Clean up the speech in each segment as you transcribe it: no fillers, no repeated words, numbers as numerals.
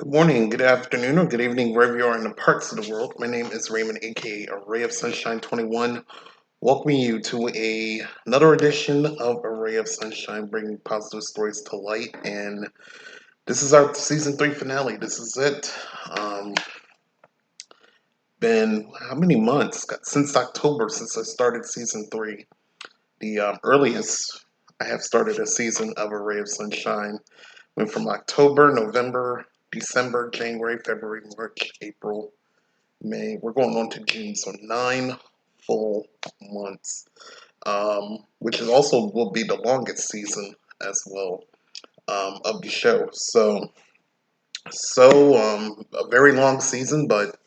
morning, good afternoon, or good evening, wherever you are in the parts of the world. My name is Raymond, aka A Ray of Sunshine 21. Welcoming you to another edition of A Ray of Sunshine, bringing positive stories to light. And this is our season three finale. This is it. Been how many months? Since October, since I started season three. The earliest I have started a season of A Ray of Sunshine went from October, November, December, January, February, March, April, May. We're going on to June, so 9 full months, which is also will be the longest season as well of the show. So a very long season, but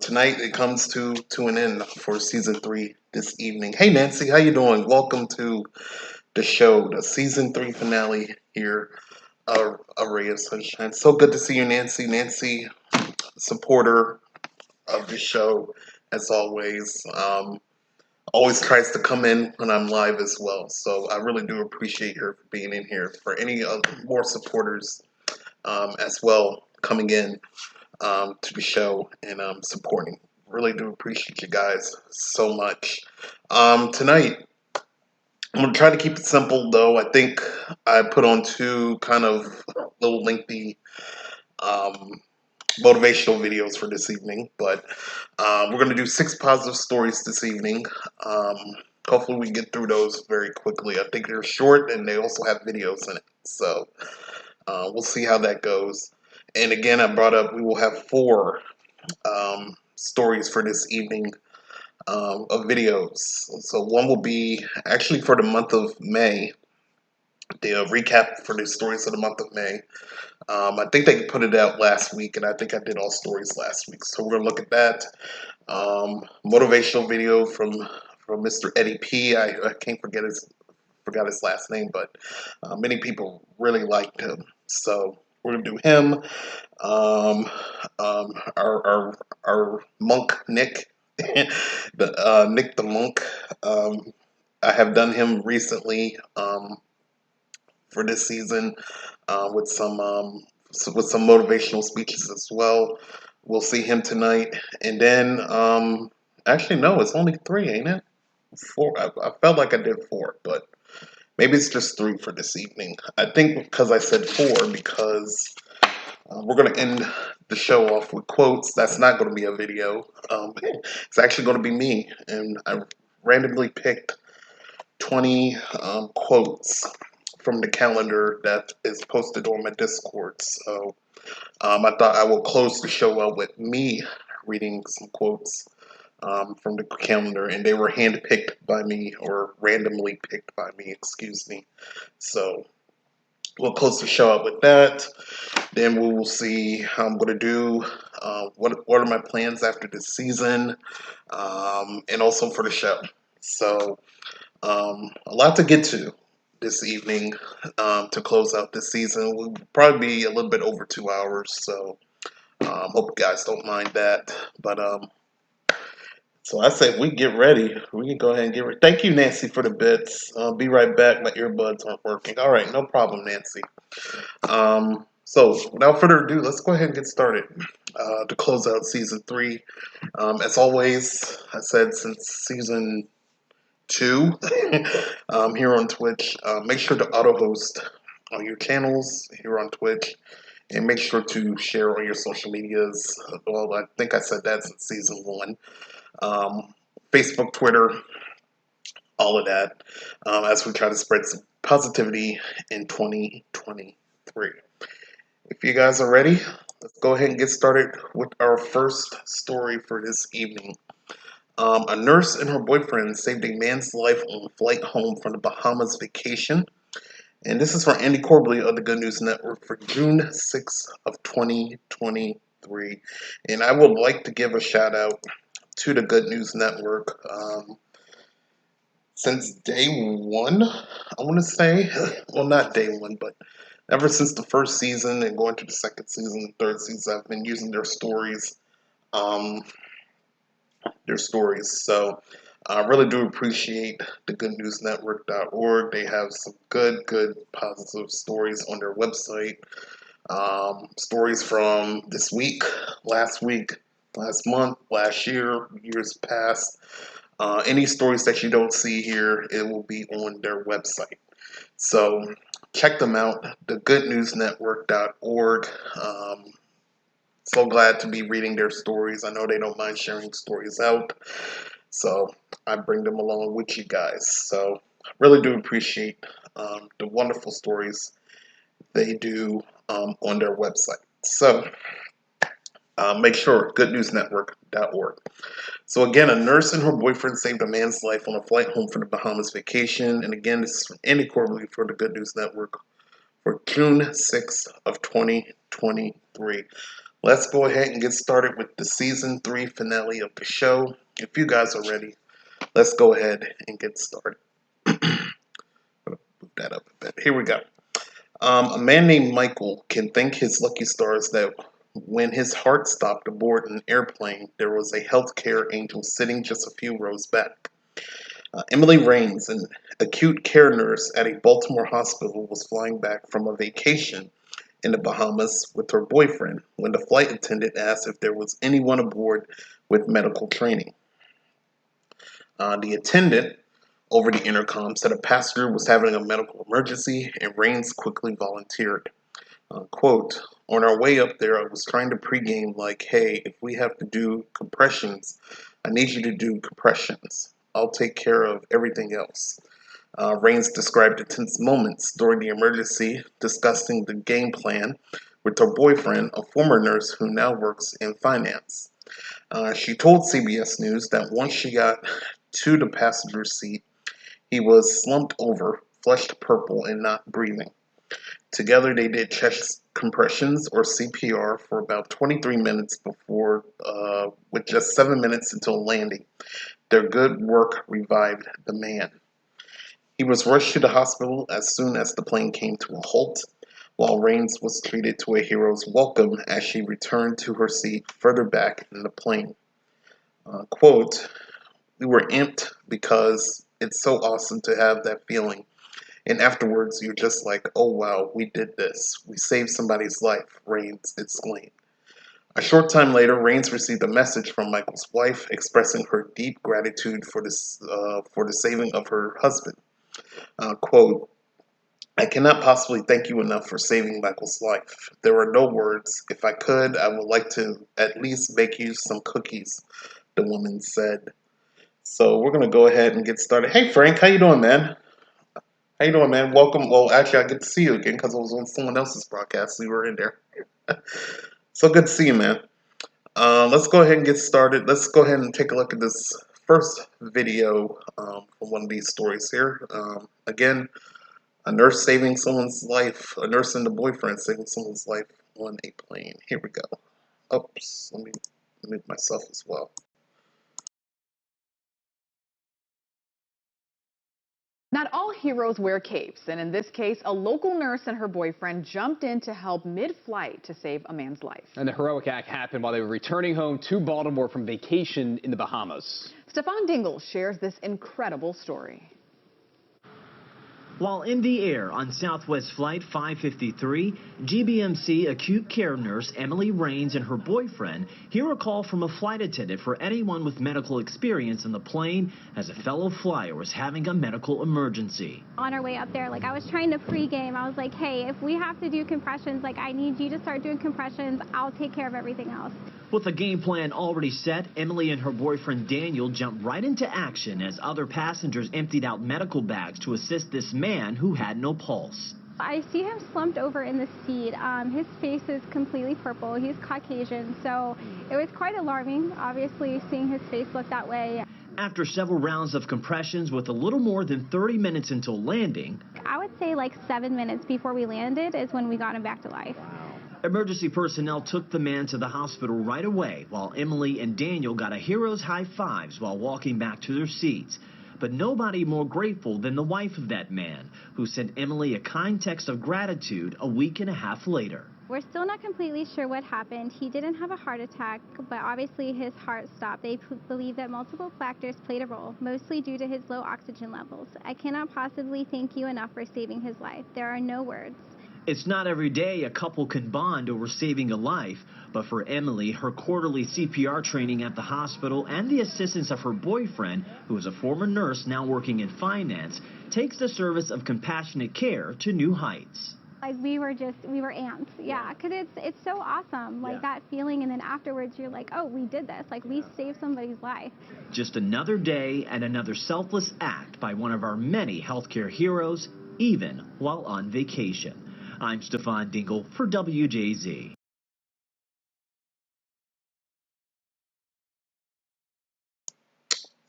tonight it comes to an end for season three this evening. Hey Nancy, how you doing? Welcome to the show, the season three finale here. A Ray of Sunshine. So good to see you, Nancy. Nancy, supporter of the show as always. Always tries to come in when I'm live as well. So I really do appreciate her for being in here. For any more supporters as well coming in to the show and supporting. Really do appreciate you guys so much. Tonight, I'm going to try to keep it simple though. I think I put on two kind of little lengthy um, motivational videos for this evening, but we're going to do six positive stories this evening. Um, Hopefully, we get through those very quickly. I think they're short and they also have videos in it, so we'll see how that goes. And again, I brought up we will have four stories for this evening of videos. So one will be actually for the month of May. The recap for the stories of the month of May. I think they put it out last week, and I think I did all stories last week. So we're gonna look at that motivational video from Mr. Eddie P. I can't forgot his last name, but many people really liked him. So we're gonna do him. Um, our monk Nick, Nick the monk. Um, I have done him recently for this season with with some motivational speeches as well. We'll see him tonight, and then actually no, it's only three, ain't it? Four. I felt like I did four, but maybe it's just three for this evening. I think because I said four because we're going to end the show off with quotes. That's not going to be a video. It's actually going to be me, and I randomly picked 20 quotes from the calendar that is posted on my Discord. So I thought I will close the show out with me reading some quotes from the calendar, and they were handpicked by me or randomly picked by me, excuse me. So we'll close the show out with that. Then we will see how I'm going to do. What are my plans after this season, and also for the show. So a lot to get to this evening to close out this season. We'll probably be a little bit over 2 hours, so hope you guys don't mind that. But so I say we get ready. We can go ahead and get ready. Thank you, Nancy, for the bits. Be right back. My earbuds aren't working. All right, no problem, Nancy. So without further ado, let's go ahead and get started to close out season three. As always, I said since season two here on Twitch. Make sure to auto host on your channels here on Twitch, and make sure to share on your social medias. Well, I think I said that since season one. Facebook, Twitter, all of that, as we try to spread some positivity in 2023. If you guys are ready, let's go ahead and get started with our first story for this evening. A nurse and her boyfriend saved a man's life on a flight home from the Bahamas vacation. And this is for Andy Corbley of the Good News Network for June 6th of 2023. And I would like to give a shout out to the Good News Network. Since day one, I want to say, well, not day one, but ever since the first season and going to the second season, third season, I've been using their stories. Um, So I really do appreciate the goodnewsnetwork.org. They have some good positive stories on their website. Stories from this week, last week, last month, last year, years past. Any stories that you don't see here, it will be on their website. So check them out, thegoodnewsnetwork.org. So glad to be reading their stories. I know they don't mind sharing stories out. So I bring them along with you guys. So I really do appreciate the wonderful stories they do on their website. So make sure, goodnewsnetwork.org. So again, a nurse and her boyfriend saved a man's life on a flight home from the Bahamas vacation. And again, this is from Andy Corbally for the Good News Network for June 6th of 2023. Let's go ahead and get started with the season 3 finale of the show. If you guys are ready, let's go ahead and get started. Move that up a bit. Here we go. A man named Michael can thank his lucky stars that when his heart stopped aboard an airplane, there was a healthcare angel sitting just a few rows back. Emily Rains, an acute care nurse at a Baltimore hospital, was flying back from a vacation in the Bahamas with her boyfriend when the flight attendant asked if there was anyone aboard with medical training. The attendant over the intercom said a passenger was having a medical emergency, and Rains quickly volunteered. Quote, on our way up there, I was trying to pregame like, hey, if we have to do compressions, I need you to do compressions. I'll take care of everything else. Rains described the tense moments during the emergency, discussing the game plan with her boyfriend, a former nurse who now works in finance. She told CBS News that once she got to the passenger seat, he was slumped over, flushed purple, and not breathing. Together, they did chest compressions or CPR for about 23 minutes with just 7 minutes until landing. Their good work revived the man. He was rushed to the hospital as soon as the plane came to a halt, while Rains was treated to a hero's welcome as she returned to her seat further back in the plane. Quote, we were amped because it's so awesome to have that feeling. And afterwards, you're just like, oh wow, we did this. We saved somebody's life, Rains exclaimed. A short time later, Rains received a message from Michael's wife expressing her deep gratitude for the saving of her husband. Quote, I cannot possibly thank you enough for saving Michael's life. There are no words. If I could, I would like to at least make you some cookies, the woman said. So we're going to go ahead and get started. Hey, Frank, how you doing, man? How you doing, man? Welcome. Well, actually, I get to see you again because I was on someone else's broadcast. So you were in there. So good to see you, man. Let's go ahead and get started. Let's go ahead and take a look at this first video from one of these stories here. Again, a nurse saving someone's life, a nurse and a boyfriend saving someone's life on a plane. Here we go. Oops, let me mute myself as well. Not all heroes wear capes, and in this case, a local nurse and her boyfriend jumped in to help mid-flight to save a man's life. And the heroic act happened while they were returning home to Baltimore from vacation in the Bahamas. Stefan Dingle shares this incredible story. While in the air on Southwest Flight 553, GBMC acute care nurse Emily Rains and her boyfriend hear a call from a flight attendant for anyone with medical experience in the plane as a fellow flyer was having a medical emergency. On our way up there, I was trying to pregame. I was like, hey, if we have to do compressions, I need you to start doing compressions. I'll take care of everything else. With a game plan already set, Emily and her boyfriend Daniel jumped right into action as other passengers emptied out medical bags to assist this man who had no pulse. I see him slumped over in the seat. His face is completely purple. He's Caucasian, so it was quite alarming, obviously, seeing his face look that way. After several rounds of compressions with a little more than 30 minutes until landing, I would say 7 minutes before we landed is when we got him back to life. Emergency personnel took the man to the hospital right away, while Emily and Daniel got a hero's high fives while walking back to their seats. But nobody more grateful than the wife of that man, who sent Emily a kind text of gratitude a week and a half later. We're still not completely sure what happened. He didn't have a heart attack, but obviously his heart stopped. They believe that multiple factors played a role, mostly due to his low oxygen levels. I cannot possibly thank you enough for saving his life. There are no words. It's not every day a couple can bond over saving a life, but for Emily, her quarterly CPR training at the hospital and the assistance of her boyfriend, who is a former nurse now working in finance, takes the service of compassionate care to new heights. Like we were amped, yeah, because it's so awesome, like that feeling, and then afterwards you're like, oh, we did this, like we saved somebody's life. Just another day and another selfless act by one of our many healthcare heroes, even while on vacation. I'm Stefan Dingle for WJZ.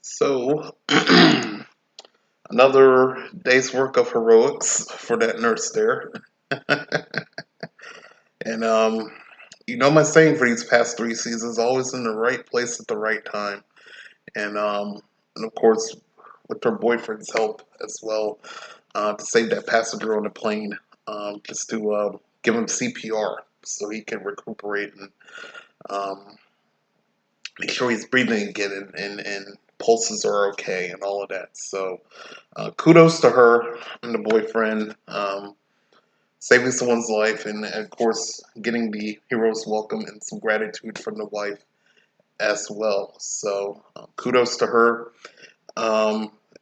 So, another day's work of heroics for that nurse there. And my saying for these past 3 seasons, always in the right place at the right time. And of course, with her boyfriend's help as well, to save that passenger on the plane, just to give him CPR so he can recuperate and make sure he's breathing again and pulses are okay and all of that. So kudos to her and the boyfriend, saving someone's life, and of course getting the hero's welcome and some gratitude from the wife as well. So kudos to her.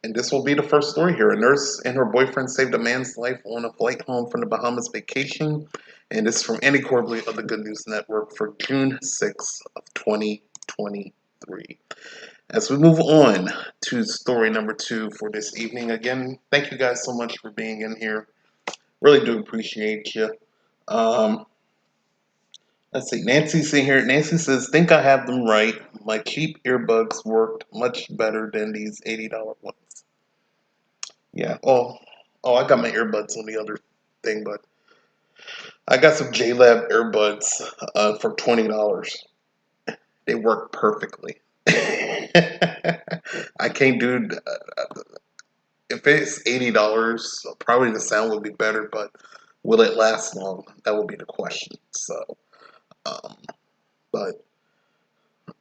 And this will be the first story here. A nurse and her boyfriend saved a man's life on a flight home from the Bahamas vacation. And this is from Andy Corbley of the Good News Network for June 6th of 2023. As we move on to story number 2 for this evening, again, thank you guys so much for being in here. Really do appreciate you. Let's see, Nancy's in here. Nancy says, think I have them right. My cheap earbuds worked much better than these $80 ones. Yeah. Oh, I got my earbuds on the other thing, but I got some JLab earbuds for $20. They work perfectly. I can't do. If it's $80, probably the sound will be better, but will it last long? That will be the question. So, but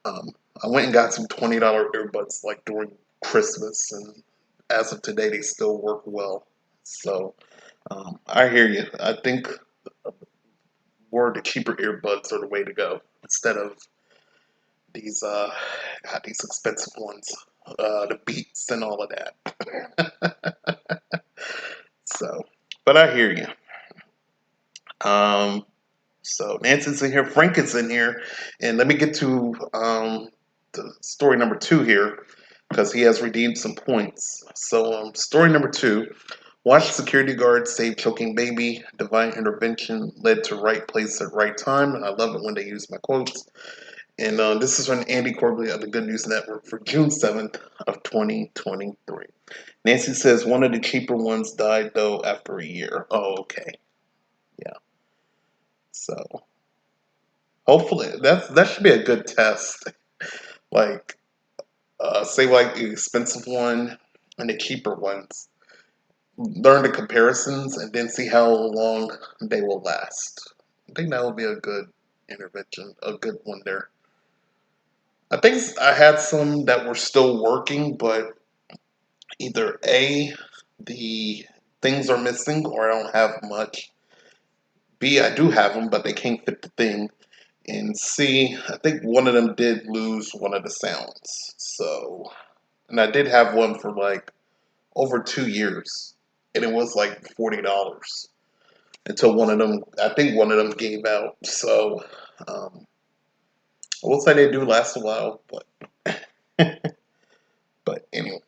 I went and got some $20 earbuds like during Christmas, and as of today, they still work well. So, I hear you. I think more the cheaper earbuds are the way to go instead of these these expensive ones, the Beats and all of that. So, but I hear you. So Nancy's in here, Frank is in here, and let me get to the story number 2 here because he has redeemed some points. So, story number 2. Watch security guard save choking baby. Divine intervention led to right place at right time. And I love it when they use my quotes. And this is from Andy Corbley of the Good News Network for June 7th of 2023. Nancy says one of the cheaper ones died, though, after a year. Oh, okay. Yeah. So, hopefully, that should be a good test. Like, say, like, the expensive one and the cheaper ones. Learn the comparisons and then see how long they will last. I think that would be a good intervention, a good one there. I think I had some that were still working, but either A, the things are missing, or I don't have much. B, I do have them, but they can't fit the thing. And C, I think one of them did lose one of the sounds. So, and I did have one for like over 2 years, and it was like $40 until one of them. I think one of them gave out. So, I will say they do last a while, but anyway,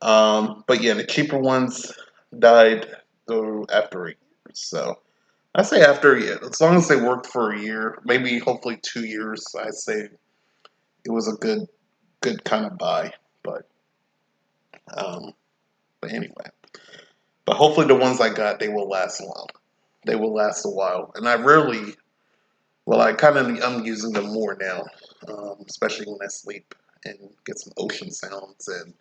but yeah, the cheaper ones died though after a year. So I say after a year, as long as they worked for a year, maybe hopefully 2 years. I say it was a good kind of buy. But um, but anyway, but hopefully the ones I got they will last long. They will last a while, and I rarely. Well, I'm using them more now, especially when I sleep and get some ocean sounds. And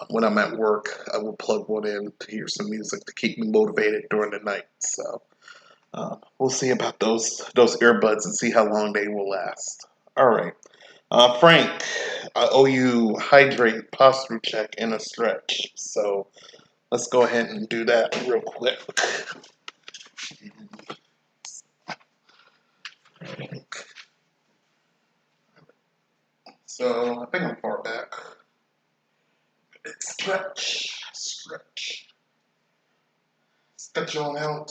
when I'm at work, I will plug one in to hear some music to keep me motivated during the night. So we'll see about those earbuds and see how long they will last. All right, Frank, I owe you hydrate, posture check, and a stretch. So let's go ahead and do that real quick. So I think I'm far back. Stretch, stretch. Stretch on out.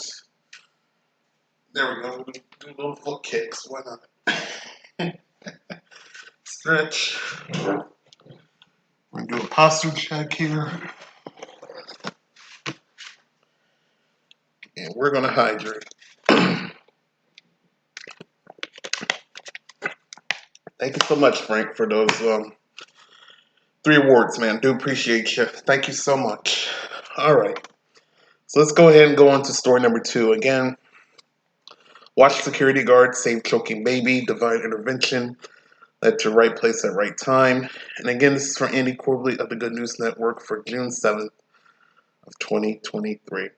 There we go. Do little foot kicks. Why not? Stretch. We're gonna do a posture check here. And we're gonna hydrate. Thank you so much, Frank, for those 3 awards, man. Do appreciate you. Thank you so much. All right. So let's go ahead and go on to story number 2. Again, watch security guard save choking baby. Divine intervention led to right place at right time. And again, this is for Andy Corbally of the Good News Network for June 7th of 2023.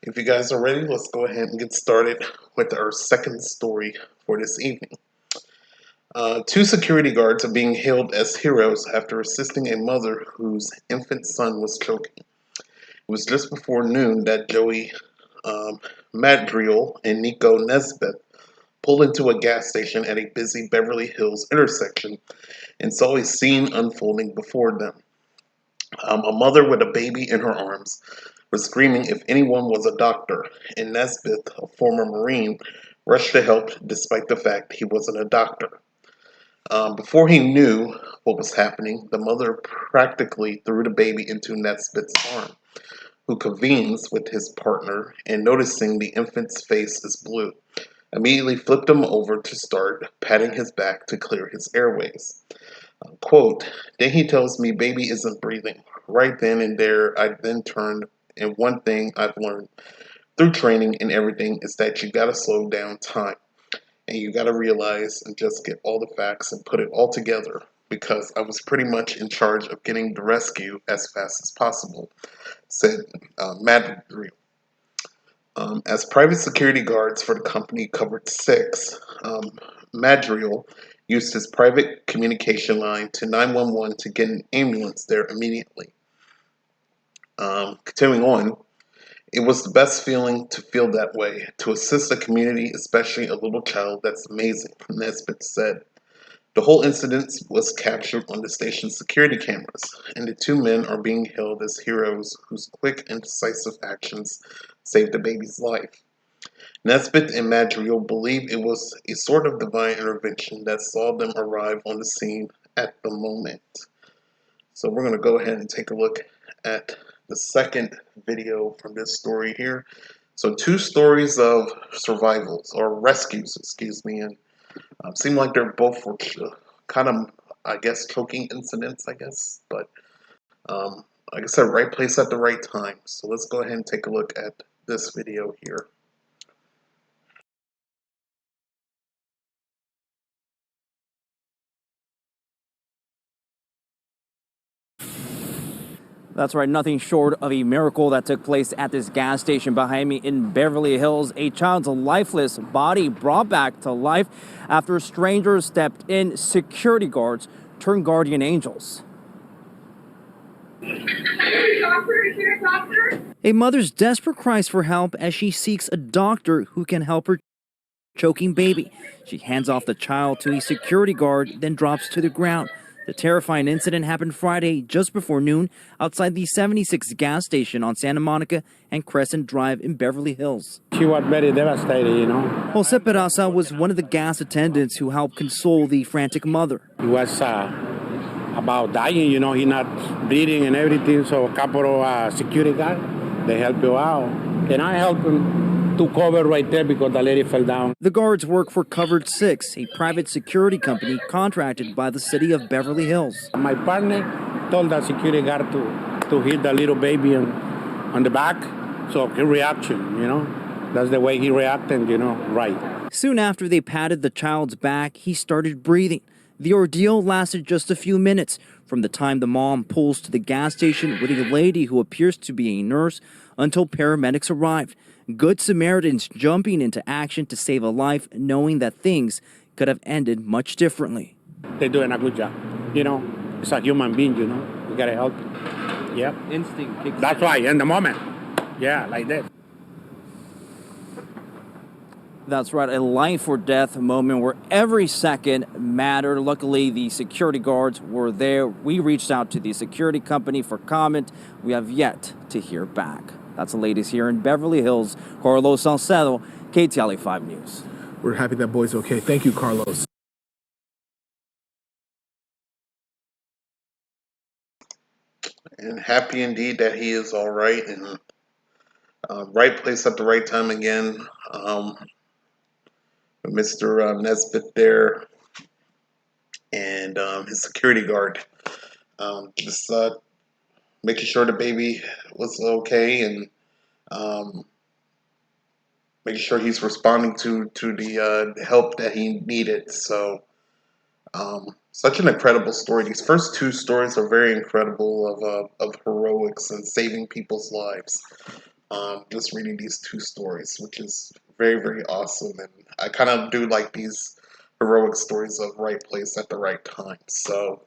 If you guys are ready, let's go ahead and get started with our second story for this evening. 2 security guards are being hailed as heroes after assisting a mother whose infant son was choking. It was just before noon that Joey Madriel and Nico Nesbitt pulled into a gas station at a busy Beverly Hills intersection and saw a scene unfolding before them. A mother with a baby in her arms was screaming if anyone was a doctor, and Nesbitt, a former Marine, rushed to help despite the fact he wasn't a doctor. Before he knew what was happening, the mother practically threw the baby into Nesbitt's arm, who convenes with his partner and, noticing the infant's face is blue, immediately flipped him over to start patting his back to clear his airways. Quote, then he tells me baby isn't breathing. Right then and there, I then turned, and one thing I've learned through training and everything is that you gotta slow down time. And you gotta realize and just get all the facts and put it all together, because I was pretty much in charge of getting the rescue as fast as possible, said Madriel. As private security guards for the company covered 6, Madriel used his private communication line to 911 to get an ambulance there immediately. Continuing on, it was the best feeling to feel that way, to assist a community, especially a little child. That's amazing, Nesbitt said. The whole incident was captured on the station's security cameras, and the 2 men are being hailed as heroes whose quick and decisive actions saved the baby's life. Nesbitt and Madriel believe it was a sort of divine intervention that saw them arrive on the scene at the moment. So we're going to go ahead and take a look at the second video from this story here. So 2 stories of survivals, or rescues, excuse me, and seem like they're both for kind of, I guess, choking incidents, I guess. But like I said, right place at the right time. So let's go ahead and take a look at this video here. That's right, nothing short of a miracle that took place at this gas station behind me in Beverly Hills. A child's lifeless body brought back to life after strangers stepped in. Security guards turned guardian angels. A mother's desperate cries for help as she seeks a doctor who can help her choking baby. She hands off the child to a security guard, then drops to the ground. The terrifying incident happened Friday just before noon outside the 76 gas station on Santa Monica and Crescent Drive in Beverly Hills. She was very devastated, you know. Jose Peraza was one of the gas attendants who helped console the frantic mother. He was about dying, you know, he not breathing and everything, so a couple of security guards, they helped you out. And I helped him to cover right there because the lady fell down. The guards work for Covered 6, a private security company contracted by the city of Beverly Hills. My partner told the security guard to hit the little baby on the back, so his reaction, you know, that's the way he reacted, you know, right. Soon after they patted the child's back, he started breathing. The ordeal lasted just a few minutes, from the time the mom pulls to the gas station with a lady who appears to be a nurse until paramedics arrived. Good Samaritans jumping into action to save a life, knowing that things could have ended much differently. They're doing a good job. You know, it's a human being, you know. We gotta help them. Yeah. Instinct kicks in. That's right, in the moment. Yeah, like that. That's right, a life or death moment where every second mattered. Luckily, the security guards were there. We reached out to the security company for comment. We have yet to hear back. That's the latest here in Beverly Hills. Carlos Salcedo, KTLA 5 News. We're happy that boy's okay. Thank you, Carlos. And happy indeed that he is all right and right place at the right time again. Mr. Nesbitt there and his security guard. Just making sure the baby was okay and um, making sure he's responding to the help that he needed. So, such an incredible story. These first two stories are very incredible of heroics and saving people's lives. Just reading these two stories, which is very, very awesome. And I kind of do like these heroic stories of right place at the right time. So,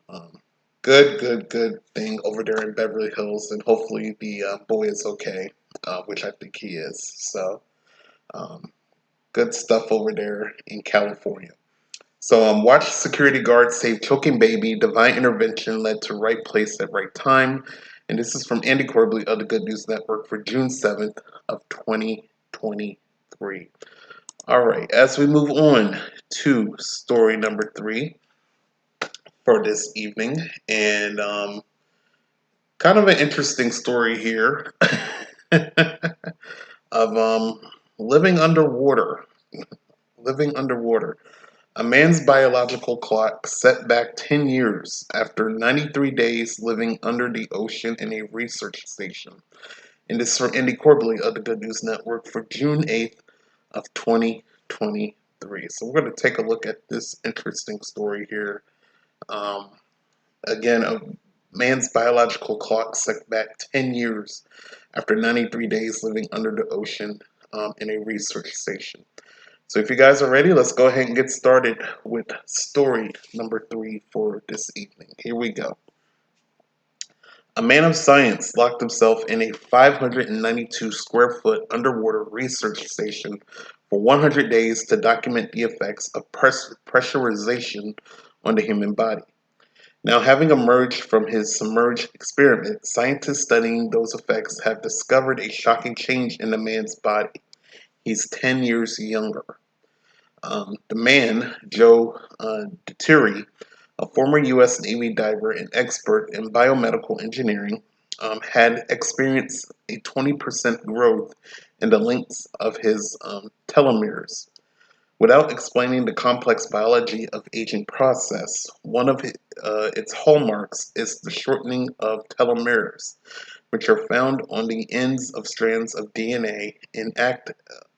um, good thing over there in Beverly Hills. And hopefully the boy is okay, which I think he is. So, um, good stuff over there in California. So, watch security guards save choking baby. Divine intervention led to right place at right time. And this is from Andy Corbley of the Good News Network for June 7th of 2023. All right, as we move on to story number 3 for this evening, and kind of an interesting story here of living underwater. Living underwater. A man's biological clock set back 10 years after 93 days living under the ocean in a research station. And this is from Andy Corbley of the Good News Network for June 8th of 2023. So we're going to take a look at this interesting story here. Again, a man's biological clock set back 10 years after 93 days living under the ocean in a research station. So if you guys are ready, let's go ahead and get started with story number 3 for this evening. Here we go. A man of science locked himself in a 592 square foot underwater research station for 100 days to document the effects of pressurization on the human body. Now, having emerged from his submerged experiment, scientists studying those effects have discovered a shocking change in the man's body. He's 10 years younger. The man, Joe Deteri, a former U.S. Navy diver and expert in biomedical engineering, had experienced a 20% growth in the lengths of his telomeres. Without explaining the complex biology of aging process, one of its hallmarks is the shortening of telomeres, which are found on the ends of strands of DNA and act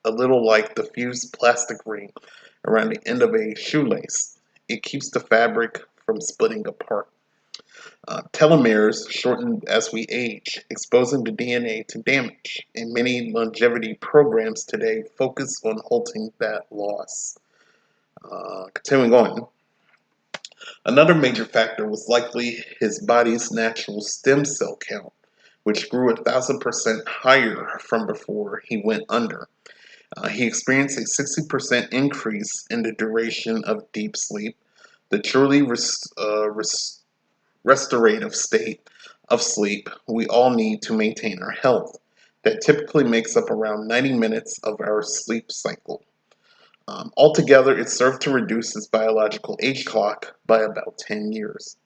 a little like the fused plastic ring around the end of a shoelace. It keeps the fabric from splitting apart. Telomeres shorten as we age, exposing the DNA to damage, and many longevity programs today focus on halting that loss. Continuing on, another major factor was likely his body's natural stem cell count, which grew 1,000% higher from before he went under. He experienced a 60% increase in the duration of deep sleep, the truly restorative state of sleep we all need to maintain our health, that typically makes up around 90 minutes of our sleep cycle. Altogether, it served to reduce his biological age clock by about 10 years.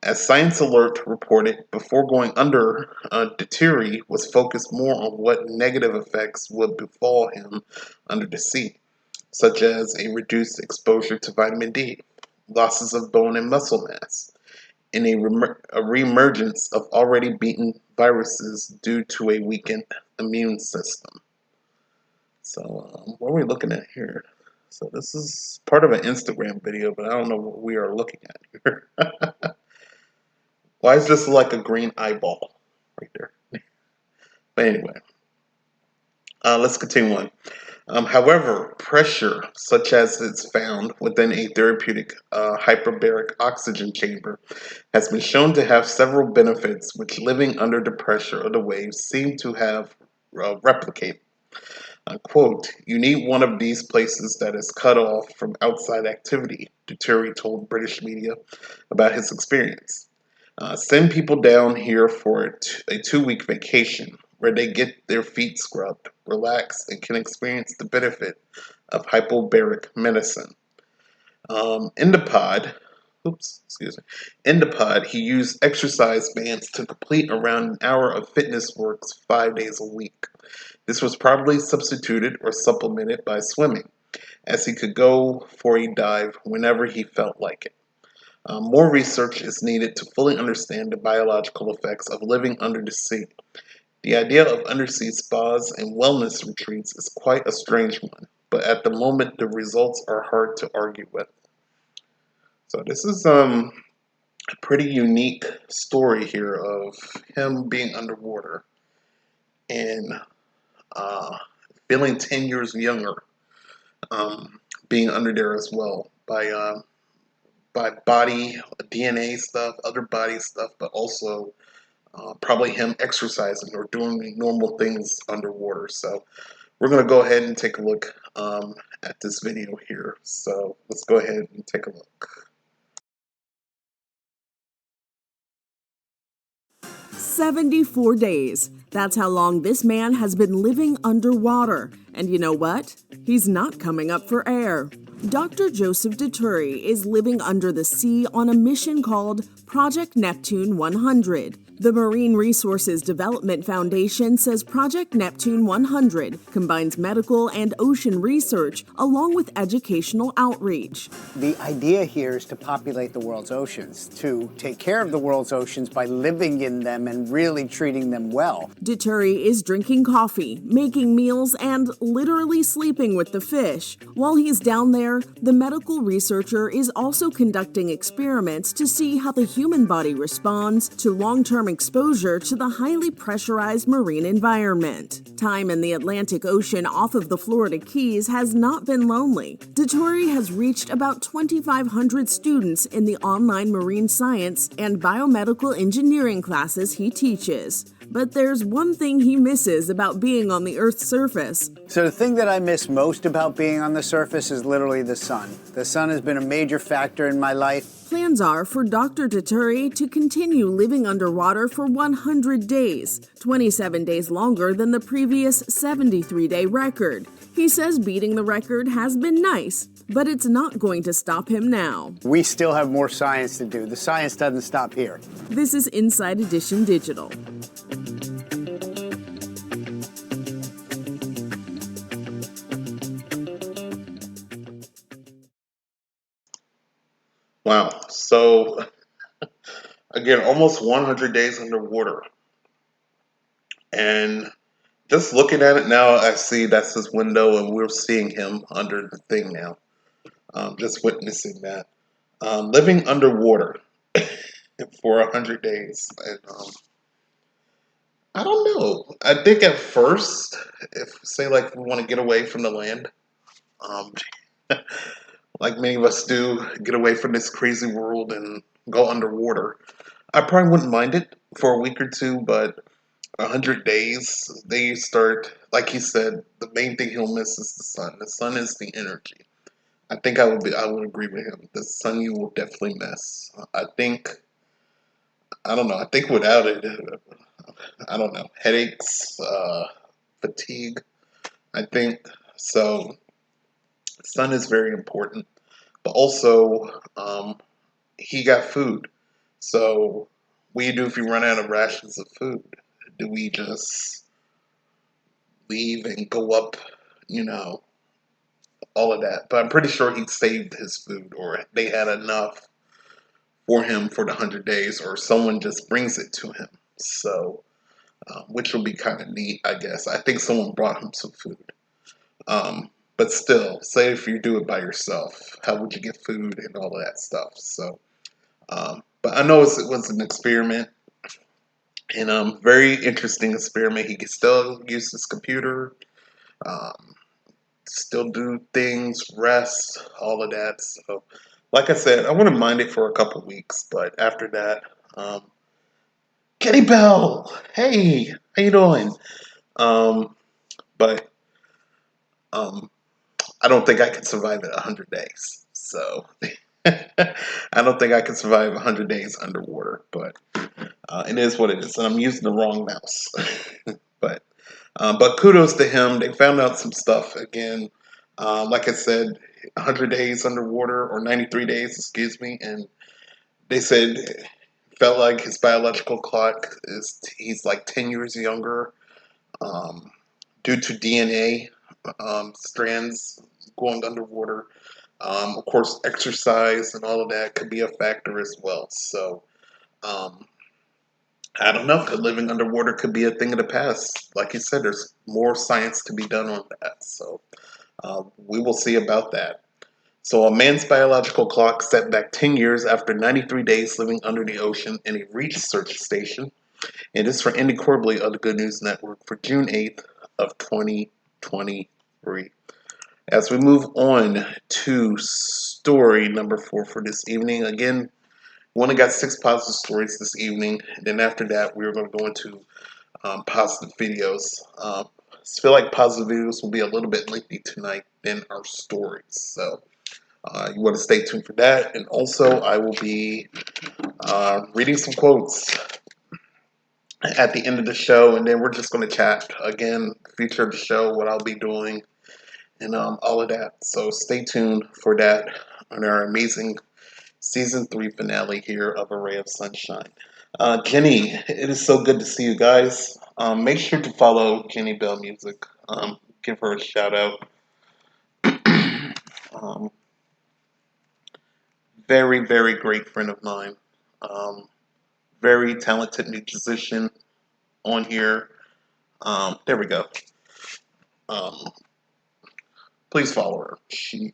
As Science Alert reported, before going under, Deteri was focused more on what negative effects would befall him under the sea, such as a reduced exposure to vitamin D, losses of bone and muscle mass, and a reemergence of already beaten viruses due to a weakened immune system. So, what are we looking at here? So, this is part of an Instagram video, but I don't know what we are looking at here. Why is this like a green eyeball right there? But anyway, let's continue on. However, pressure, such as it's found within a therapeutic hyperbaric oxygen chamber, has been shown to have several benefits which living under the pressure of the waves seem to have replicated. Quote, "You need one of these places that is cut off from outside activity," Duterte told British media about his experience. Send people down here for a 2-week vacation where they get their feet scrubbed, relax, and can experience the benefit of hyperbaric medicine. In the pod, in the pod, he used exercise bands to complete around an hour of fitness works 5 days a week. This was probably substituted or supplemented by swimming, as he could go for a dive whenever he felt like it. More research is needed to fully understand the biological effects of living under the sea. The idea of undersea spas and wellness retreats is quite a strange one, but at the moment the results are hard to argue with. So this is a pretty unique story here of him being underwater and feeling 10 years younger, being under there as well by body DNA stuff, other body stuff, but also probably him exercising or doing normal things underwater. So we're going to go ahead and take a look at this video here. So let's go ahead and take a look. 74 days. That's how long this man has been living underwater. And you know what? He's not coming up for air. Dr. Joseph Duterte is living under the sea on a mission called Project Neptune 100. The Marine Resources Development Foundation says Project Neptune 100 combines medical and ocean research along with educational outreach. The idea here is to populate the world's oceans, to take care of the world's oceans by living in them and really treating them well. Duterte is drinking coffee, making meals, and literally sleeping with the fish. While he's down there, the medical researcher is also conducting experiments to see how the human body responds to long-term exposure to the highly pressurized marine environment. Time in the Atlantic Ocean off of the Florida Keys has not been lonely. Duterte has reached about 2,500 students in the online marine science and biomedical engineering classes he teaches. But there's one thing he misses about being on the Earth's surface. So the thing that I miss most about being on the surface is literally the sun. The sun has been a major factor in my life. Plans are for Dr. Duterte to continue living underwater for 100 days, 27 days longer than the previous 73-day record. He says beating the record has been nice, but it's not going to stop him now. We still have more science to do. The science doesn't stop here. This is Inside Edition Digital. Wow. So, again, almost 100 days underwater. And just looking at it now, I see that's his window, and we're seeing him under the thing now. Just witnessing that. Living underwater for 100 days. And I don't know. I think at first, if, say, like, we want to get away from the land, like many of us do, get away from this crazy world and go underwater. I probably wouldn't mind it for a week or two, but 100 days, they start, like he said, the main thing he'll miss is the sun. The sun is the energy. I think I would agree with him. The sun you will definitely miss. I don't know, I think without it, I don't know, headaches, fatigue, I think. So, sun is very important, but also he got food. So what do you do if you run out of rations of food? Do we just leave and go up, all of that? But I'm pretty sure he saved his food, or they had enough for him for the 100 days, or someone just brings it to him. So, which will be kind of neat, I guess. I think someone brought him some food. But still, say if you do it by yourself, how would you get food and all of that stuff? So, but I know it was an experiment, and very interesting experiment. He could still use his computer, still do things, rest, all of that. So, like I said, I wouldn't mind it for a couple weeks, but after that, Kenny Bell, hey, how you doing? But I don't think I could survive it 100 days. So I don't think I could survive 100 days underwater, but it is what it is. And I'm using the wrong mouse. But kudos to him. They found out some stuff again. Like I said, 100 days underwater, or 93 days, excuse me. And they said it felt like his biological clock he's like 10 years younger due to DNA strands going underwater. Of course, exercise and all of that could be a factor as well. So, I don't know. Living underwater could be a thing of the past. Like you said, there's more science to be done on that. So, we will see about that. So, a man's biological clock set back 10 years after 93 days living under the ocean in a research station. It is for Andy Corbley of the Good News Network for June 8th of 2023. As we move on to story number 4 for this evening, again, we only got 6 positive stories this evening. And then after that, we're going to go into positive videos. I feel like positive videos will be a little bit lengthy tonight than our stories. So you want to stay tuned for that. And also, I will be reading some quotes at the end of the show. And then we're just going to chat again, future of the show, what I'll be doing, and all of that. So stay tuned for that on our amazing Season 3 finale here of A Ray of Sunshine. Jenny, it is so good to see you guys. Make sure to follow Jenny Bell Music. Give her a shout out. Very, very great friend of mine. Very talented musician on here. There we go. Please follow her. She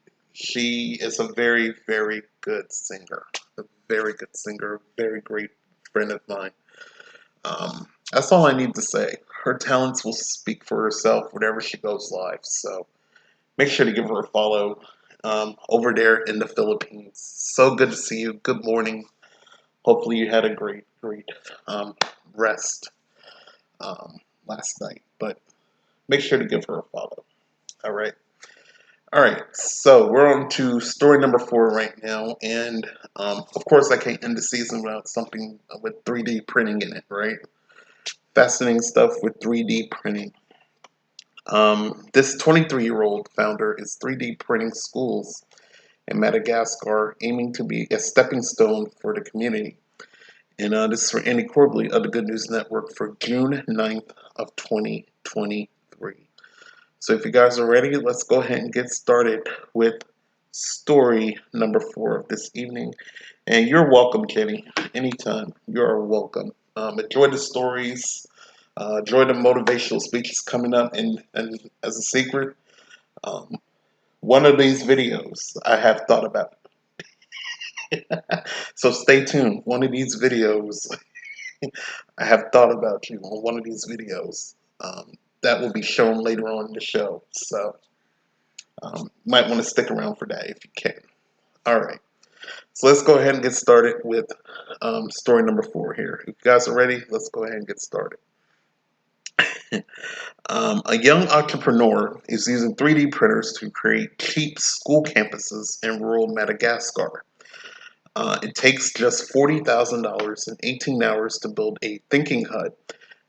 is a very, very good singer. A very good singer. Very great friend of mine. That's all I need to say. Her talents will speak for herself whenever she goes live. So make sure to give her a follow over there in the Philippines. So good to see you. Good morning. Hopefully you had a great rest last night. But make sure to give her a follow. All right. All right. So we're on to story number 4 right now. And of course, I can't end the season without something with 3D printing in it, right? Fascinating stuff with 3D printing. This 23-year-old founder is 3D printing schools in Madagascar, aiming to be a stepping stone for the community. And this is for Andy Corbley of the Good News Network for June 9th of 2023. So if you guys are ready, let's go ahead and get started with story number 4 of this evening. And you're welcome, Jenny. Anytime. You're welcome. Enjoy the stories. Enjoy the motivational speeches coming up. And as a secret, one of these videos I have thought about. So stay tuned. One of these videos, I have thought about you on one of these videos. That will be shown later on in the show. So might want to stick around for that if you can. All right. So let's go ahead and get started with story number 4 here. If you guys are ready, let's go ahead and get started. A young entrepreneur is using 3D printers to create cheap school campuses in rural Madagascar. It takes just $40,000 and 18 hours to build a thinking hut,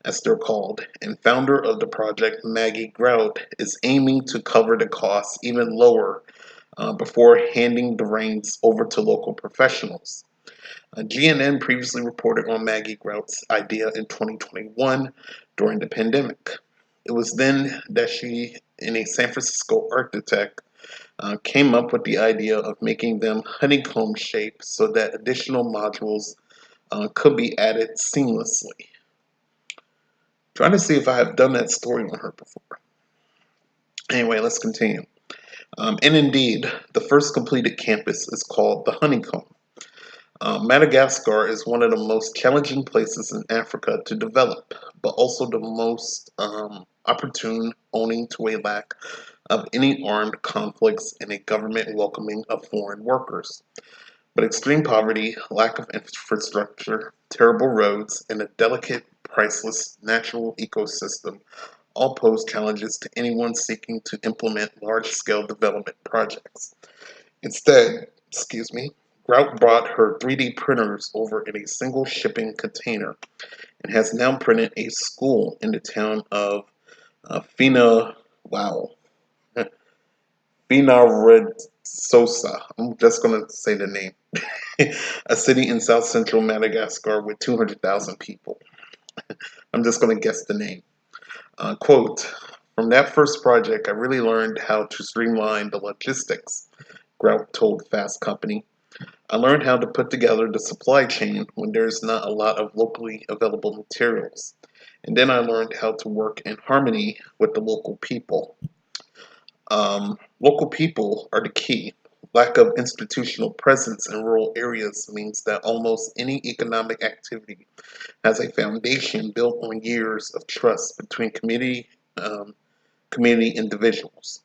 as they're called, and founder of the project, Maggie Grout, is aiming to cover the costs even lower before handing the reins over to local professionals. GNN previously reported on Maggie Grout's idea in 2021 during the pandemic. It was then that she and a San Francisco architect came up with the idea of making them honeycomb shaped so that additional modules could be added seamlessly. Trying to see if I have done that story on her before. Anyway, let's continue. And indeed, the first completed campus is called the Honeycomb. Madagascar is one of the most challenging places in Africa to develop, but also the most opportune, owing to a lack of any armed conflicts and a government welcoming of foreign workers. But extreme poverty, lack of infrastructure, terrible roads, and a delicate, priceless natural ecosystem all pose challenges to anyone seeking to implement large-scale development projects. Instead, Grout brought her 3D printers over in a single shipping container and has now printed a school in the town of Finaresosa. I'm just going to say the name. A city in south central Madagascar with 200,000 people. I'm just going to guess the name. Quote, from that first project, I really learned how to streamline the logistics, Grout told Fast Company. I learned how to put together the supply chain when there's not a lot of locally available materials. And then I learned how to work in harmony with the local people. Local people are the key. Lack of institutional presence in rural areas means that almost any economic activity has a foundation built on years of trust between community individuals.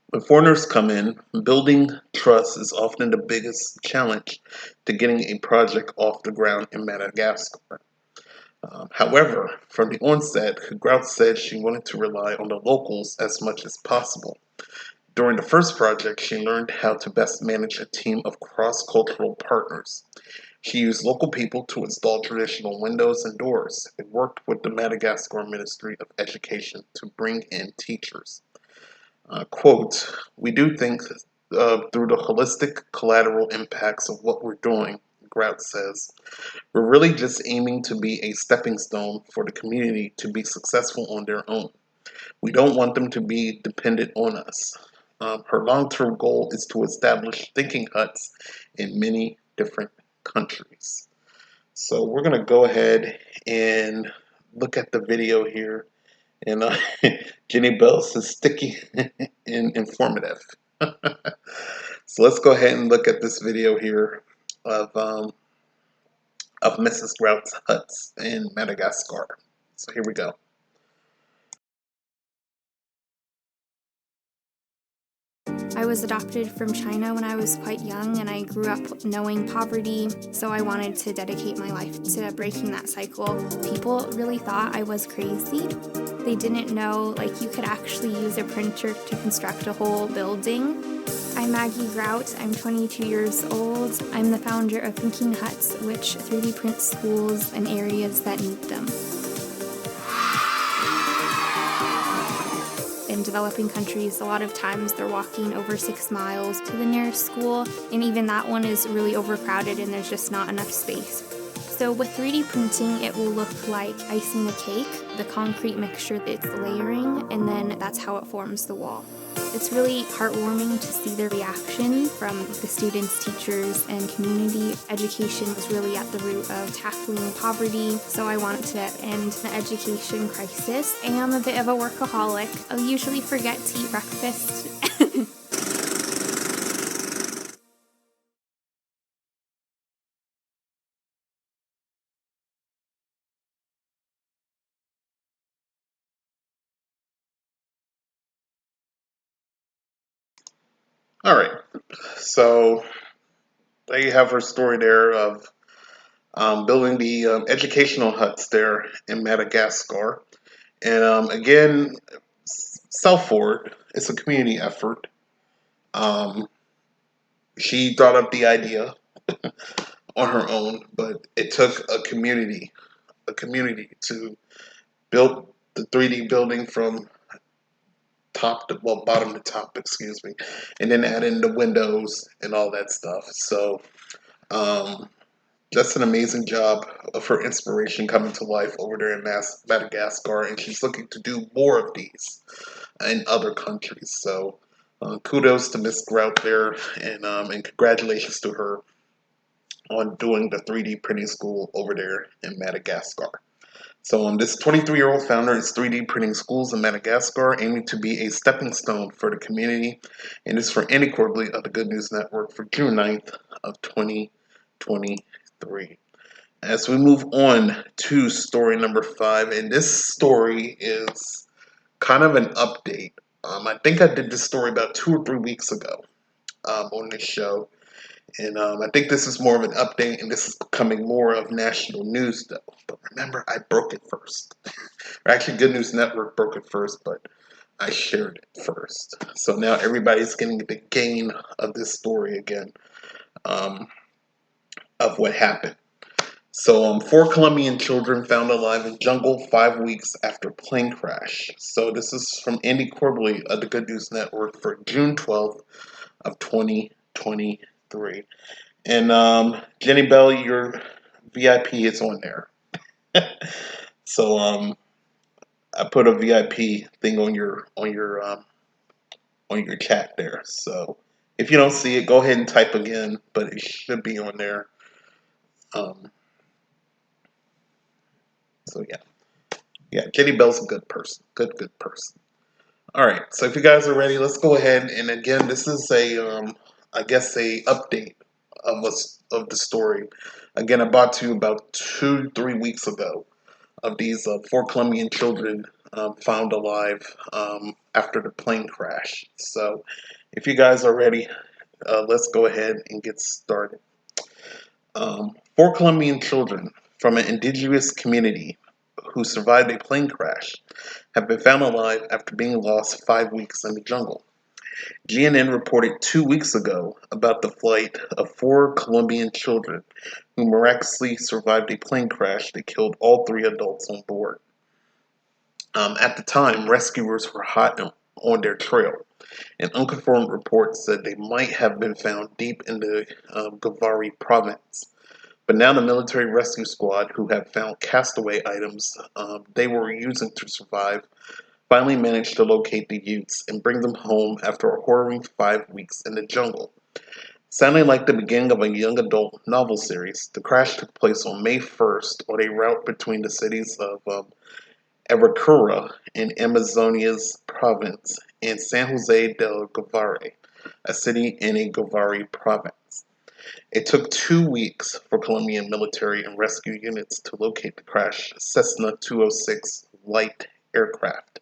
When foreigners come in, building trust is often the biggest challenge to getting a project off the ground in Madagascar. However, from the onset, Grout said she wanted to rely on the locals as much as possible. During the first project, she learned how to best manage a team of cross-cultural partners. She used local people to install traditional windows and doors and worked with the Madagascar Ministry of Education to bring in teachers. Quote, we do think through the holistic collateral impacts of what we're doing, Grout says. We're really just aiming to be a stepping stone for the community to be successful on their own. We don't want them to be dependent on us. Her long-term goal is to establish thinking huts in many different countries. So we're going to go ahead and look at the video here. And Jenny Bell says sticky and informative. So let's go ahead and look at this video here of Mrs. Grout's huts in Madagascar. So here we go. I was adopted from China when I was quite young, and I grew up knowing poverty, so I wanted to dedicate my life to breaking that cycle. People really thought I was crazy. They didn't know, you could actually use a printer to construct a whole building. I'm Maggie Grout. I'm 22 years old. I'm the founder of Thinking Huts, which 3D prints schools and areas that need them. In developing countries, a lot of times they're walking over 6 miles to the nearest school, and even that one is really overcrowded and there's just not enough space. So with 3D printing, it will look like icing a cake, the concrete mixture that's layering, and then that's how it forms the wall. It's really heartwarming to see the reaction from the students, teachers, and community. Education is really at the root of tackling poverty, so I want to end the education crisis. I am a bit of a workaholic. I'll usually forget to eat breakfast. All right, so there you have her story there of building the educational huts there in Madagascar. And again, South Forward, it's a community effort. She thought up the idea on her own, but it took a community to build the 3D building from bottom to top, and then add in the windows and all that stuff. So that's an amazing job of her inspiration coming to life over there in Madagascar, and she's looking to do more of these in other countries. So kudos to Miss Grout there, and congratulations to her on doing the 3D printing school over there in Madagascar. So this 23-year-old founder is 3D printing schools in Madagascar, aiming to be a stepping stone for the community. And it's for Andy Quarterly of the Good News Network for June 9th of 2023. As we move on to story number 5, and this story is kind of an update. I think I did this story about 2 or 3 weeks ago. on this show. And I think this is more of an update, and this is becoming more of national news, though. But remember, I broke it first. Or actually, Good News Network broke it first, but I shared it first. So now everybody's getting the gain of this story again, of what happened. So 4 Colombian children found alive in jungle 5 weeks after plane crash. So this is from Andy Corbally of the Good News Network for June 12th of 2023. And Jenny Bell, your VIP is on there. So I put a VIP thing on your chat there. So if you don't see it, go ahead and type again, but it should be on there. So yeah, Jenny Bell's a good person, good person. All right, so if you guys are ready, let's go ahead. And again, this is I guess a update of the story. Again, I brought to you about 2-3 weeks ago of these 4 Colombian children found alive after the plane crash. So if you guys are ready, let's go ahead and get started. 4 Colombian children from an indigenous community who survived a plane crash have been found alive after being lost 5 weeks in the jungle. GNN reported 2 weeks ago about the flight of 4 Colombian children who miraculously survived a plane crash that killed all 3 adults on board. At the time, rescuers were hot on their trail. An unconfirmed report said they might have been found deep in the Govari province. But now the military rescue squad, who have found castaway items they were using to survive, finally managed to locate the youths and bring them home after a harrowing 5 weeks in the jungle. Sounding like the beginning of a young adult novel series, the crash took place on May 1st on a route between the cities of Aracura in Amazonas province and San Jose del Govari, a city in a Govari province. It took 2 weeks for Colombian military and rescue units to locate the crashed Cessna 206 light aircraft.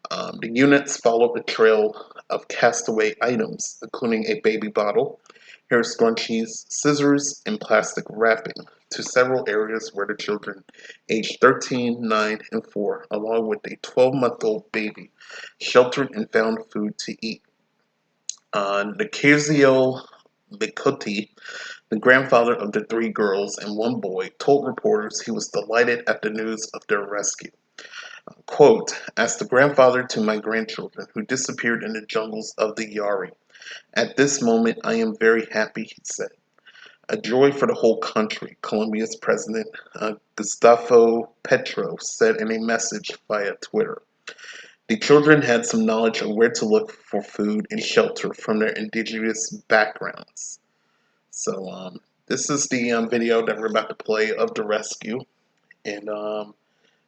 The units followed the trail of castaway items, including a baby bottle, hair scrunchies, scissors, and plastic wrapping, to several areas where the children, aged 13, 9, and 4, along with a 12-month-old baby, sheltered and found food to eat. Nicasio Micotti, the grandfather of the 3 girls and 1 boy, told reporters he was delighted at the news of their rescue. Quote, "As the grandfather to my grandchildren who disappeared in the jungles of the Yari. At this moment, I am very happy," he said. A joy for the whole country, Colombia's President Gustavo Petro said in a message via Twitter. The children had some knowledge of where to look for food and shelter from their indigenous backgrounds. So this is the video that we're about to play of the rescue. And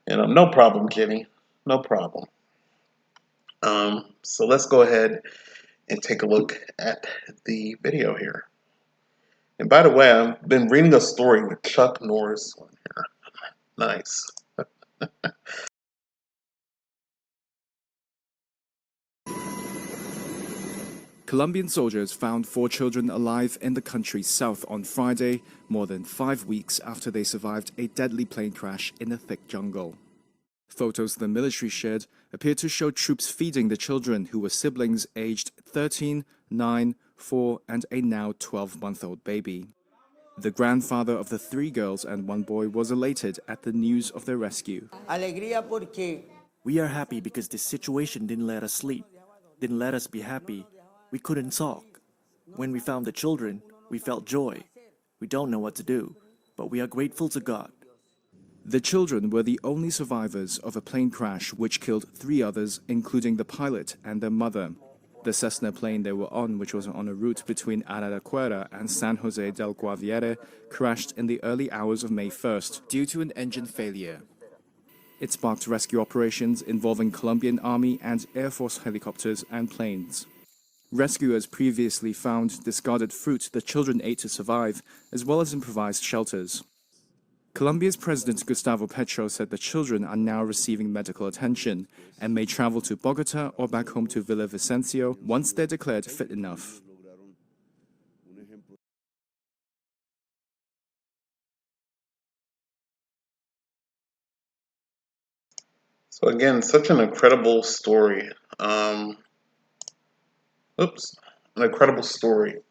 no problem, Jenny. No problem. So let's go ahead and take a look at the video here. And by the way, I've been reading a story with Chuck Norris on here. Nice. Colombian soldiers found 4 children alive in the country's south on Friday, more than 5 weeks after they survived a deadly plane crash in the thick jungle. Photos the military shared appear to show troops feeding the children, who were siblings aged 13, 9, 4, and a now 12-month-old baby. The grandfather of the 3 girls and 1 boy was elated at the news of their rescue. We are happy because this situation didn't let us sleep, didn't let us be happy. We couldn't talk. When we found the children, we felt joy. We don't know what to do, but we are grateful to God. The children were the only survivors of a plane crash which killed 3 others, including the pilot and their mother. The Cessna plane they were on, which was on a route between Araraquara and San Jose del Guaviare, crashed in the early hours of May 1st due to an engine failure. It sparked rescue operations involving Colombian Army and Air Force helicopters and planes. Rescuers previously found discarded fruit the children ate to survive, as well as improvised shelters. Colombia's President Gustavo Petro said the children are now receiving medical attention and may travel to Bogota or back home to Villavicencio once they're declared fit enough. So again, such an incredible story. Um, oops, an incredible story.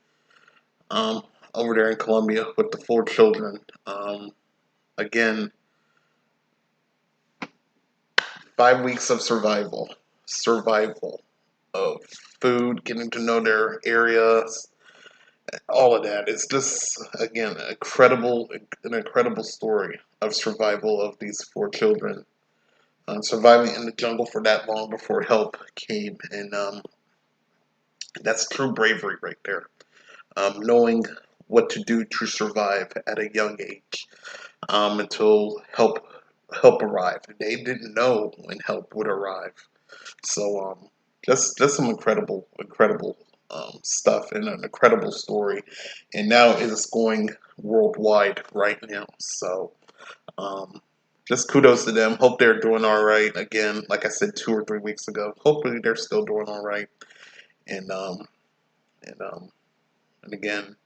Um, Over there in Colombia with the 4 children. Again, 5 weeks of survival of food, getting to know their areas, all of that. It's just again an incredible story of survival of these 4 children, surviving in the jungle for that long before help came, and that's true bravery right there. Knowing what to do to survive at a young age, until help arrived. They didn't know when help would arrive. So just some incredible stuff and an incredible story, and now it is going worldwide right now. So just kudos to them. Hope they're doing all right. Again, like I said 2 or 3 weeks ago, hopefully they're still doing all right. And and um, and again,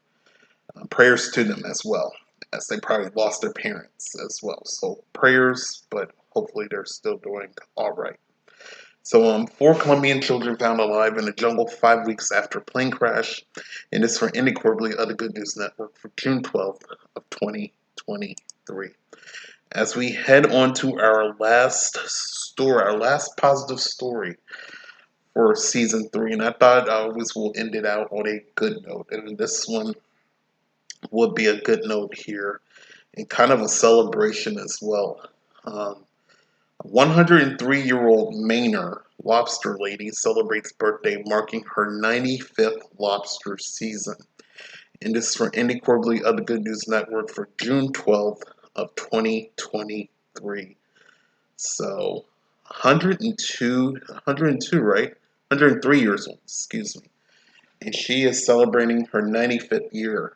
prayers to them as well, as they probably lost their parents as well. So prayers, but hopefully they're still doing all right. So, 4 Colombian children found alive in the jungle 5 weeks after plane crash, and this for Andy Corbally of the Good News Network for June 12th of 2023. As we head on to our last story, our last positive story for season 3, and I thought I always will end it out on a good note, and this one would be a good note here, and kind of a celebration as well. 103-year-old Mainer lobster lady celebrates birthday, marking her 95th lobster season. And this is for Andy Corbally of the Good News Network for June 12th of 2023. So 102, right? 103 years old, excuse me. And she is celebrating her 95th year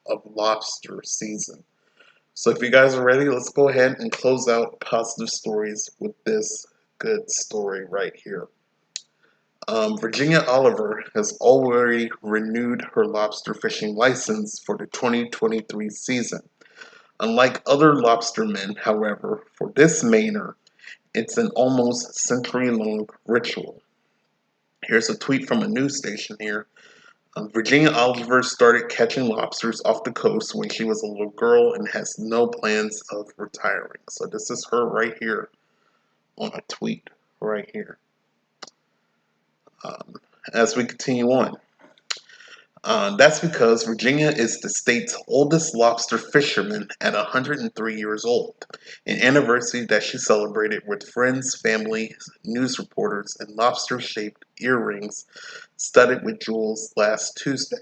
of lobster season. So if you guys are ready, let's go ahead and close out positive stories with this good story right here. Virginia Oliver has already renewed her lobster fishing license for the 2023 season. Unlike other lobstermen, however, for this Mainer, it's an almost century-long ritual. Here's a tweet from a news station here. Virginia Oliver started catching lobsters off the coast when she was a little girl and has no plans of retiring. So this is her right here on a tweet right here. As we continue on. That's because Virginia is the state's oldest lobster fisherman at 103 years old, an anniversary that she celebrated with friends, family, news reporters, and lobster-shaped earrings studded with jewels last Tuesday.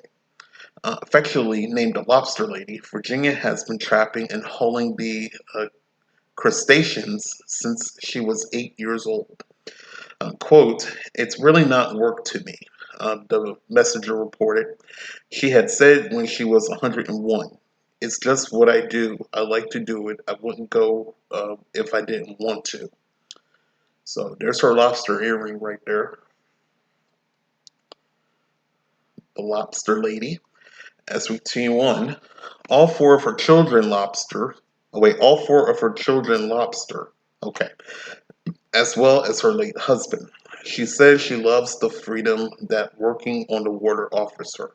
Affectionately named the Lobster Lady, Virginia has been trapping and hauling the crustaceans since she was 8 years old. Quote, "It's really not work to me," the messenger reported. She had said when she was 101, "It's just what I do. I like to do it. I wouldn't go if I didn't want to." So there's her lobster earring right there. The Lobster Lady. As we continue on, all four of her children lobster, okay, as well as her late husband. She says she loves the freedom that working on the water offers her.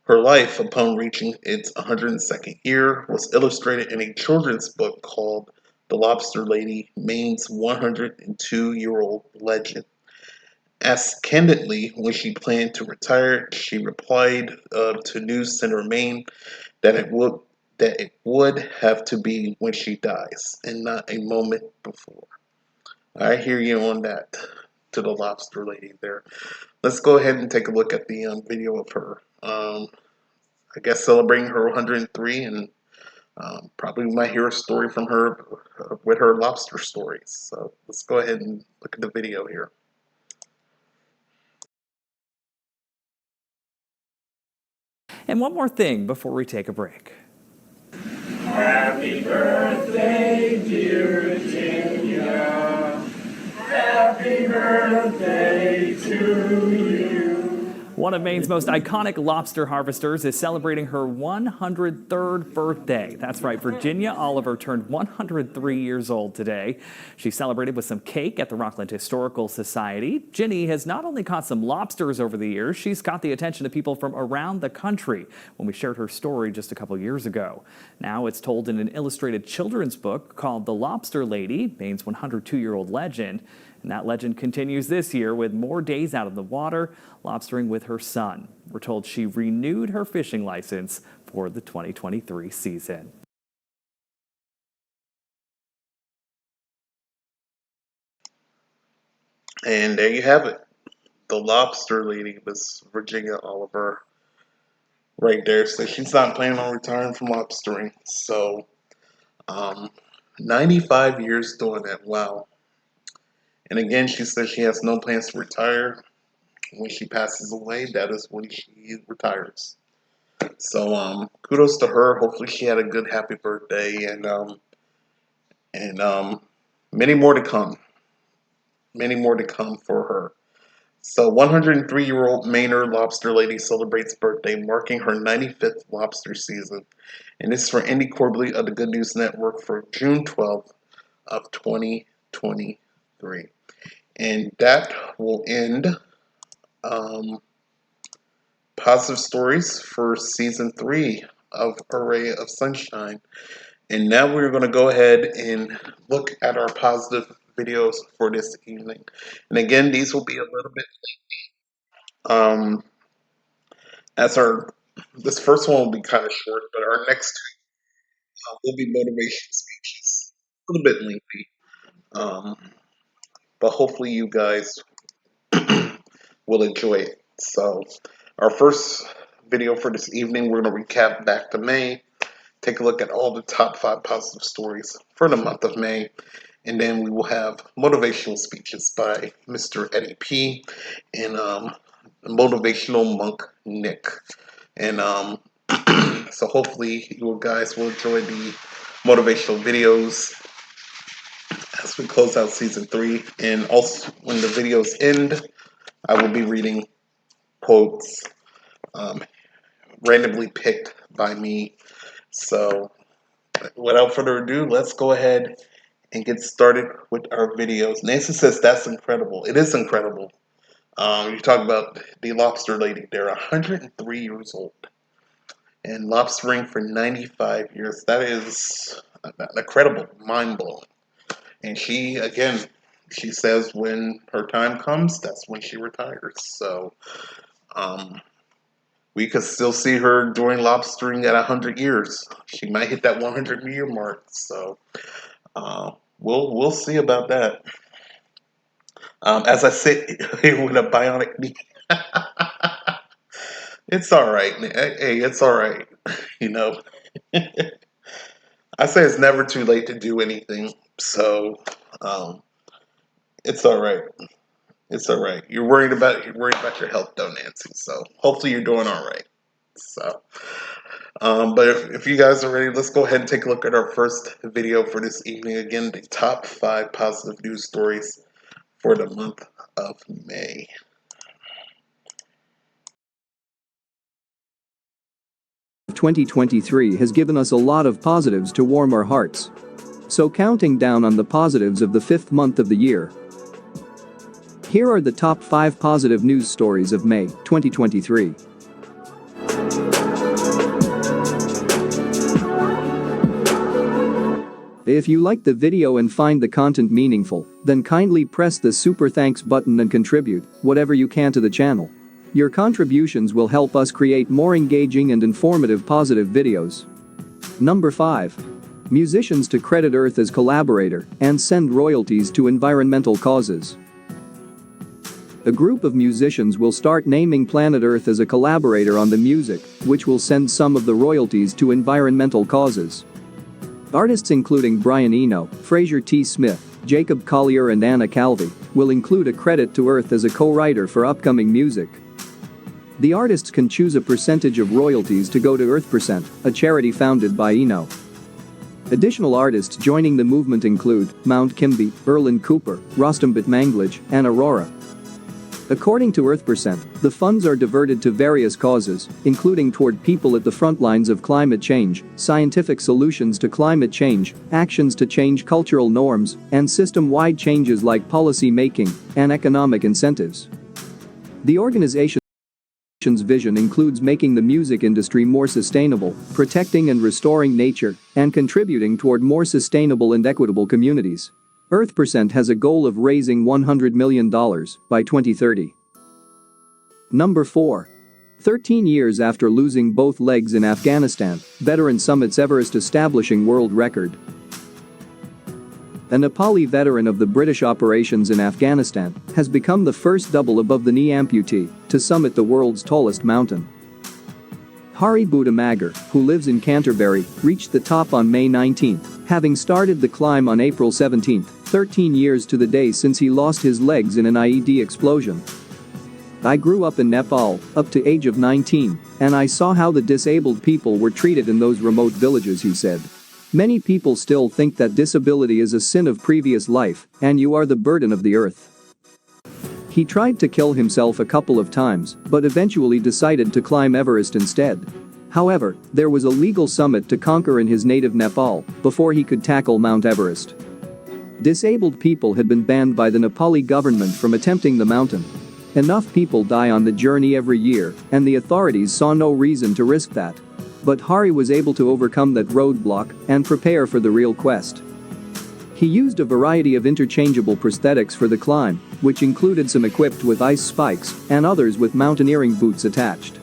Her life, upon reaching its 102nd year, was illustrated in a children's book called The Lobster Lady, Maine's 102-year-old legend. Asked candidly when she planned to retire, she replied to News Center Maine that it would have to be when she dies and not a moment before. I hear you on that, to the Lobster Lady there. Let's go ahead and take a look at the video of her. I guess celebrating her 103, and probably we might hear a story from her with her lobster stories. So let's go ahead and look at the video here. And one more thing before we take a break. Happy birthday, dear Virginia. Happy birthday to you. One of Maine's most iconic lobster harvesters is celebrating her 103rd birthday. That's right, Virginia Oliver turned 103 years old today. She celebrated with some cake at the Rockland Historical Society. Ginny has not only caught some lobsters over the years, she's caught the attention of people from around the country when we shared her story just a couple years ago. Now it's told in an illustrated children's book called The Lobster Lady, Maine's 102-year-old legend. And that legend continues this year with more days out of the water, lobstering with her son. We're told she renewed her fishing license for the 2023 season. And there you have it. The Lobster Lady was Virginia Oliver right there. So she's not planning on retiring from lobstering. So 95 years doing it. Wow. And again, she says she has no plans to retire. When she passes away, that is when she retires. So kudos to her. Hopefully she had a good, happy birthday, and many more to come. Many more to come for her. So 103-year-old Mainer Lobster Lady celebrates birthday, marking her 95th lobster season. And this is for Andy Corbally of the Good News Network for June 12th of 2023. And that will end positive stories for season 3 of Array of Sunshine. And now we're going to go ahead and look at our positive videos for this evening. And again, these will be a little bit lengthy. This first one will be kind of short, but our next two will be motivation speeches. A little bit lengthy. But hopefully you guys will enjoy it. So our first video for this evening, we're going to recap back to May, take a look at all the top 5 positive stories for the month of May, and then we will have motivational speeches by Mr. Eddie P. and motivational monk Nick. And so hopefully you guys will enjoy the motivational videos as we close out season 3. And also when the videos end, I will be reading quotes randomly picked by me. So without further ado, let's go ahead and get started with our videos. Nancy says that's incredible. It is incredible. You talk about the Lobster Lady. They're 103 years old and lobstering for 95 years. That is incredible, mind-blowing. And she, again, she says when her time comes, that's when she retires. So we could still see her doing lobstering at 100 years. She might hit that 100-year mark. So we'll see about that. As I sit here with a bionic knee. It's all right. Hey, it's all right. You know, I say it's never too late to do anything. So it's all right. It's all right. You're worried about your health, though, Nancy. So hopefully you're doing all right. So, but if you guys are ready, let's go ahead and take a look at our first video for this evening. Again, the top 5 positive news stories for the month of May. May 2023 has given us a lot of positives to warm our hearts. So counting down on the positives of the 5th month of the year. Here are the top 5 positive news stories of May 2023. If you like the video and find the content meaningful, then kindly press the super thanks button and contribute whatever you can to the channel. Your contributions will help us create more engaging and informative positive videos. Number 5. Musicians to credit Earth as collaborator and send royalties to environmental causes. A group of musicians will start naming planet Earth as a collaborator on the music, which will send some of the royalties to environmental causes. Artists including Brian Eno, Fraser T. Smith, Jacob Collier and Anna Calvi will include a credit to Earth as a co-writer for upcoming music. The artists can choose a percentage of royalties to go to Earth%, a charity founded by Eno. Additional artists joining the movement include Mount Kimby, Erlin Cooper, Rostam Batmanglij, and Aurora. According to Earth%, the funds are diverted to various causes, including toward people at the front lines of climate change, scientific solutions to climate change, actions to change cultural norms, and system-wide changes like policy making and economic incentives. The organization's vision includes making the music industry more sustainable, protecting and restoring nature, and contributing toward more sustainable and equitable communities. Earth% has a goal of raising $100 million by 2030. Number 4. 13 years after losing both legs in Afghanistan, veteran summits Everest establishing world record. A Nepali veteran of the British operations in Afghanistan has become the first double above-the-knee amputee to summit the world's tallest mountain. Hari Bhutamagar, who lives in Canterbury, reached the top on May 19, having started the climb on April 17, 13 years to the day since he lost his legs in an IED explosion. I grew up in Nepal, up to age of 19, and I saw how the disabled people were treated in those remote villages, he said. Many people still think that disability is a sin of previous life, and you are the burden of the earth. He tried to kill himself a couple of times, but eventually decided to climb Everest instead. However, there was a legal summit to conquer in his native Nepal before he could tackle Mount Everest. Disabled people had been banned by the Nepali government from attempting the mountain. Enough people die on the journey every year, and the authorities saw no reason to risk that. But Hari was able to overcome that roadblock and prepare for the real quest. He used a variety of interchangeable prosthetics for the climb, which included some equipped with ice spikes and others with mountaineering boots attached.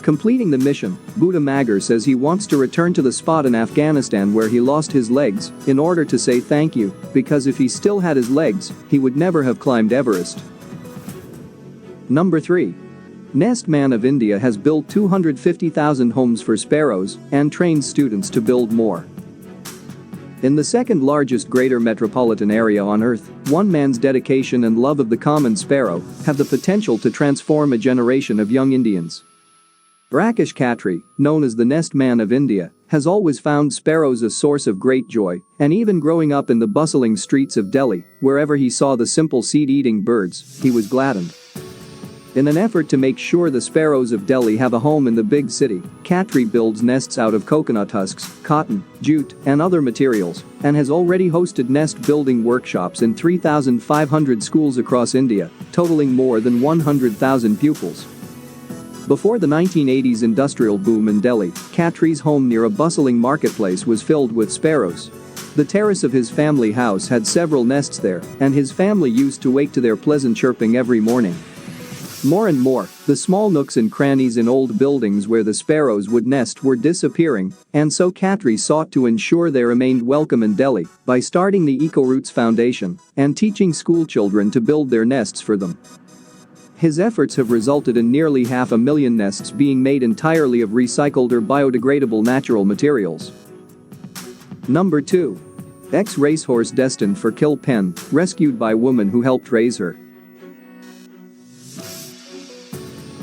Completing the mission, Bhutamagar says he wants to return to the spot in Afghanistan where he lost his legs in order to say thank you, because if he still had his legs, he would never have climbed Everest. Number 3. Nest Man of India has built 250,000 homes for sparrows and trains students to build more. In the second largest greater metropolitan area on Earth, one man's dedication and love of the common sparrow have the potential to transform a generation of young Indians. Rakesh Khatri, known as the Nest Man of India, has always found sparrows a source of great joy, and even growing up in the bustling streets of Delhi, wherever he saw the simple seed-eating birds, he was gladdened. In an effort to make sure the sparrows of Delhi have a home in the big city, Khatri builds nests out of coconut husks, cotton, jute, and other materials, and has already hosted nest-building workshops in 3,500 schools across India, totaling more than 100,000 pupils. Before the 1980s industrial boom in Delhi, Khatri's home near a bustling marketplace was filled with sparrows. The terrace of his family house had several nests there, and his family used to wake to their pleasant chirping every morning. More and more, the small nooks and crannies in old buildings where the sparrows would nest were disappearing, and so Khatri sought to ensure they remained welcome in Delhi by starting the EcoRoots Foundation and teaching schoolchildren to build their nests for them. His efforts have resulted in nearly 500,000 nests being made entirely of recycled or biodegradable natural materials. Number 2. Ex-racehorse destined for kill pen, rescued by woman who helped raise her.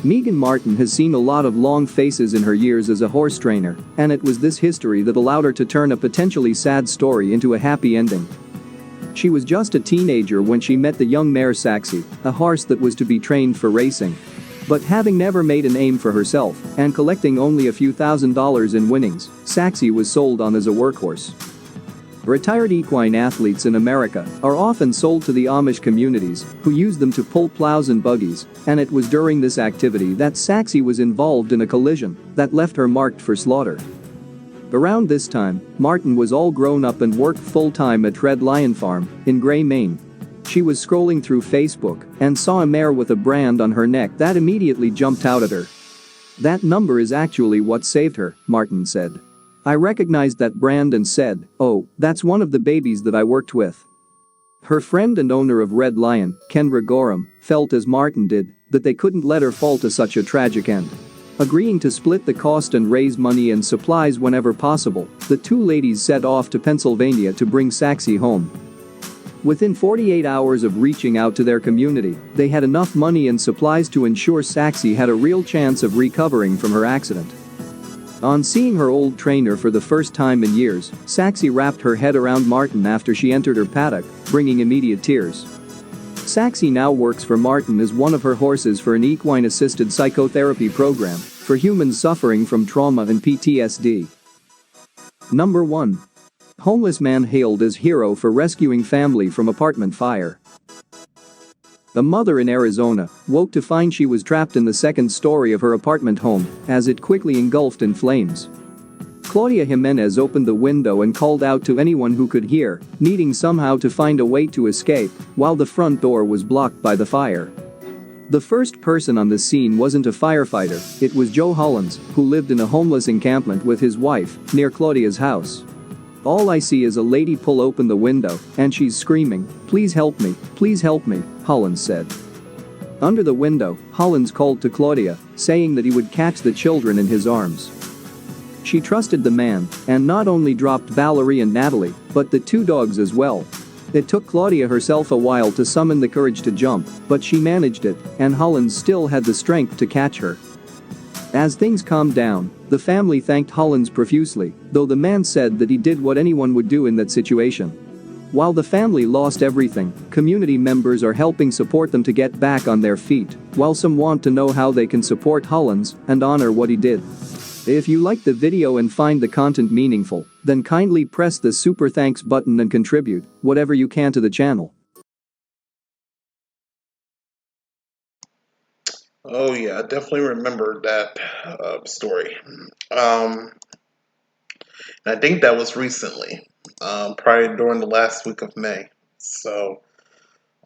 Megan Martin has seen a lot of long faces in her years as a horse trainer, and it was this history that allowed her to turn a potentially sad story into a happy ending. She was just a teenager when she met the young mare Saxi, a horse that was to be trained for racing. But having never made a name for herself and collecting only a few $1,000s in winnings, Saxi was sold on as a workhorse. Retired equine athletes in America are often sold to the Amish communities, who use them to pull plows and buggies, and it was during this activity that Saxi was involved in a collision that left her marked for slaughter. Around this time, Martin was all grown up and worked full-time at Red Lion Farm in Gray, Maine. She was scrolling through Facebook and saw a mare with a brand on her neck that immediately jumped out at her. "That number is actually what saved her," Martin said. "I recognized that brand and said, oh, that's one of the babies that I worked with." Her friend and owner of Red Lion, Kendra Gorham, felt as Martin did, that they couldn't let her fall to such a tragic end. Agreeing to split the cost and raise money and supplies whenever possible, the two ladies set off to Pennsylvania to bring Saxi home. Within 48 hours of reaching out to their community, they had enough money and supplies to ensure Saxi had a real chance of recovering from her accident. On seeing her old trainer for the first time in years, Saxi wrapped her head around Martin after she entered her paddock, bringing immediate tears. Saxy now works for Martin as one of her horses for an equine-assisted psychotherapy program for humans suffering from trauma and PTSD. Number 1. Homeless man hailed as hero for rescuing family from apartment fire. A mother in Arizona woke to find she was trapped in the second story of her apartment home as it quickly engulfed in flames. Claudia Jimenez opened the window and called out to anyone who could hear, needing somehow to find a way to escape while the front door was blocked by the fire. The first person on the scene wasn't a firefighter, it was Joe Hollins, who lived in a homeless encampment with his wife near Claudia's house. "All I see is a lady pull open the window, and she's screaming, 'Please help me,' Hollins said. Under the window, Hollins called to Claudia, saying that he would catch the children in his arms. She trusted the man and not only dropped Valerie and Natalie, but the 2 dogs as well. It took Claudia herself a while to summon the courage to jump, but she managed it, and Hollins still had the strength to catch her. As things calmed down, the family thanked Hollins profusely, though the man said that he did what anyone would do in that situation. While the family lost everything, community members are helping support them to get back on their feet, while some want to know how they can support Hollins and honor what he did. If you like the video and find the content meaningful, then kindly press the super thanks button and contribute whatever you can to the channel. Oh yeah, I definitely remember that story. I think that was recently, probably during the last week of May. So,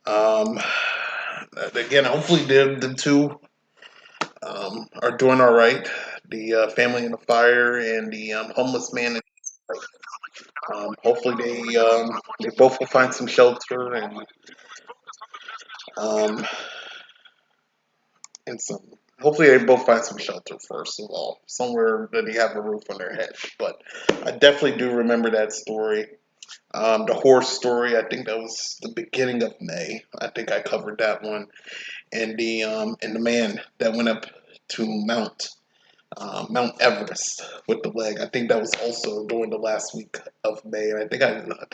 again, hopefully the 2 are doing all right. The family in the fire and the homeless man. Hopefully they both will find some shelter um, and some. Hopefully they both find some shelter first of all, somewhere that they have a roof on their head. But I definitely do remember that story. The horse story, I think that was the beginning of May. I think I covered that one, and the man that went up to Mount Everest with the leg. I think that was also during the last week of May, and I think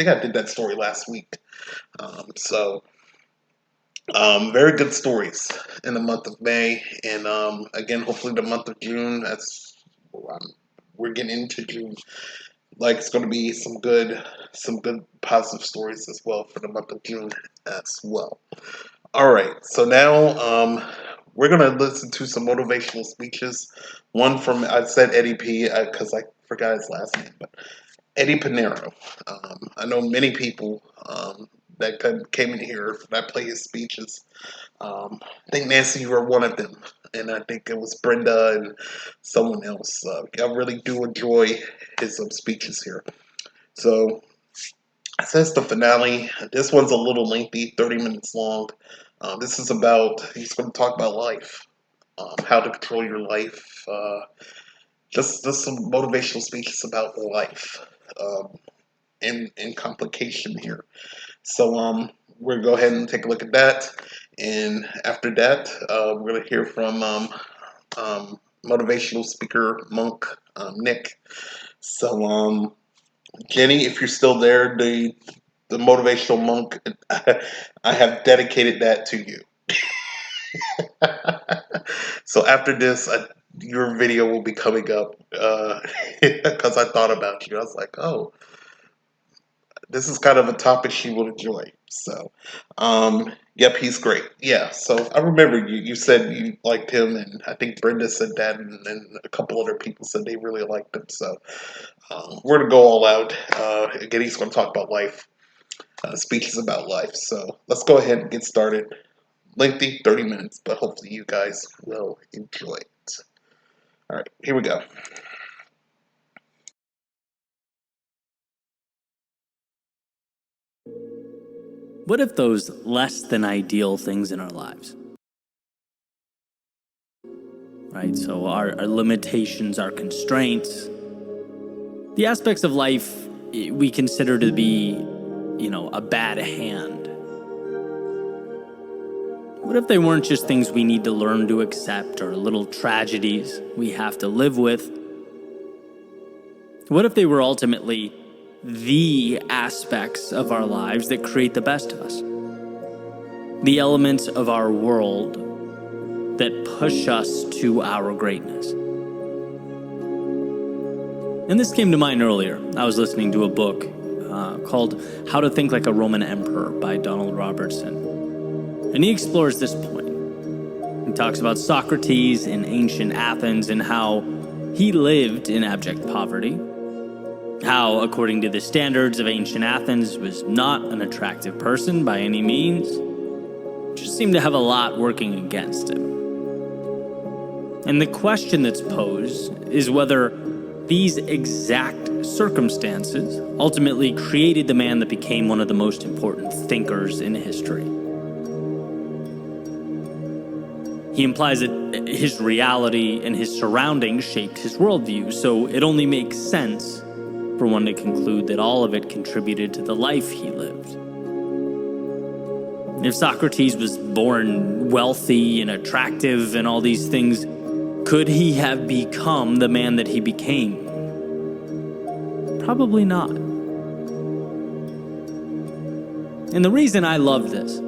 I did that story last week. Very good stories in the month of May, and again, hopefully the month of June. We're getting into June. Like it's going to be some good positive stories as well for the month of June as well. All right, so now we're going to listen to some motivational speeches. One from, I said Eddie P because I forgot his last name, but Eddie Pinero. I know many people that came in here that play his speeches. I think Nancy, you were one of them, and I think it was Brenda and someone else. I really do enjoy his speeches here. So, since the finale, this one's a little lengthy, 30 minutes long. This is about, he's going to talk about life, how to control your life, just some motivational speeches about life, and complication here. So, we're going to go ahead and take a look at that. And after that, we're going to hear from motivational speaker monk Nick. So, Jenny, if you're still there, the motivational monk, I have dedicated that to you. So after this, your video will be coming up because I thought about you. I was like, oh, this is kind of a topic she will enjoy. So, yep, he's great. Yeah, so I remember you said you liked him, and I think Brenda said that, and a couple other people said they really liked him. So, we're going to go all out. Again, he's going to talk about life, speeches about life. So, let's go ahead and get started. Lengthy, 30 minutes, but hopefully you guys will enjoy it. All right, here we go. What if those less than ideal things in our lives, right? So our limitations, our constraints, the aspects of life we consider to be, a bad hand. What if they weren't just things we need to learn to accept or little tragedies we have to live with? What if they were ultimately the aspects of our lives that create the best of us? the elements of our world that push us to our greatness. And this came to mind earlier. I was listening to a book called How to Think Like a Roman Emperor by Donald Robertson. And he explores this point. He talks about Socrates in ancient Athens and how he lived in abject poverty. How, according to the standards of ancient Athens, was not an attractive person by any means. Just seemed to have a lot working against him. And the question that's posed is whether these exact circumstances ultimately created the man that became one of the most important thinkers in history. He implies that his reality and his surroundings shaped his worldview, so it only makes sense for one to conclude that all of it contributed to the life he lived. If Socrates was born wealthy and attractive and all these things, could he have become the man that he became? Probably not. And the reason I love this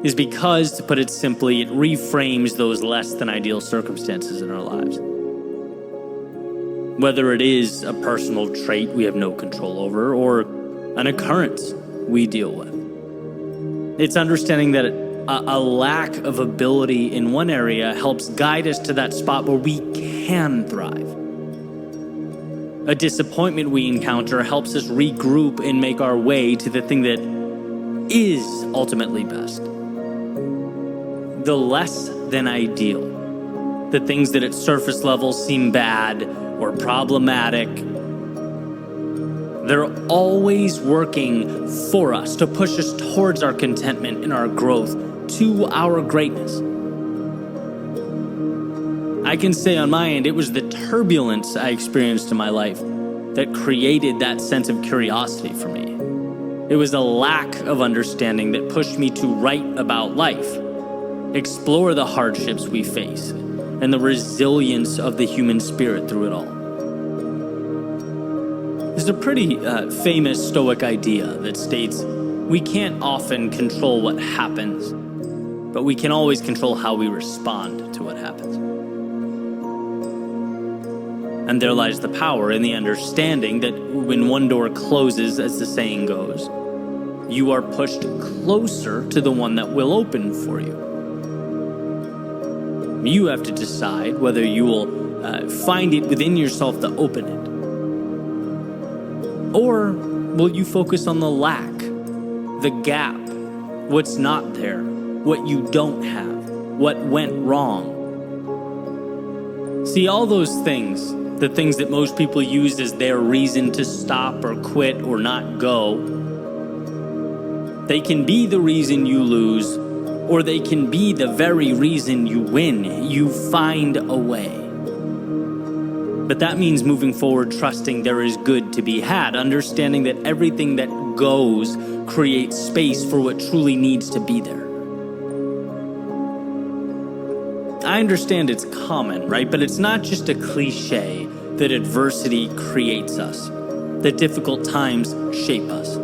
is because, to put it simply, it reframes those less than ideal circumstances in our lives. Whether it is a personal trait we have no control over or an occurrence we deal with. It's understanding that a lack of ability in one area helps guide us to that spot where we can thrive. A disappointment we encounter helps us regroup and make our way to the thing that is ultimately best. The less than ideal, the things that at surface level seem bad or problematic, they're always working for us to push us towards our contentment and our growth, to our greatness. I can say on my end, it was the turbulence I experienced in my life that created that sense of curiosity for me. It was a lack of understanding that pushed me to write about life, explore the hardships we face, and the resilience of the human spirit through it all. There's a pretty famous Stoic idea that states, we can't often control what happens, but we can always control how we respond to what happens. And there lies the power in the understanding that when one door closes, as the saying goes, you are pushed closer to the one that will open for you. You have to decide whether you will find it within yourself to open it. Or will you focus on the lack, the gap, what's not there, what you don't have, what went wrong? See, all those things, the things that most people use as their reason to stop or quit or not go, they can be the reason you lose, or they can be the very reason you win. You find a way. But that means moving forward, trusting there is good to be had, understanding that everything that goes creates space for what truly needs to be there. I understand it's common, right? But it's not just a cliche that adversity creates us, that difficult times shape us.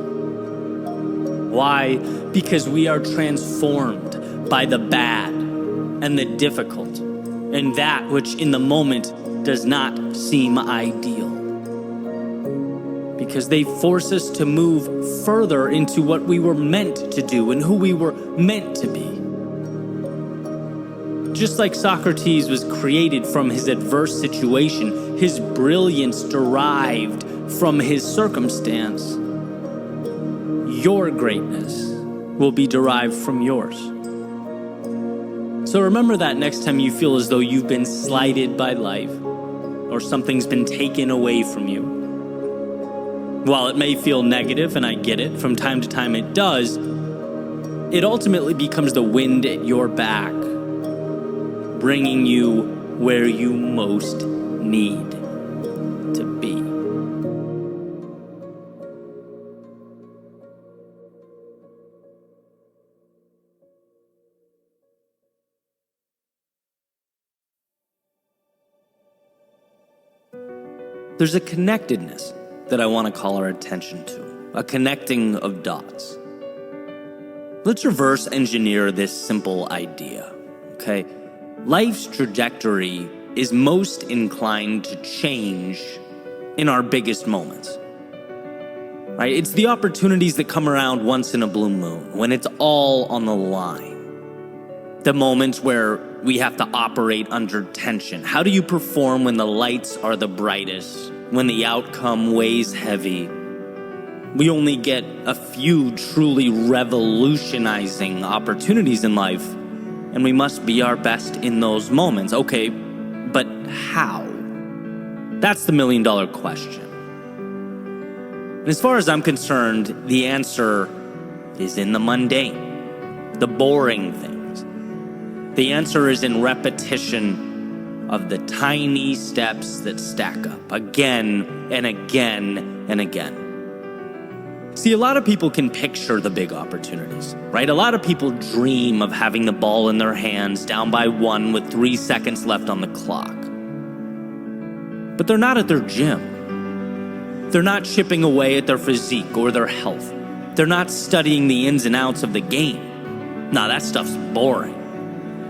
Why? Because we are transformed by the bad and the difficult, and that which in the moment does not seem ideal. Because they force us to move further into what we were meant to do and who we were meant to be. Just like Socrates was created from his adverse situation, his brilliance derived from his circumstance, your greatness will be derived from yours. So remember that next time you feel as though you've been slighted by life or something's been taken away from you. While it may feel negative, and I get it, from time to time it does, it ultimately becomes the wind at your back, bringing you where you most need to be. There's a connectedness that I want to call our attention to, a connecting of dots. Let's reverse engineer this simple idea, okay? Life's trajectory is most inclined to change in our biggest moments, right? It's the opportunities that come around once in a blue moon, when it's all on the line. The moments where we have to operate under tension. How do you perform when the lights are the brightest, when the outcome weighs heavy? We only get a few truly revolutionizing opportunities in life, and we must be our best in those moments. Okay, but how? That's the million-dollar question. And as far as I'm concerned, the answer is in the mundane, the boring things. The answer is in repetition of the tiny steps that stack up again and again and again. See, a lot of people can picture the big opportunities, right? A lot of people dream of having the ball in their hands, down by 1 with 3 seconds left on the clock. But they're not at their gym. They're not chipping away at their physique or their health. They're not studying the ins and outs of the game. Nah, that stuff's boring.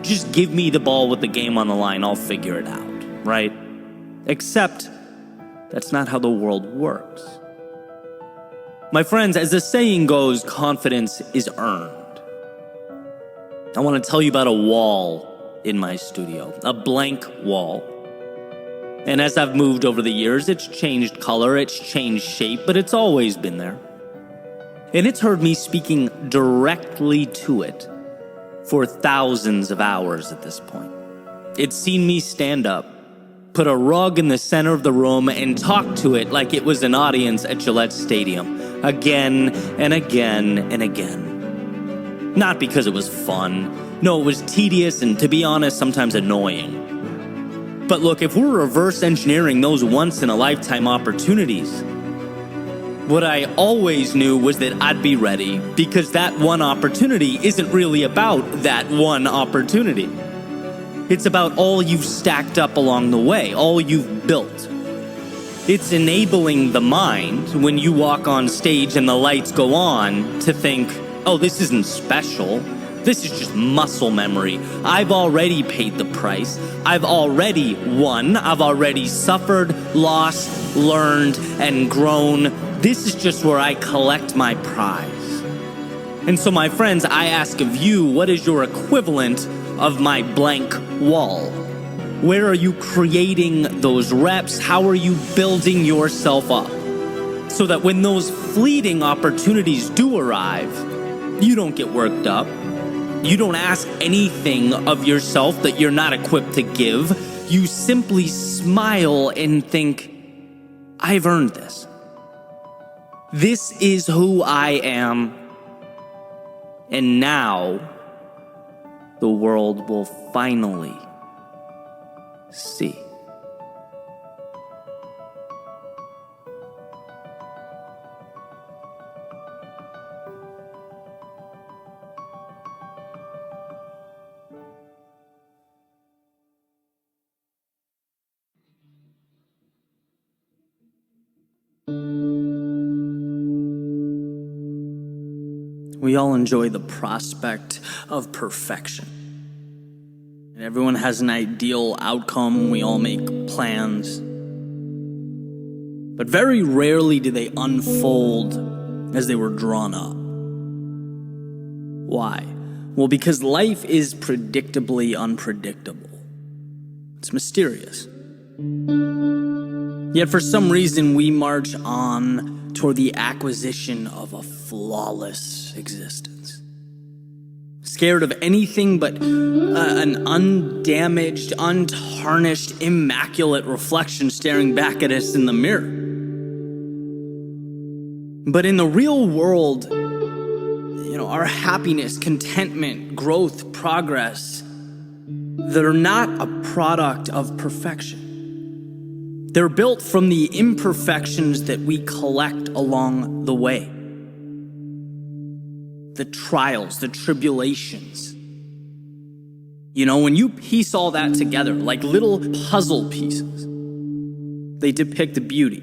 Just give me the ball with the game on the line, I'll figure it out, right? Except that's not how the world works. My friends, as the saying goes, confidence is earned. I want to tell you about a wall in my studio, a blank wall. And as I've moved over the years, it's changed color, it's changed shape, but it's always been there. And it's heard me speaking directly to it for thousands of hours at this point. It's seen me stand up, put a rug in the center of the room, and talk to it like it was an audience at Gillette Stadium, again and again and again. Not because it was fun. No, it was tedious and, to be honest, sometimes annoying. But look, if we're reverse engineering those once-in-a-lifetime opportunities, what I always knew was that I'd be ready, because that one opportunity isn't really about that one opportunity. It's about all you've stacked up along the way, all you've built. It's enabling the mind, when you walk on stage and the lights go on, to think, oh, this isn't special. This is just muscle memory. I've already paid the price. I've already won. I've already suffered, lost, learned, and grown. This is just where I collect my prize. And so, my friends, I ask of you, what is your equivalent of my blank wall? Where are you creating those reps? How are you building yourself up? So that when those fleeting opportunities do arrive, you don't get worked up. You don't ask anything of yourself that you're not equipped to give. You simply smile and think, I've earned this. This is who I am. And now, the world will finally see. We all enjoy the prospect of perfection. And everyone has an ideal outcome. We all make plans. But very rarely do they unfold as they were drawn up. Why? Well, because life is predictably unpredictable. It's mysterious. Yet for some reason, we march on toward the acquisition of a flawless existence. Scared of anything but an undamaged, untarnished, immaculate reflection staring back at us in the mirror. But in the real world, our happiness, contentment, growth, progress, they're not a product of perfection. They're built from the imperfections that we collect along the way. The trials, the tribulations. When you piece all that together like little puzzle pieces, they depict the beauty.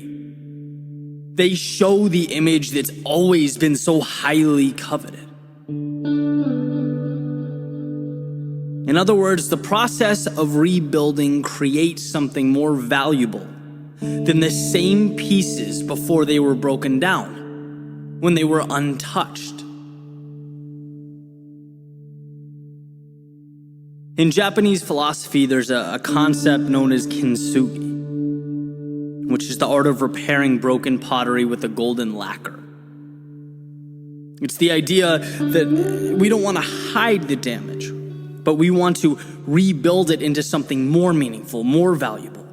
They show the image that's always been so highly coveted. In other words, the process of rebuilding creates something more valuable than the same pieces before they were broken down, when they were untouched. In Japanese philosophy, there's a concept known as kintsugi, which is the art of repairing broken pottery with a golden lacquer. It's the idea that we don't want to hide the damage, but we want to rebuild it into something more meaningful, more valuable.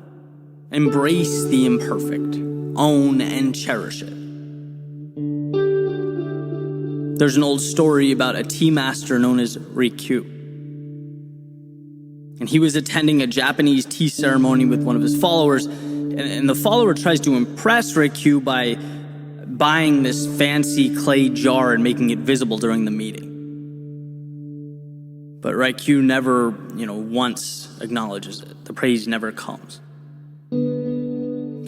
Embrace the imperfect, own and cherish it. There's an old story about a tea master known as Rikyu. And he was attending a Japanese tea ceremony with one of his followers, and the follower tries to impress Rikyu by buying this fancy clay jar and making it visible during the meeting. But Rikyu never, once acknowledges it. The praise never comes.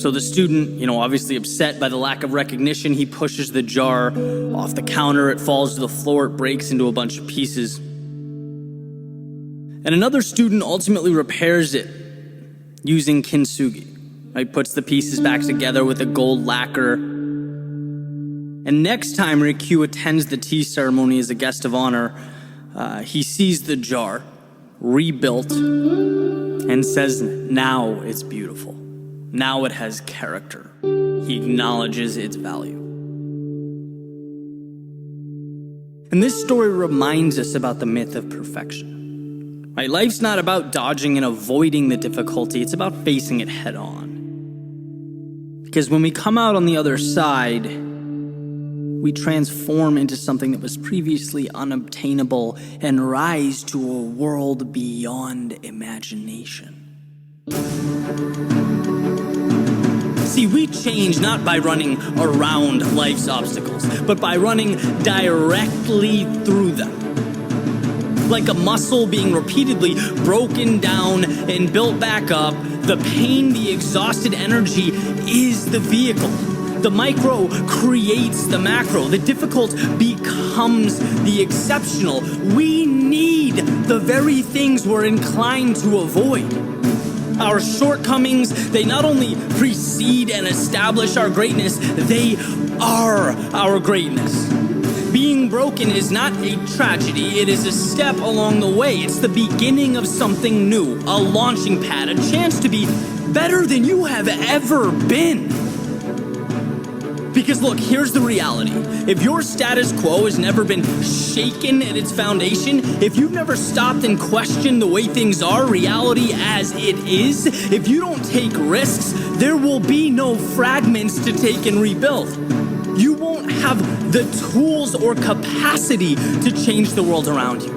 So the student, obviously upset by the lack of recognition, he pushes the jar off the counter. It falls to the floor. It breaks into a bunch of pieces. And another student ultimately repairs it using kintsugi. He puts the pieces back together with a gold lacquer. And next time Rikyu attends the tea ceremony as a guest of honor, he sees the jar rebuilt and says, now it's beautiful. Now it has character. He acknowledges its value. And this story reminds us about the myth of perfection. Right? Life's not about dodging and avoiding the difficulty. It's about facing it head on. Because when we come out on the other side, we transform into something that was previously unobtainable and rise to a world beyond imagination. See, we change not by running around life's obstacles, but by running directly through them. Like a muscle being repeatedly broken down and built back up, the pain, the exhausted energy is the vehicle. The micro creates the macro. The difficult becomes the exceptional. We need the very things we're inclined to avoid. Our shortcomings, they not only precede and establish our greatness, they are our greatness. Being broken is not a tragedy, it is a step along the way. It's the beginning of something new, a launching pad, a chance to be better than you have ever been. Because look, here's the reality. If your status quo has never been shaken at its foundation, if you've never stopped and questioned the way things are, reality as it is, if you don't take risks, there will be no fragments to take and rebuild. You won't have the tools or capacity to change the world around you.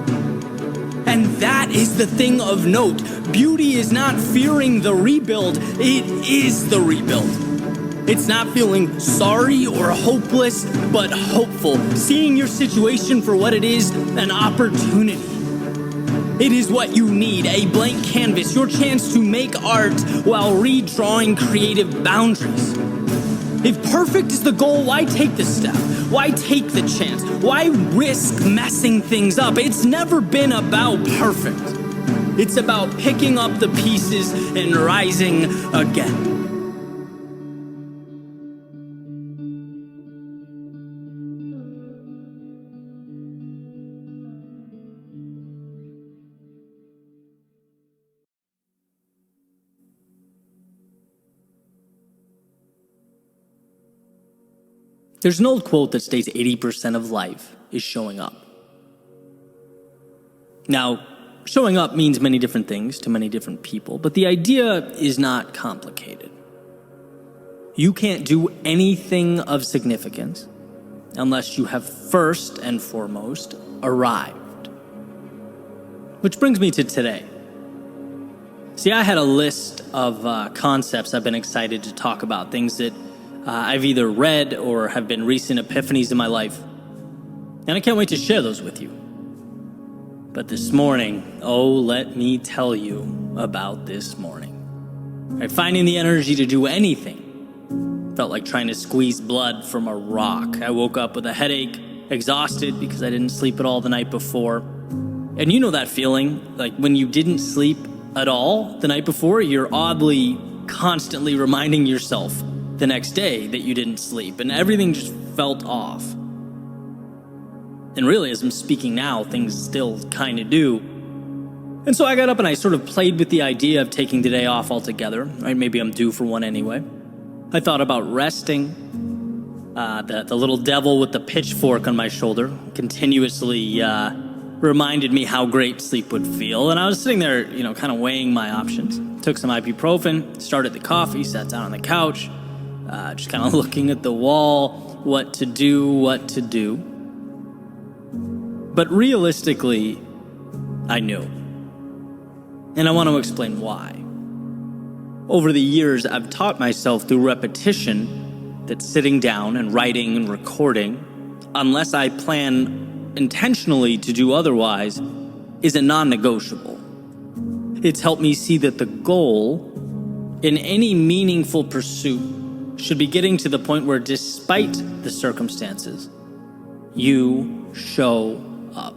And that is the thing of note. Beauty is not fearing the rebuild, it is the rebuild. It's not feeling sorry or hopeless, but hopeful. Seeing your situation for what it is, an opportunity. It is what you need, a blank canvas, your chance to make art while redrawing creative boundaries. If perfect is the goal, why take the step? Why take the chance? Why risk messing things up? It's never been about perfect. It's about picking up the pieces and rising again. There's an old quote that states 80% of life is showing up. Now, showing up means many different things to many different people, but the idea is not complicated. You can't do anything of significance unless you have first and foremost arrived. Which brings me to today. See, I had a list of concepts I've been excited to talk about, things that I've either read or have been recent epiphanies in my life. And I can't wait to share those with you. But this morning, let me tell you about this morning. Finding the energy to do anything felt like trying to squeeze blood from a rock. I woke up with a headache, exhausted because I didn't sleep at all the night before. And you know that feeling, like when you didn't sleep at all the night before, you're oddly constantly reminding yourself the next day that you didn't sleep, and everything just felt off. And really, as I'm speaking now, things still kind of do. And so I got up and I sort of played with the idea of taking the day off altogether, right? Maybe I'm due for one anyway. I thought about resting. The little devil with the pitchfork on my shoulder continuously reminded me how great sleep would feel. And I was sitting there, kind of weighing my options. Took some ibuprofen, started the coffee, sat down on the couch, just kind of looking at the wall, what to do. But realistically, I knew. And I want to explain why. Over the years, I've taught myself through repetition that sitting down and writing and recording, unless I plan intentionally to do otherwise, is a non-negotiable. It's helped me see that the goal in any meaningful pursuit should be getting to the point where, despite the circumstances, you show up.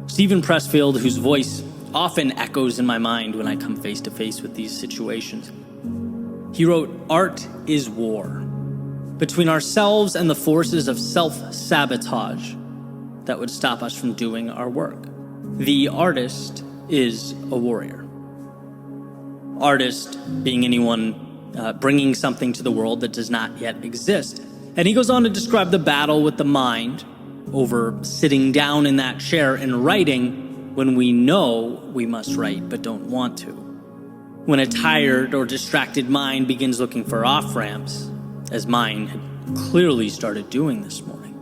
Stephen Pressfield, whose voice often echoes in my mind when I come face to face with these situations, he wrote, "Art is war, between ourselves and the forces of self-sabotage that would stop us from doing our work. The artist is a warrior." Artist being anyone bringing something to the world that does not yet exist. And he goes on to describe the battle with the mind over sitting down in that chair and writing when we know we must write but don't want to. When a tired or distracted mind begins looking for off-ramps, as mine had clearly started doing this morning.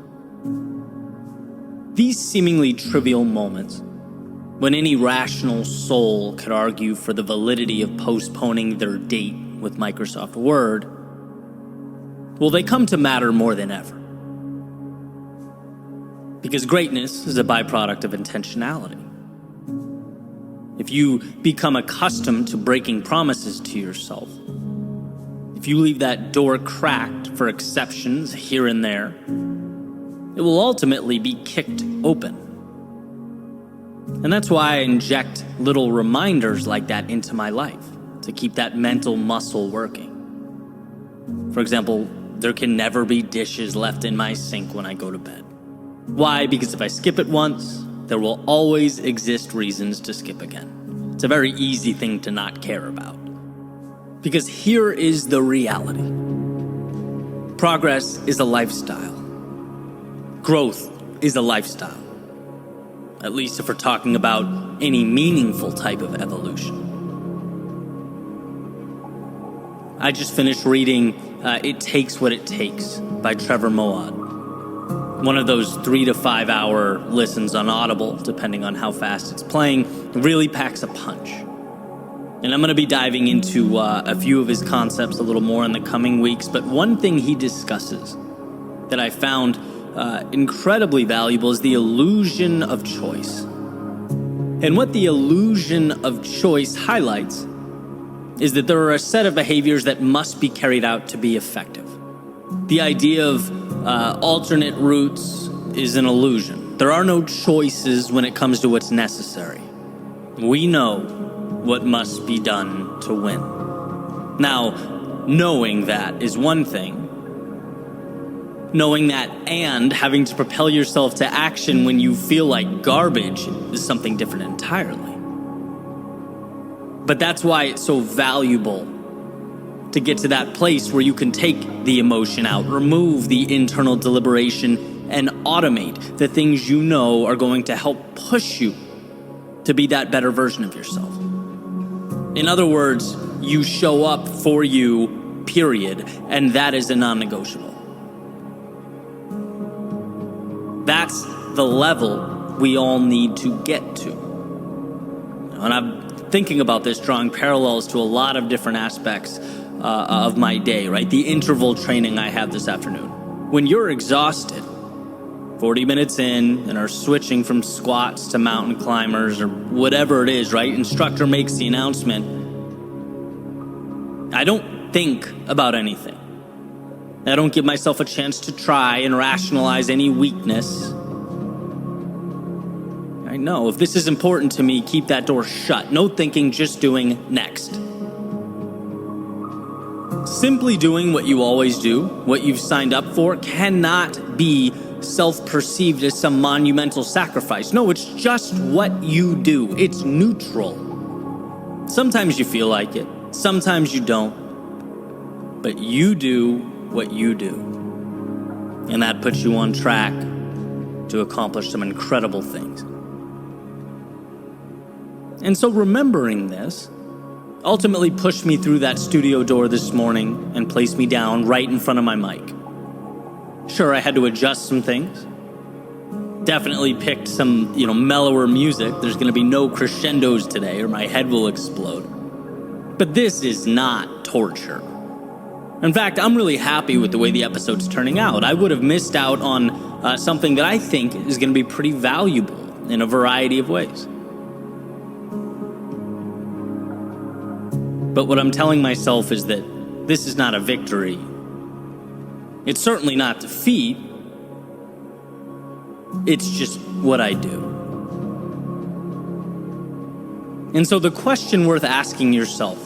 These seemingly trivial moments, when any rational soul could argue for the validity of postponing their date with Microsoft Word, well, they come to matter more than ever. Because greatness is a byproduct of intentionality. If you become accustomed to breaking promises to yourself, if you leave that door cracked for exceptions here and there, it will ultimately be kicked open. And that's why I inject little reminders like that into my life, to keep that mental muscle working. For example, there can never be dishes left in my sink when I go to bed. Why? Because if I skip it once, there will always exist reasons to skip again. It's a very easy thing to not care about. Because here is the reality. Progress is a lifestyle. Growth is a lifestyle. At least if we're talking about any meaningful type of evolution. I just finished reading It Takes What It Takes by Trevor Moawad. One of those 3 to 5 hour listens on Audible, depending on how fast it's playing, really packs a punch. And I'm going to be diving into a few of his concepts a little more in the coming weeks, but one thing he discusses that I found incredibly valuable is the illusion of choice. And what the illusion of choice highlights is that there are a set of behaviors that must be carried out to be effective. The idea of alternate routes is an illusion. There are no choices when it comes to what's necessary. We know what must be done to win. Now, knowing that is one thing. Knowing that and having to propel yourself to action when you feel like garbage is something different entirely. But that's why it's so valuable to get to that place where you can take the emotion out, remove the internal deliberation, and automate the things you know are going to help push you to be that better version of yourself. In other words, you show up for you, period, and that is a non-negotiable. That's the level we all need to get to. And I'm thinking about this, drawing parallels to a lot of different aspects of my day, right? The interval training I have this afternoon. When you're exhausted, 40 minutes in, and are switching from squats to mountain climbers or whatever it is, right? Instructor makes the announcement. I don't think about anything. I don't give myself a chance to try and rationalize any weakness. Right? No, if this is important to me, keep that door shut. No thinking, just doing next. Simply doing what you always do, what you've signed up for, cannot be self-perceived as some monumental sacrifice. No, it's just what you do. It's neutral. Sometimes you feel like it, sometimes you don't, but you do what you do. And that puts you on track to accomplish some incredible things. And so remembering this ultimately pushed me through that studio door this morning and placed me down right in front of my mic. Sure, I had to adjust some things. Definitely picked some, mellower music. There's going to be no crescendos today or my head will explode. But this is not torture. In fact, I'm really happy with the way the episode's turning out. I would have missed out on something that I think is going to be pretty valuable in a variety of ways. But what I'm telling myself is that this is not a victory. It's certainly not defeat. It's just what I do. And so the question worth asking yourself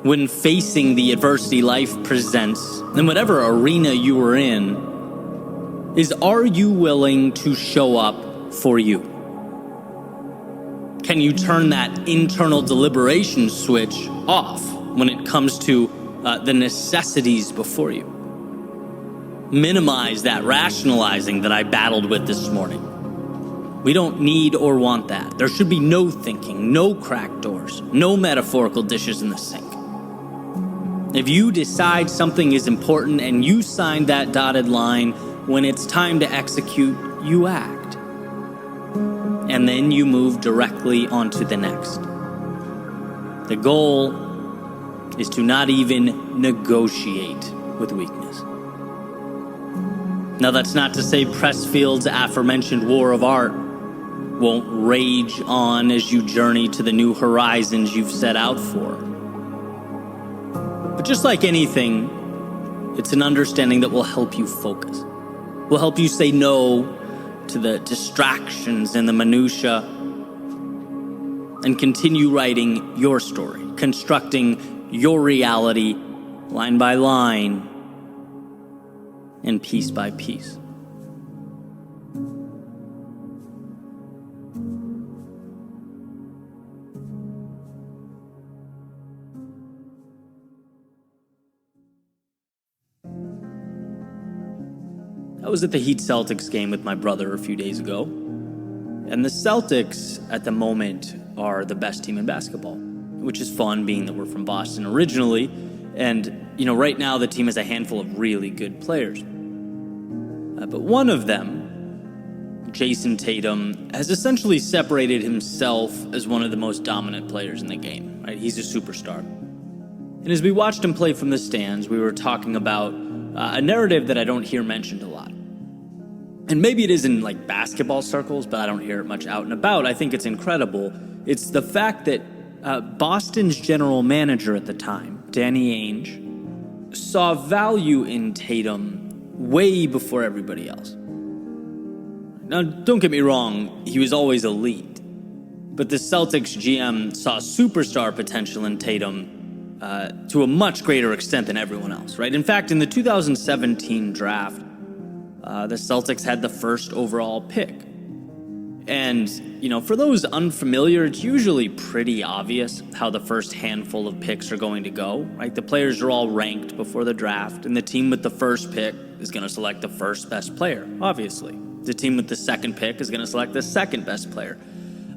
when facing the adversity life presents, in whatever arena you are in, is, are you willing to show up for you? Can you turn that internal deliberation switch off when it comes to the necessities before you? Minimize that rationalizing that I battled with this morning. We don't need or want that. There should be no thinking, no cracked doors, no metaphorical dishes in the sink. If you decide something is important and you sign that dotted line, when it's time to execute, you act. And then you move directly onto the next. The goal is to not even negotiate with weakness. Now, that's not to say Pressfield's aforementioned war of art won't rage on as you journey to the new horizons you've set out for. But just like anything, it's an understanding that will help you focus, will help you say no to the distractions and the minutia, and continue writing your story, constructing your reality line by line and piece by piece. I was at the Heat Celtics game with my brother a few days ago, and the Celtics at the moment are the best team in basketball, which is fun being that we're from Boston originally, and right now the team has a handful of really good players. But one of them, Jason Tatum, has essentially separated himself as one of the most dominant players in the game, right? He's a superstar. And as we watched him play from the stands, we were talking about a narrative that I don't hear mentioned a lot. And maybe it is in basketball circles, but I don't hear it much out and about. I think it's incredible. It's the fact that Boston's general manager at the time, Danny Ainge, saw value in Tatum way before everybody else. Now, don't get me wrong, he was always elite. But the Celtics GM saw superstar potential in Tatum to a much greater extent than everyone else, right? In fact, in the 2017 draft, the Celtics had the first overall pick. And, for those unfamiliar, it's usually pretty obvious how the first handful of picks are going to go, right? The players are all ranked before the draft, and the team with the first pick is going to select the first best player, obviously. The team with the second pick is going to select the second best player.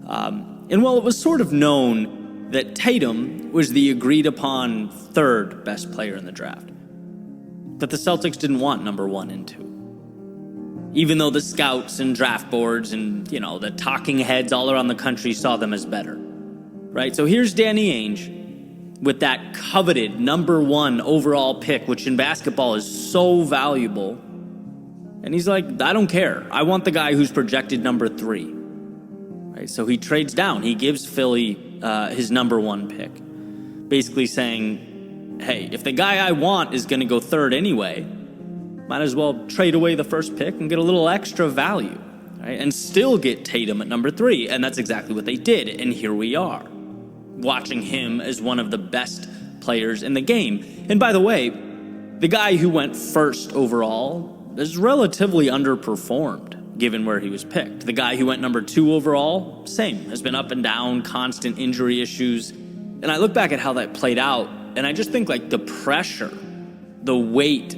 And while it was sort of known that Tatum was the agreed upon third best player in the draft, that the Celtics didn't want number 1 and 2. Even though the scouts and draft boards and, the talking heads all around the country saw them as better, right? So here's Danny Ainge with that coveted number 1 overall pick, which in basketball is so valuable. And he's like, I don't care. I want the guy who's projected number 3, right? So he trades down. He gives Philly his number 1 pick, basically saying, hey, if the guy I want is going to go third anyway, might as well trade away the first pick and get a little extra value, right? And still get Tatum at number 3. And that's exactly what they did. And here we are, watching him as one of the best players in the game. And by the way, the guy who went first overall is relatively underperformed given where he was picked. The guy who went number 2 overall, same, has been up and down, constant injury issues. And I look back at how that played out, and I just think like the pressure, the weight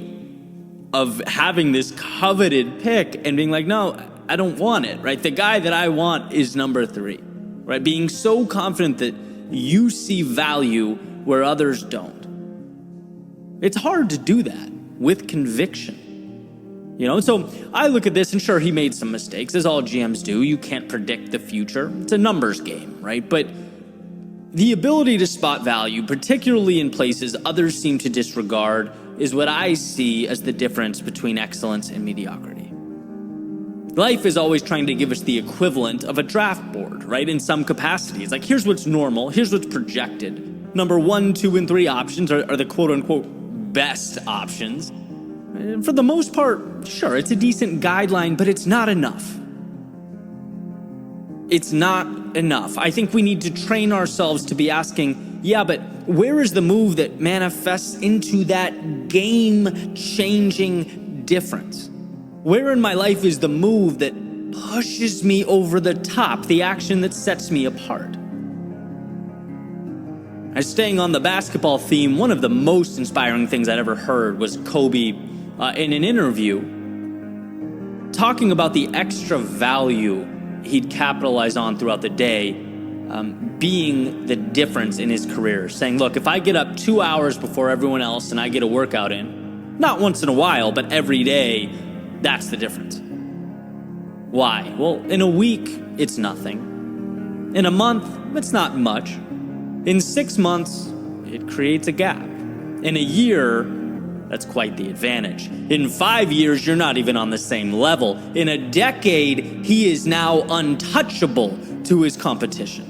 of having this coveted pick and being like, no, I don't want it, right? The guy that I want is number 3, right? Being so confident that you see value where others don't. It's hard to do that with conviction. You know, so I look at this and sure, he made some mistakes, as all GMs do. You can't predict the future. It's a numbers game, right? But the ability to spot value, particularly in places others seem to disregard, is what I see as the difference between excellence and mediocrity. Life is always trying to give us the equivalent of a draft board, right? In some capacity. It's like, here's what's normal, here's what's projected. Number 1, 2, and 3 options are the quote-unquote best options. And for the most part, sure, it's a decent guideline, but it's not enough. It's not enough. I think we need to train ourselves to be asking, yeah, but where is the move that manifests into that game-changing difference? Where in my life is the move that pushes me over the top, the action that sets me apart? As staying on the basketball theme, one of the most inspiring things I'd ever heard was Kobe in an interview talking about the extra value he'd capitalize on throughout the day, being the difference in his career, saying, look, if I get up 2 hours before everyone else and I get a workout in, not once in a while, but every day, that's the difference. Why? Well, in a week, it's nothing. In a month, it's not much. In 6 months, it creates a gap. In a year, that's quite the advantage. In 5 years, you're not even on the same level. In a decade, he is now untouchable to his competition.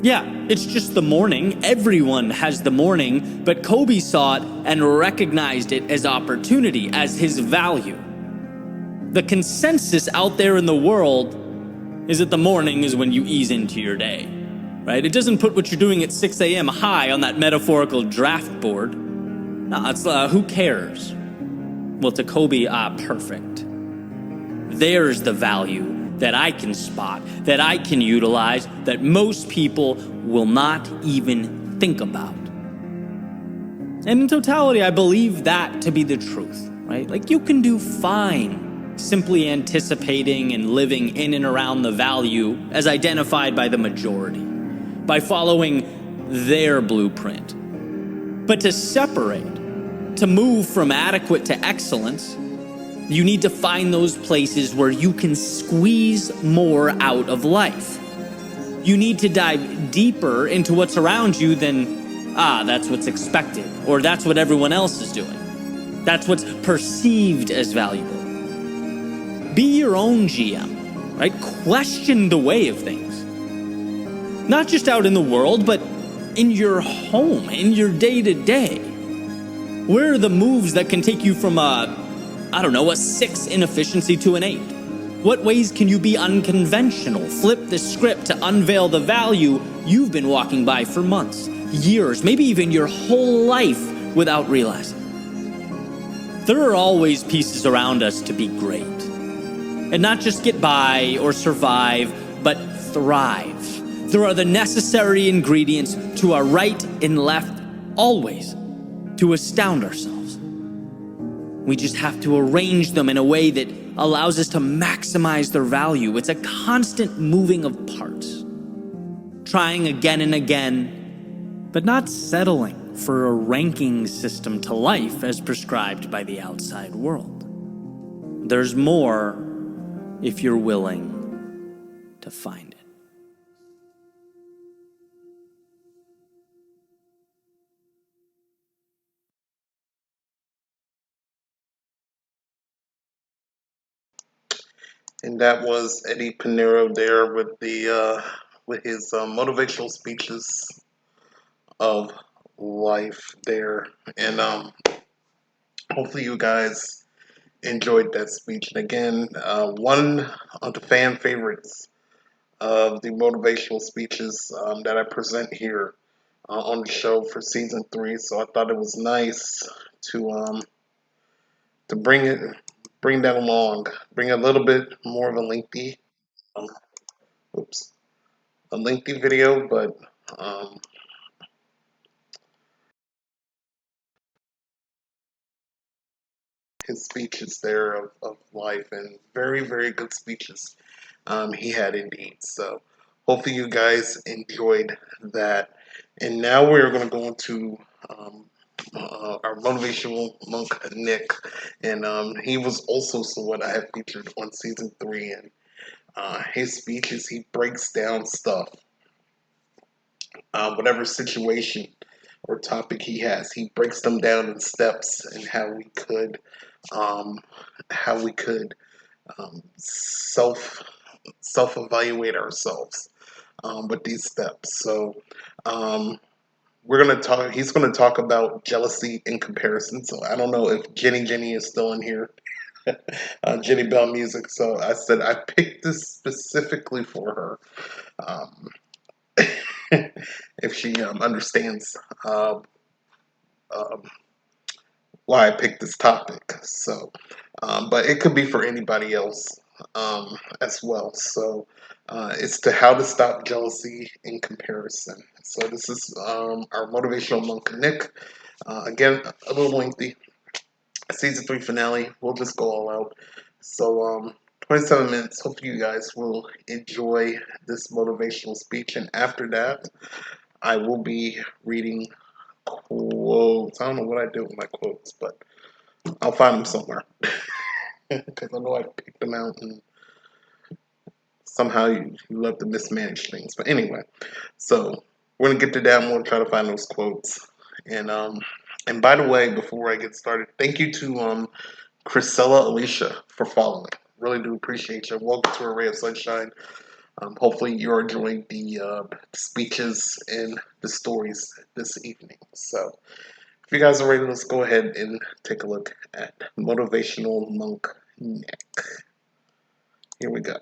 Yeah, it's just the morning. Everyone has the morning, but Kobe saw it and recognized it as opportunity, as his value. The consensus out there in the world is that the morning is when you ease into your day, right? It doesn't put what you're doing at 6 a.m. high on that metaphorical draft board. No, it's who cares? Well, to Kobe, perfect. There's the value that I can spot, that I can utilize, that most people will not even think about. And in totality, I believe that to be the truth, right? Like, you can do fine simply anticipating and living in and around the value as identified by the majority, by following their blueprint. But to separate, to move from adequate to excellence, you need to find those places where you can squeeze more out of life. You need to dive deeper into what's around you than, that's what's expected, or that's what everyone else is doing. That's what's perceived as valuable. Be your own GM, right? Question the way of things. Not just out in the world, but in your home, in your day-to-day. Where are the moves that can take you from a 6 inefficiency to an 8? What ways can you be unconventional? Flip the script to unveil the value you've been walking by for months, years, maybe even your whole life without realizing. There are always pieces around us to be great. And not just get by or survive, but thrive. There are the necessary ingredients to our right and left, always, to astound ourselves. We just have to arrange them in a way that allows us to maximize their value. It's a constant moving of parts. Trying again and again, but not settling for a ranking system to life as prescribed by the outside world. There's more if you're willing to find it. And that was Eddie Pinero there with his motivational speeches of life there. And hopefully you guys enjoyed that speech. And again, one of the fan favorites of the motivational speeches that I present here on the show for season 3. So I thought it was nice to bring that along, bring a little bit more of a lengthy, um, a lengthy video, but his speeches there of life, and very, very good speeches he had indeed. So hopefully you guys enjoyed that. And now we're going to go into our motivational monk, Nick. And he was also someone I have featured on season 3. And his speeches, he breaks down stuff, whatever situation or topic he has, he breaks them down in steps and how we could self evaluate ourselves with these steps. So he's gonna talk about jealousy and comparison. So I don't know if Jenny is still in here. Jenny Bell Music. So I said I picked this specifically for her. If she understands why I picked this topic. So, but it could be for anybody else as well. So, it's to how to stop jealousy and comparison. So this is our motivational monk, Nick. Again, a little lengthy. Season 3 finale. We'll just go all out. So, 27 minutes. Hopefully you guys will enjoy this motivational speech. And after that, I will be reading quotes. I don't know what I do with my quotes, but I'll find them somewhere. Because I know I picked them out and somehow you love to mismanage things. But anyway, so we're going to get to that and we'll try to find those quotes. And by the way, before I get started, thank you to Chrisella Alicia for following. Really do appreciate you. Welcome to A Ray of Sunshine. Hopefully you're enjoying the speeches and the stories this evening. So if you guys are ready, let's go ahead and take a look at Motivational Monk Nick. Here we go.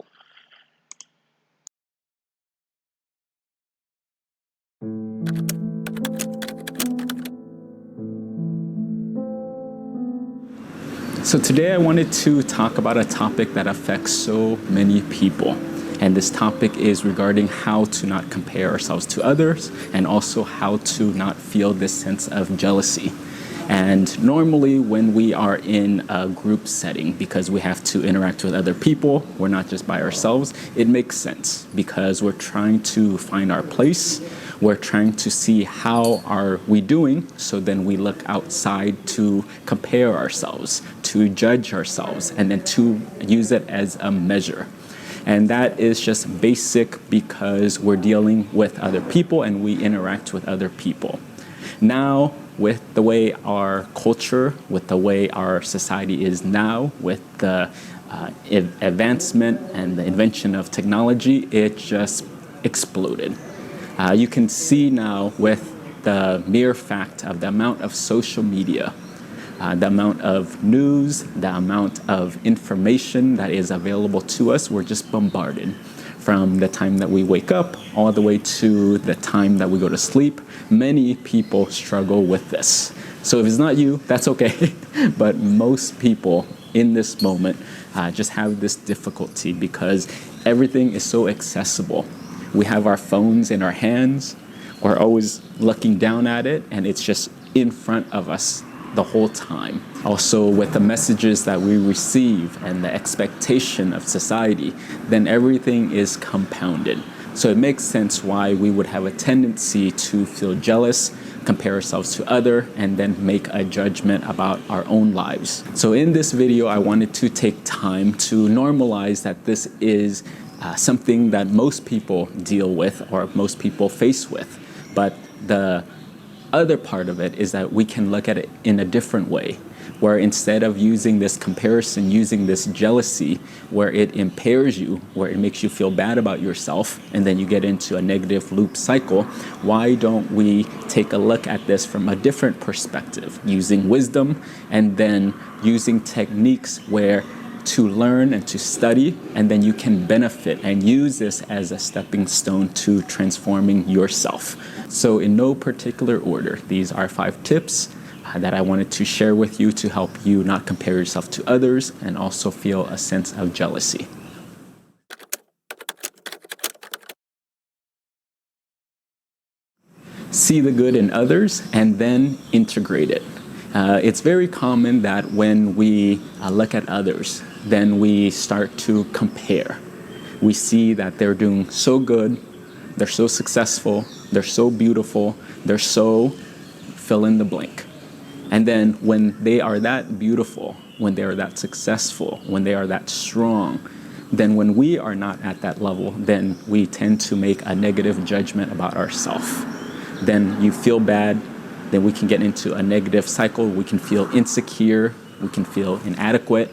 So today I wanted to talk about a topic that affects so many people. And this topic is regarding how to not compare ourselves to others and also how to not feel this sense of jealousy. And normally when we are in a group setting, because we have to interact with other people, we're not just by ourselves, it makes sense because we're trying to find our place. We're trying to see how are we doing, so then we look outside to compare ourselves, to judge ourselves, and then to use it as a measure. And that is just basic because we're dealing with other people and we interact with other people. Now, with the way our culture, with the way our society is now, with the advancement and the invention of technology, it just exploded. You can see now with the mere fact of the amount of social media, the amount of news, the amount of information that is available to us, we're just bombarded. From the time that we wake up all the way to the time that we go to sleep, many people struggle with this. So if it's not you, that's okay. But most people in this moment just have this difficulty because everything is so accessible. We have our phones in our hands. We're always looking down at it, and it's just in front of us the whole time. Also, with the messages that we receive and the expectation of society, then everything is compounded. So it makes sense why we would have a tendency to feel jealous, compare ourselves to others, and then make a judgment about our own lives. So in this video, I wanted to take time to normalize that this is something that most people deal with or most people face with. But the other part of it is that we can look at it in a different way. where instead of using this comparison, using this jealousy, where it impairs you, where it makes you feel bad about yourself, and then you get into a negative loop cycle, why don't we take a look at this from a different perspective, using wisdom and then using techniques where to learn and to study, and then you can benefit and use this as a stepping stone to transforming yourself. So in no particular order, these are 5 tips that I wanted to share with you to help you not compare yourself to others and also feel a sense of jealousy. See the good in others and then integrate it. It's very common that when we look at others, then we start to compare. We see that they're doing so good, they're so successful, they're so beautiful, they're so fill in the blank. And then when they are that beautiful, when they are that successful, when they are that strong, then when we are not at that level, then we tend to make a negative judgment about ourselves. Then you feel bad, then we can get into a negative cycle. We can feel insecure, we can feel inadequate,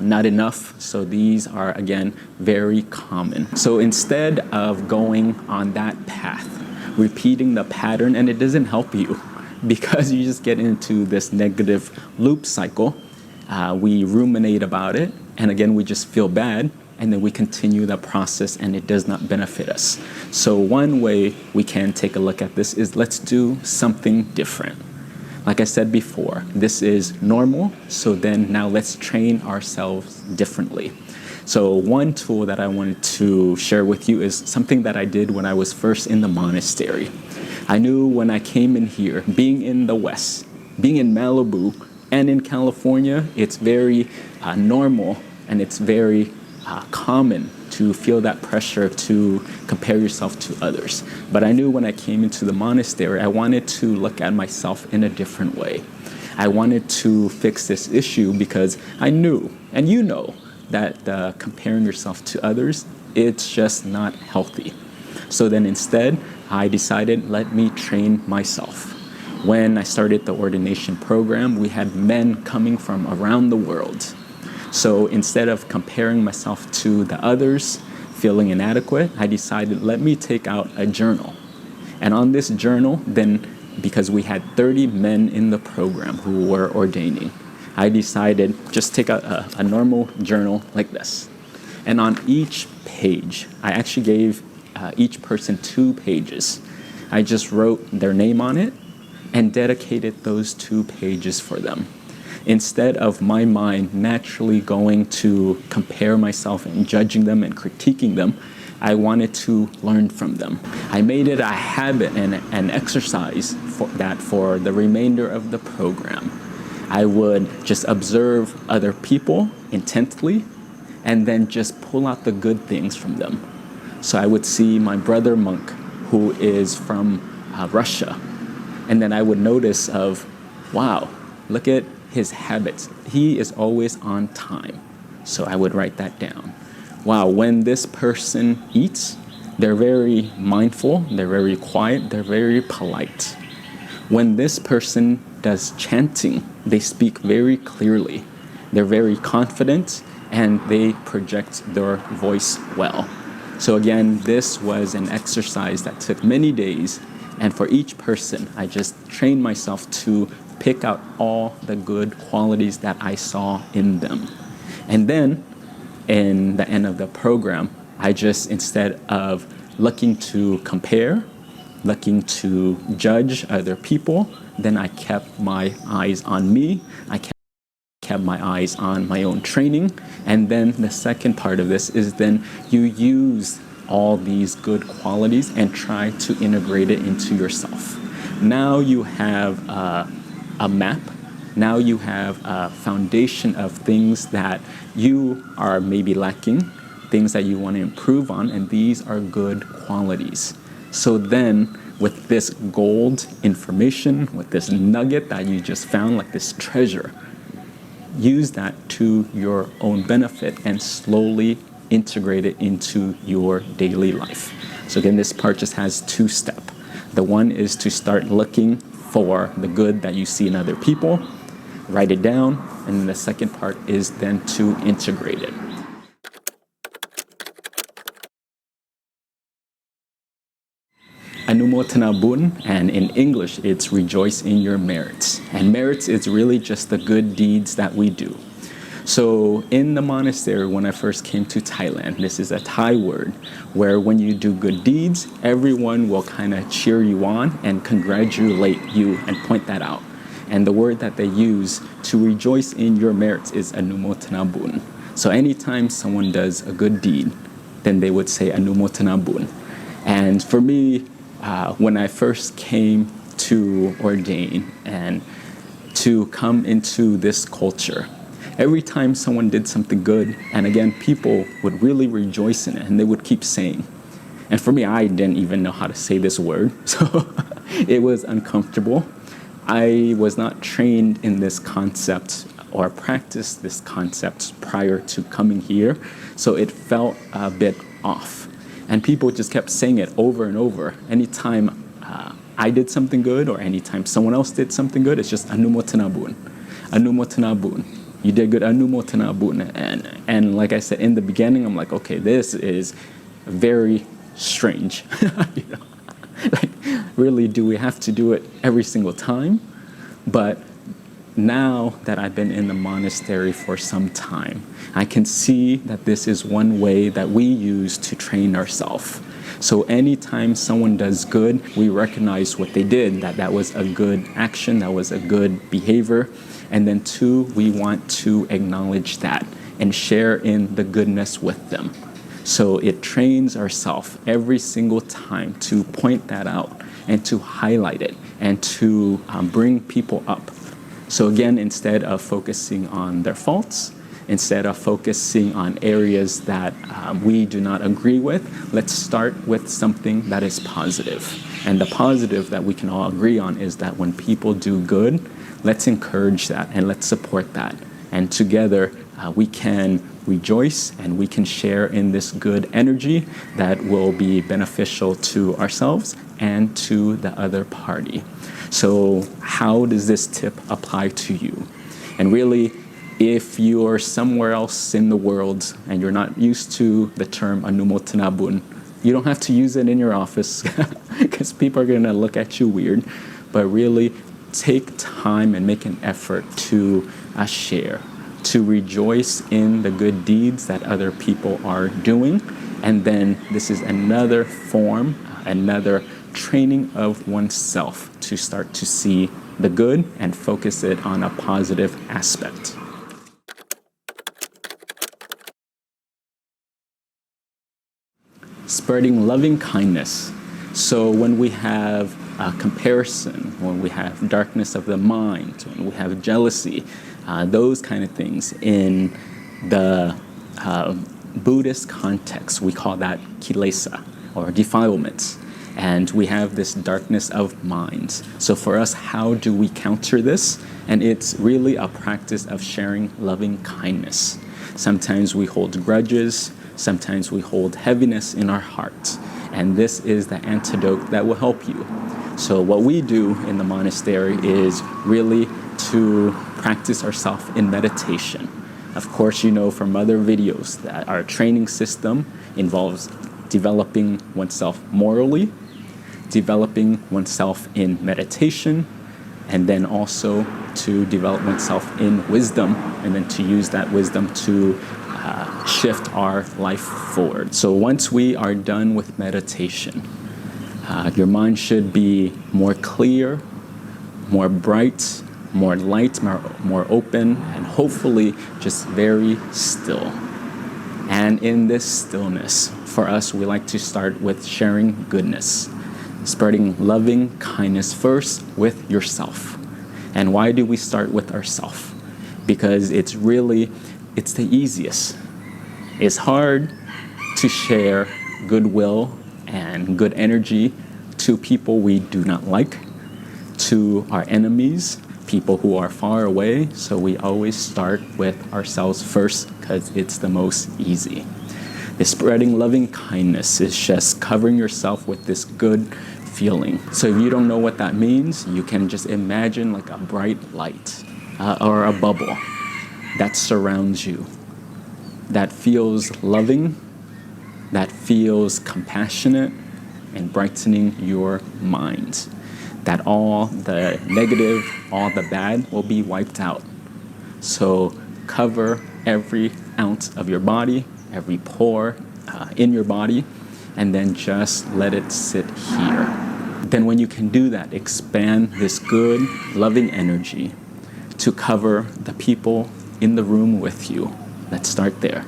not enough. So these are, again, very common. So instead of going on that path, repeating the pattern, and it doesn't help you because you just get into this negative loop cycle, we ruminate about it, and again, we just feel bad, and then we continue the process, and it does not benefit us. So one way we can take a look at this is let's do something different. Like I said before, this is normal, so then now let's train ourselves differently. So one tool that I wanted to share with you is something that I did when I was first in the monastery. I knew when I came in here, being in the West, being in Malibu and in California, it's very normal and it's very common to feel that pressure to compare yourself to others. But I knew when I came into the monastery, I wanted to look at myself in a different way. I wanted to fix this issue because I knew, and you know, that comparing yourself to others, it's just not healthy. So then instead, I decided, let me train myself. When I started the ordination program, we had men coming from around the world. So instead of comparing myself to the others, feeling inadequate, I decided, let me take out a journal. And on this journal, then, because we had 30 men in the program who were ordaining, I decided just take a normal journal like this. And on each page, I actually gave each person 2 pages. I just wrote their name on it and dedicated those 2 pages for them. Instead of my mind naturally going to compare myself and judging them and critiquing them, I wanted to learn from them. I made it a habit and an exercise for the remainder of the program. I would just observe other people intently and then just pull out the good things from them. So I would see my brother monk, who is from Russia, and then I would notice of, wow, look at his habits. He is always on time. So I would write that down. Wow, when this person eats, they're very mindful, they're very quiet, they're very polite. When this person does chanting, they speak very clearly. They're very confident and they project their voice well. So again, this was an exercise that took many days, and for each person, I just trained myself to pick out all the good qualities that I saw in them. And then, in the end of the program, I just, instead of looking to compare, looking to judge other people, then I kept my eyes on me. I kept my eyes on my own training. And then the second part of this is then you use all these good qualities and try to integrate it into yourself. Now you have a map. Now you have a foundation of things that you are maybe lacking, things that you want to improve on, and these are good qualities. So then, with this gold information, with this nugget that you just found, like this treasure, use that to your own benefit and slowly integrate it into your daily life. So again, this part just has 2 steps. The one is to start looking for the good that you see in other people. write it down, and then the second part is then to integrate it. Anumotana bun, and in English it's rejoice in your merits. And merits is really just the good deeds that we do. So in the monastery, when I first came to Thailand, this is a Thai word, where when you do good deeds, everyone will kind of cheer you on and congratulate you and point that out. And the word that they use to rejoice in your merits is anumotana bun. So anytime someone does a good deed, then they would say anumotana bun. And for me, when I first came to ordain and to come into this culture, every time someone did something good, and again, people would really rejoice in it, and they would keep saying. And for me, I didn't even know how to say this word, so it was uncomfortable. I was not trained in this concept or practiced this concept prior to coming here, so it felt a bit off. And people just kept saying it over and over. Anytime I did something good or anytime someone else did something good, it's just anumotana bun, anumotana bun. You did good, anumotana bun. And like I said in the beginning, I'm like, okay, this is very strange. You know? Like, really, do we have to do it every single time? But now that I've been in the monastery for some time, I can see that this is one way that we use to train ourselves. So anytime someone does good, we recognize what they did, that was a good action, that was a good behavior. And then two, we want to acknowledge that and share in the goodness with them. So it trains ourselves every single time to point that out and to highlight it and to bring people up. So again, instead of focusing on their faults, instead of focusing on areas that we do not agree with, let's start with something that is positive. And the positive that we can all agree on is that when people do good, let's encourage that and let's support that. And together we can rejoice and we can share in this good energy that will be beneficial to ourselves and to the other party. So how does this tip apply to you? And really, if you're somewhere else in the world and you're not used to the term anumotana bun, you don't have to use it in your office because people are going to look at you weird. But really, take time and make an effort to share, to rejoice in the good deeds that other people are doing. And then this is another form, another training of oneself to start to see the good and focus it on a positive aspect. Spreading loving kindness. So when we have comparison, when we have darkness of the mind, when we have jealousy, those kind of things in the Buddhist context, we call that kilesa or defilements. And we have this darkness of minds. So for us, how do we counter this? And it's really a practice of sharing loving kindness. Sometimes we hold grudges, sometimes we hold heaviness in our hearts. And this is the antidote that will help you. So what we do in the monastery is really to practice ourselves in meditation. Of course, you know from other videos that our training system involves developing oneself morally, developing oneself in meditation, and then also to develop oneself in wisdom, and then to use that wisdom to shift our life forward. So once we are done with meditation, your mind should be more clear, more bright, more light, more open, and hopefully just very still. And in this stillness, for us, we like to start with sharing goodness, spreading loving kindness first with yourself. And why do we start with ourselves? Because it's the easiest. It's hard to share goodwill and good energy to people we do not like, to our enemies, people who are far away. So we always start with ourselves first because it's the most easy. The spreading loving kindness is just covering yourself with this good feeling. So if you don't know what that means, you can just imagine like a bright light or a bubble that surrounds you, that feels loving, that feels compassionate and brightening your mind. That all the negative, all the bad will be wiped out. So cover every ounce of your body, every pore in your body, and then just let it sit here. Then when you can do that, expand this good, loving energy to cover the people in the room with you. Let's start there.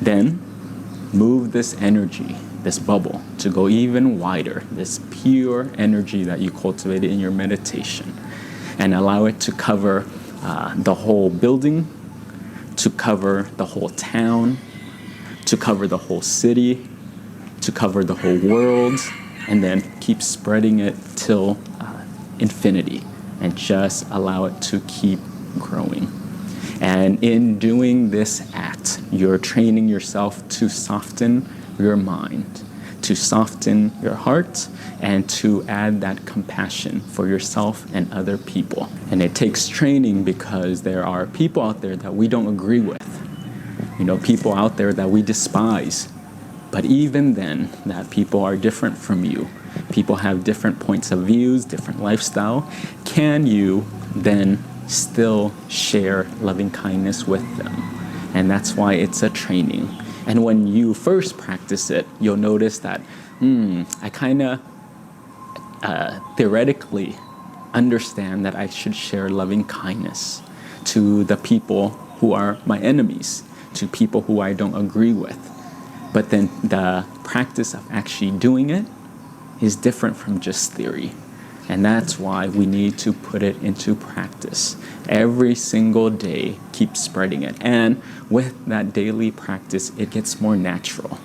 Then move this energy, this bubble, to go even wider, this pure energy that you cultivated in your meditation, and allow it to cover the whole building, to cover the whole town, to cover the whole city, to cover the whole world, and then keep spreading it till infinity, and just allow it to keep growing. And in doing this act, you're training yourself to soften your mind, to soften your heart, and to add that compassion for yourself and other people. And it takes training because there are people out there that we don't agree with, people out there that we despise. But even then, that people are different from you. People have different points of views, different lifestyle. Can you then still share loving kindness with them? And that's why it's a training. And when you first practice it, you'll notice that, I kind of theoretically understand that I should share loving kindness to the people who are my enemies, to people who I don't agree with. But then the practice of actually doing it is different from just theory. And that's why we need to put it into practice. Every single day, keep spreading it. And with that daily practice, it gets more natural.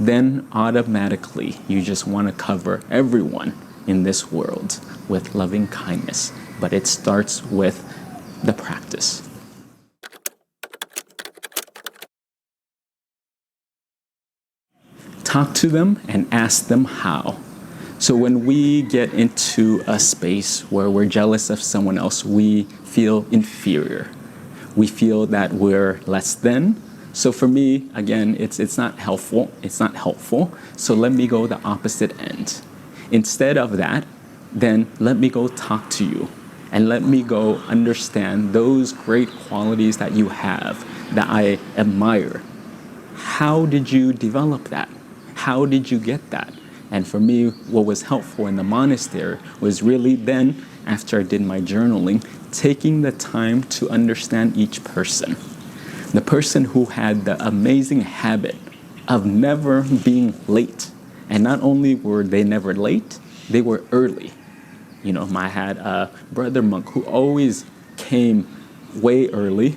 Then automatically, you just want to cover everyone in this world with loving kindness. But it starts with the practice. Talk to them and ask them how. So when we get into a space where we're jealous of someone else, we feel inferior. We feel that we're less than. So for me, again, it's not helpful. It's not helpful. So let me go the opposite end. Instead of that, then let me go talk to you and let me go understand those great qualities that you have that I admire. How did you develop that? How did you get that? And for me, what was helpful in the monastery was really then, after I did my journaling, taking the time to understand each person. The person who had the amazing habit of never being late. And not only were they never late, they were early. I had a brother monk who always came way early.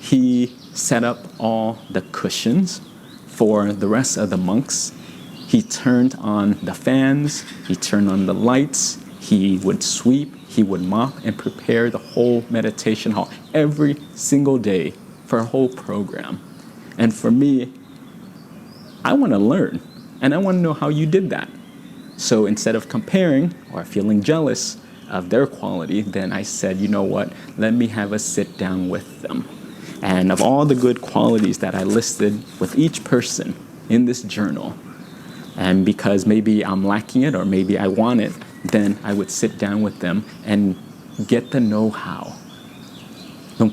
He set up all the cushions for the rest of the monks. He turned on the fans, he turned on the lights, he would sweep, he would mop and prepare the whole meditation hall every single day for a whole program. And for me, I want to learn and I want to know how you did that. So instead of comparing or feeling jealous of their quality, then I said, you know what, let me have a sit down with them. And of all the good qualities that I listed with each person in this journal, and because maybe I'm lacking it or maybe I want it, then I would sit down with them and get the know-how.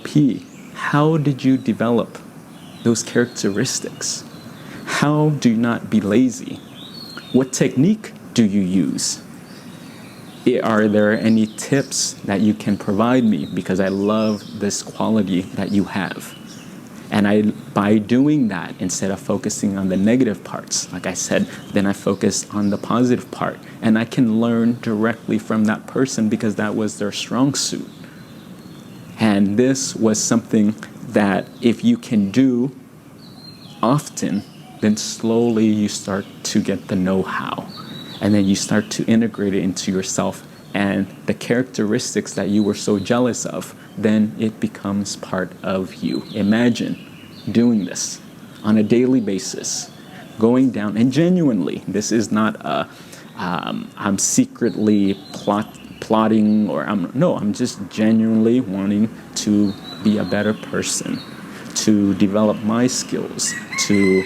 P, how did you develop those characteristics? How do you not be lazy? What technique do you use? Are there any tips that you can provide me? Because I love this quality that you have. And by doing that, instead of focusing on the negative parts, like I said, then I focus on the positive part. And I can learn directly from that person because that was their strong suit. And this was something that if you can do often, then slowly you start to get the know-how. And then you start to integrate it into yourself. And the characteristics that you were so jealous of, then it becomes part of you. Imagine doing this on a daily basis, going down, and genuinely, this is not a, I'm secretly plotting or I'm just genuinely wanting to be a better person, to develop my skills, to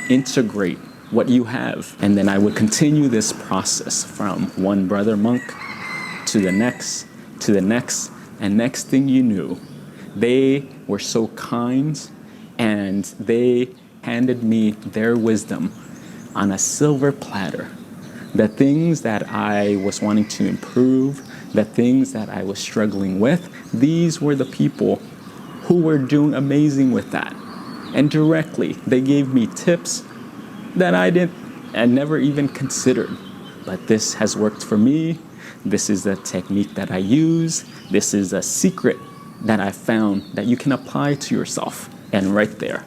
integrate what you have. And then I would continue this process from one brother monk to the next, and next thing you knew, they were so kind and they handed me their wisdom on a silver platter. The things that I was wanting to improve, the things that I was struggling with, these were the people who were doing amazing with that. And directly, they gave me tips that I never even considered. But this has worked for me. This is a technique that I use. This is a secret that I found that you can apply to yourself. And right there,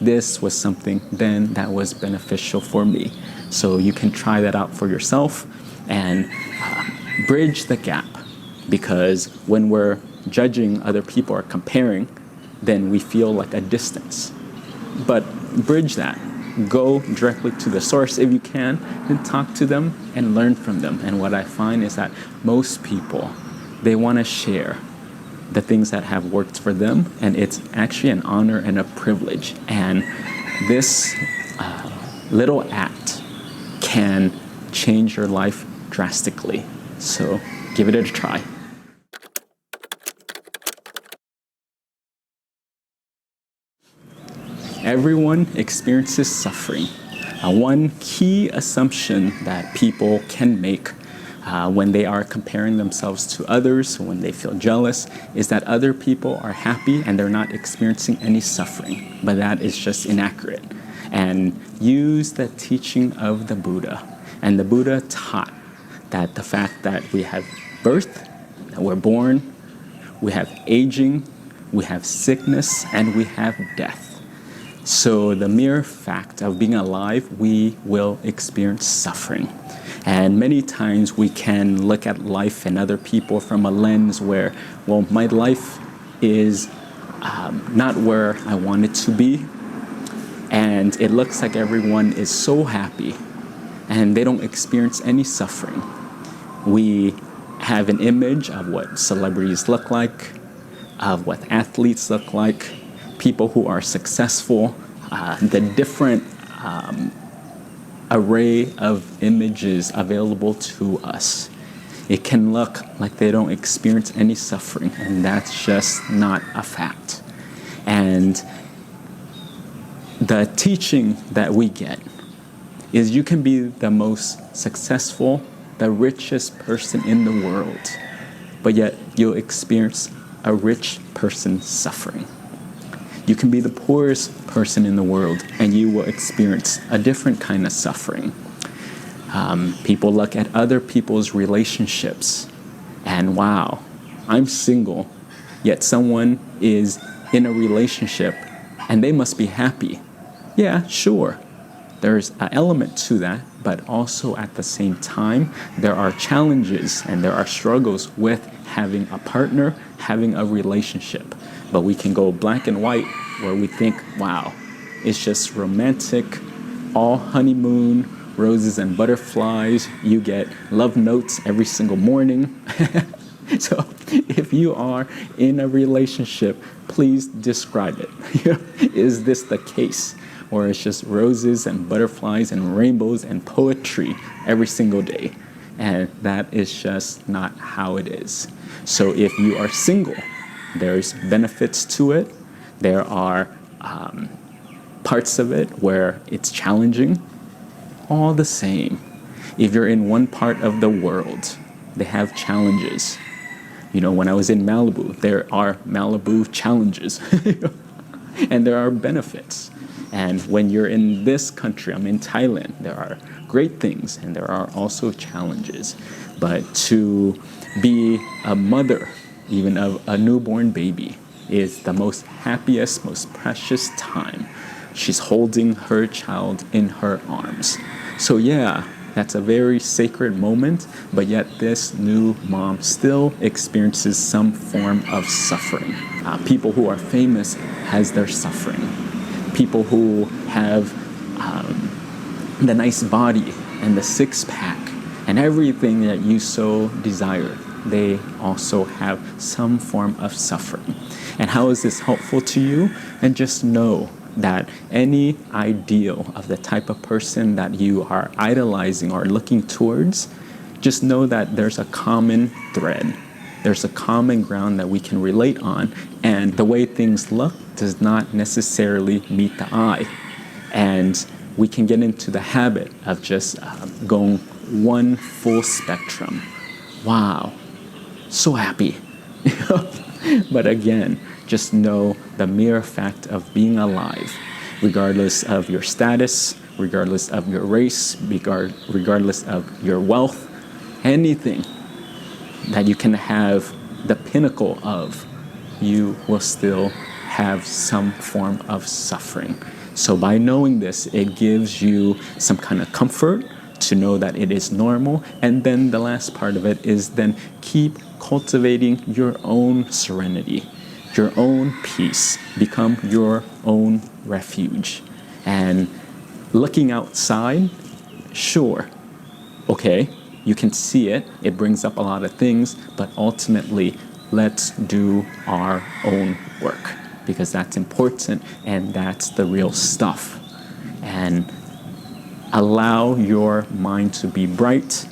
this was something then that was beneficial for me. So you can try that out for yourself and bridge the gap, because when we're judging other people or comparing, then we feel like a distance. But bridge that. Go directly to the source if you can, and talk to them and learn from them. And what I find is that most people, they want to share the things that have worked for them, and it's actually an honor and a privilege. And this little act can change your life drastically. So give it a try. Everyone experiences suffering. One key assumption that people can make when they are comparing themselves to others, when they feel jealous, is that other people are happy and they're not experiencing any suffering. But that is just inaccurate. And use the teaching of the Buddha. And the Buddha taught that the fact that we have birth, that we're born, we have aging, we have sickness, and we have death. So the mere fact of being alive, we will experience suffering. And many times we can look at life and other people from a lens where, well, my life is not where I want it to be. And it looks like everyone is so happy and they don't experience any suffering. We have an image of what celebrities look like, of what athletes look like, people who are successful, the different array of images available to us. It can look like they don't experience any suffering, and that's just not a fact. And the teaching that we get is you can be the most successful, the richest person in the world, but yet you'll experience a rich person suffering. You can be the poorest person in the world and you will experience a different kind of suffering. People look at other people's relationships and wow, I'm single, yet someone is in a relationship and they must be happy. Yeah, sure, there's an element to that, but also at the same time, there are challenges and there are struggles with having a partner, having a relationship. But we can go black and white where we think, wow, it's just romantic, all honeymoon, roses and butterflies. You get love notes every single morning. So if you are in a relationship, please describe it. Is this the case? Or it's just roses and butterflies and rainbows and poetry every single day? And that is just not how it is. So if you are single, there's benefits to it. There are parts of it where it's challenging. All the same, if you're in one part of the world, they have challenges. You know, when I was in Malibu, there are Malibu challenges. And there are benefits. And when you're in this country, I'm in Thailand, there are great things and there are also challenges. But to be a mother, even of a newborn baby, is the most happiest, most precious time. She's holding her child in her arms. So yeah, that's a very sacred moment, but yet this new mom still experiences some form of suffering. People who are famous has their suffering. People who have the nice body and the six-pack and everything that you so desire, they also have some form of suffering. And how is this helpful to you? And just know that any ideal of the type of person that you are idolizing or looking towards, just know that there's a common thread. There's a common ground that we can relate on, and the way things look does not necessarily meet the eye. And we can get into the habit of just going one full spectrum. Wow, so happy. But again, just know the mere fact of being alive, regardless of your status, regardless of your race, regardless of your wealth, anything that you can have the pinnacle of, you will still have some form of suffering. So by knowing this, it gives you some kind of comfort to know that it is normal. And then the last part of it is then keep cultivating your own serenity, your own peace, become your own refuge. And looking outside, sure, okay, you can see it, it brings up a lot of things, but ultimately, let's do our own work, because that's important and that's the real stuff. And allow your mind to be bright,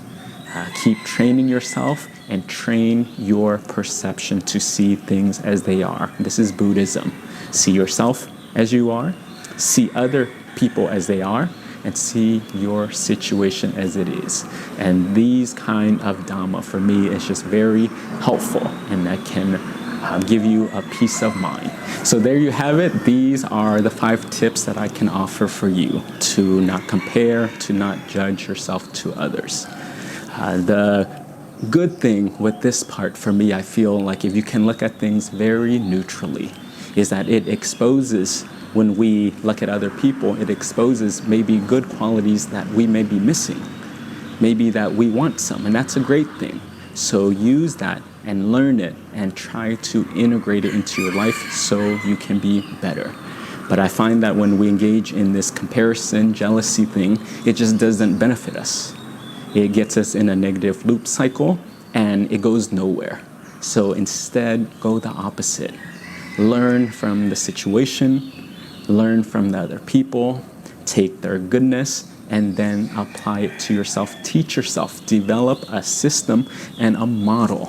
keep training yourself, and train your perception to see things as they are. This is Buddhism. See yourself as you are, see other people as they are, and see your situation as it is. And these kind of Dhamma, for me, is just very helpful, and that can give you a peace of mind. So there you have it. These are the 5 tips that I can offer for you to not compare, to not judge yourself to others. The good thing with this part for me, I feel like if you can look at things very neutrally, is that it exposes, when we look at other people, it exposes maybe good qualities that we may be missing, maybe that we want some, and that's a great thing. So use that and learn it and try to integrate it into your life so you can be better. But I find that when we engage in this comparison, jealousy thing, it just doesn't benefit us. It gets us in a negative loop cycle and it goes nowhere. So instead, go the opposite. Learn from the situation, learn from the other people, take their goodness, and then apply it to yourself. Teach yourself, develop a system and a model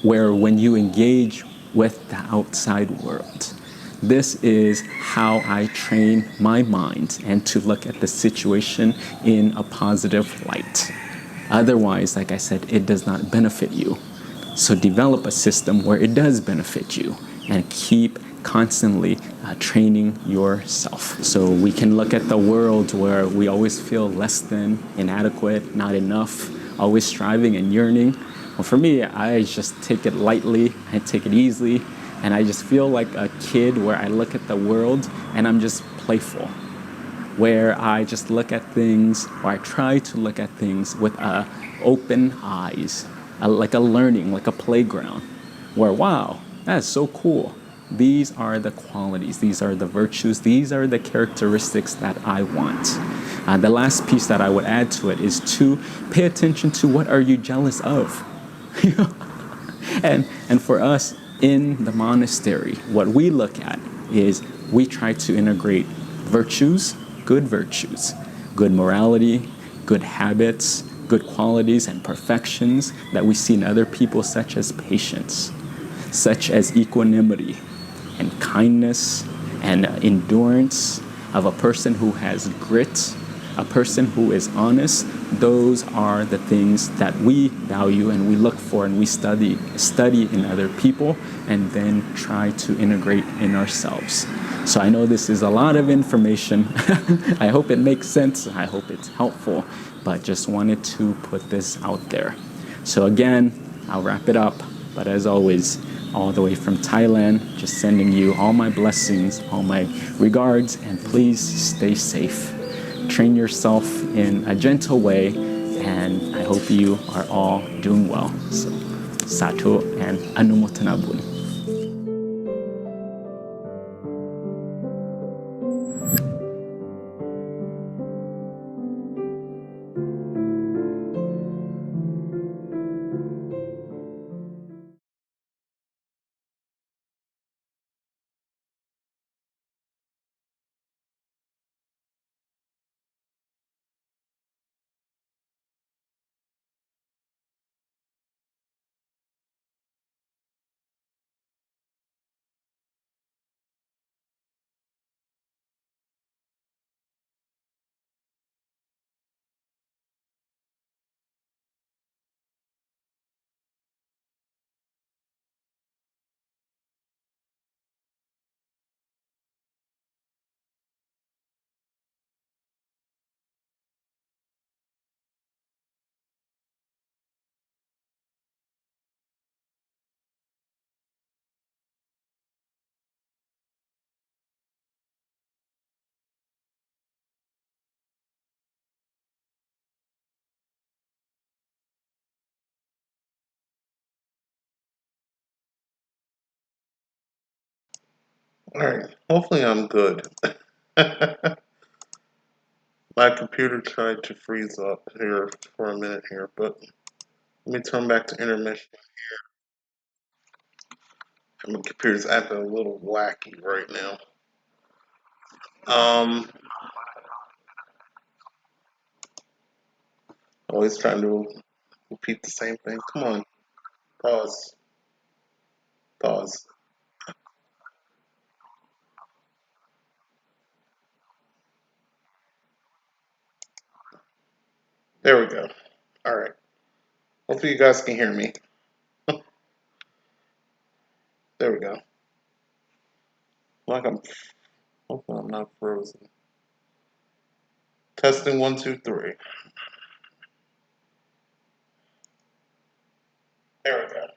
where when you engage with the outside world, this is how I train my mind and to look at the situation in a positive light. Otherwise, like I said, it does not benefit you. So develop a system where it does benefit you and keep constantly training yourself. So we can look at the world where we always feel less than, inadequate, not enough, always striving and yearning. Well, for me, I just take it lightly, I take it easily, and I just feel like a kid where I look at the world and I'm just playful, where I just look at things, or I try to look at things with open eyes, like a learning, like a playground, where wow, that's so cool. These are the qualities, these are the virtues, these are the characteristics that I want. The last piece that I would add to it is to pay attention to what are you jealous of. And for us in the monastery, what we look at is we try to integrate virtues, good morality, good habits, good qualities and perfections that we see in other people, such as patience, such as equanimity and kindness and endurance, of a person who has grit, a person who is honest. Those are the things that we value and we look for and we study in other people and then try to integrate in ourselves. So I know this is a lot of information. I hope it makes sense. I hope it's helpful, but just wanted to put this out there. So again, I'll wrap it up, but as always, all the way from Thailand, just sending you all my blessings, all my regards, and please stay safe. Train yourself in a gentle way, and I hope you are all doing well. So, Satu and Anumotana Bun. Alright, hopefully I'm good. My computer tried to freeze up here for a minute here, but let me turn back to intermission. My computer's acting a little wacky right now. Always trying to repeat the same thing. Come on, pause, pause. There we go. Alright. Hopefully you guys can hear me. There we go. Hopefully I'm not frozen. Testing 1, 2, 3. There we go.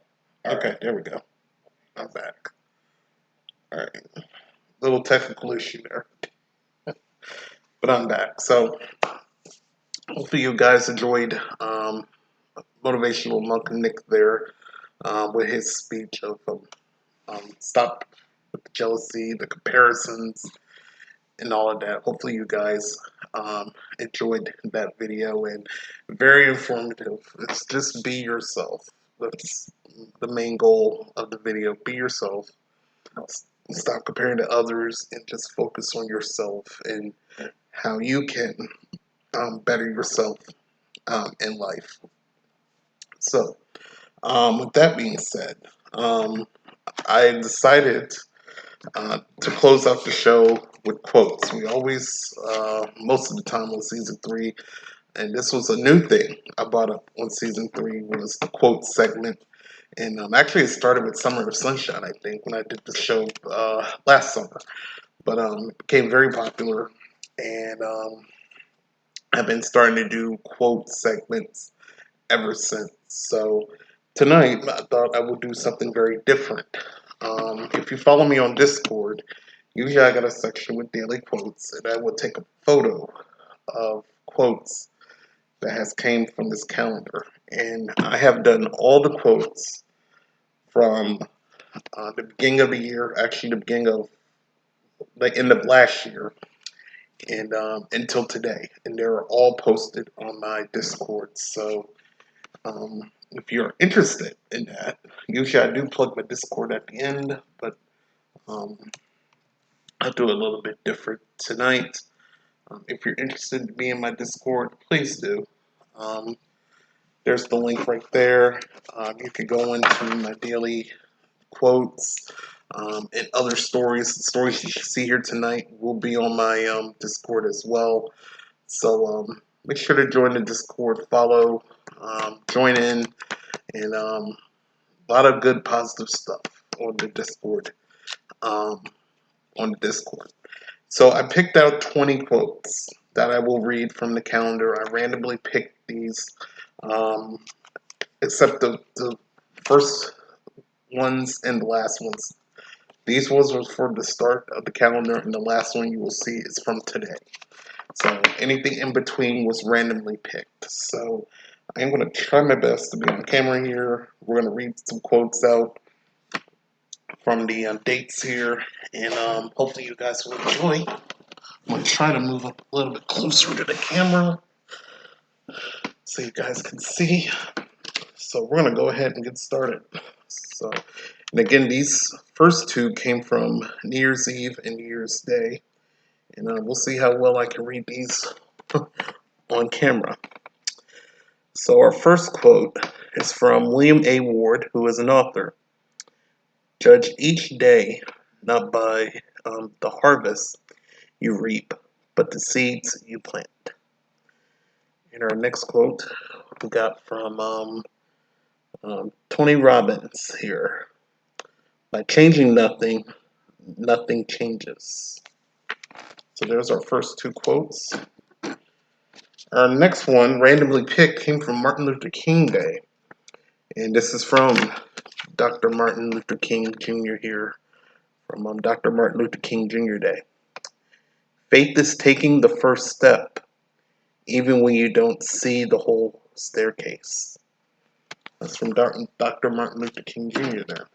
Okay, there we go. I'm back. Alright. Little technical issue there. But I'm back. So hopefully you guys enjoyed Motivational Monk Nick there with his speech of stop with the jealousy, the comparisons, and all of that. Hopefully you guys enjoyed that video, and very informative. It's just be yourself. That's the main goal of the video. Be yourself. Stop comparing to others and just focus on yourself and how you can better yourself in life. So, with that being said, I decided to close out the show with quotes. We always, most of the time on season 3, and this was a new thing I brought up on season 3, was the quote segment. And actually, it started with Summer of Sunshine, I think, when I did the show last summer. But it became very popular, and I've been starting to do quote segments ever since. So tonight, I thought I would do something very different. If you follow me on Discord, usually I got a section with daily quotes, and I will take a photo of quotes that has came from this calendar. And I have done all the quotes from the beginning of the year, actually the beginning of the end of last year, and until today. And they're all posted on my Discord. So if you're interested in that, usually I do plug my Discord at the end, but I'll do it a little bit different tonight. If you're interested in being in my Discord, please do. There's the link right there. You can go into my daily quotes and other stories. The stories you see here tonight will be on my Discord as well. So make sure to join the Discord, follow, join in, and a lot of good positive stuff on the Discord. So I picked out 20 quotes that I will read from the calendar. I randomly picked these, except the first ones and the last ones. These ones were for the start of the calendar, and the last one you will see is from today. So anything in between was randomly picked. So I'm going to try my best to be on camera here. We're going to read some quotes out from the dates here, and hopefully you guys will enjoy. I'm going to try to move up a little bit closer to the camera so you guys can see. So we're going to go ahead and get started. So, and again, these first two came from New Year's Eve and New Year's Day. And we'll see how well I can read these on camera. So our first quote is from William A. Ward, who is an author. Judge each day not by the harvest you reap, but the seeds you plant. And our next quote we got from Tony Robbins here. By changing nothing, nothing changes. So there's our first two quotes. Our next one, randomly picked, came from Martin Luther King Day. And this is from Dr. Martin Luther King Jr. here, from Dr. Martin Luther King Jr. Day. Faith is taking the first step, even when you don't see the whole staircase. That's from Dr. Martin Luther King Jr. there.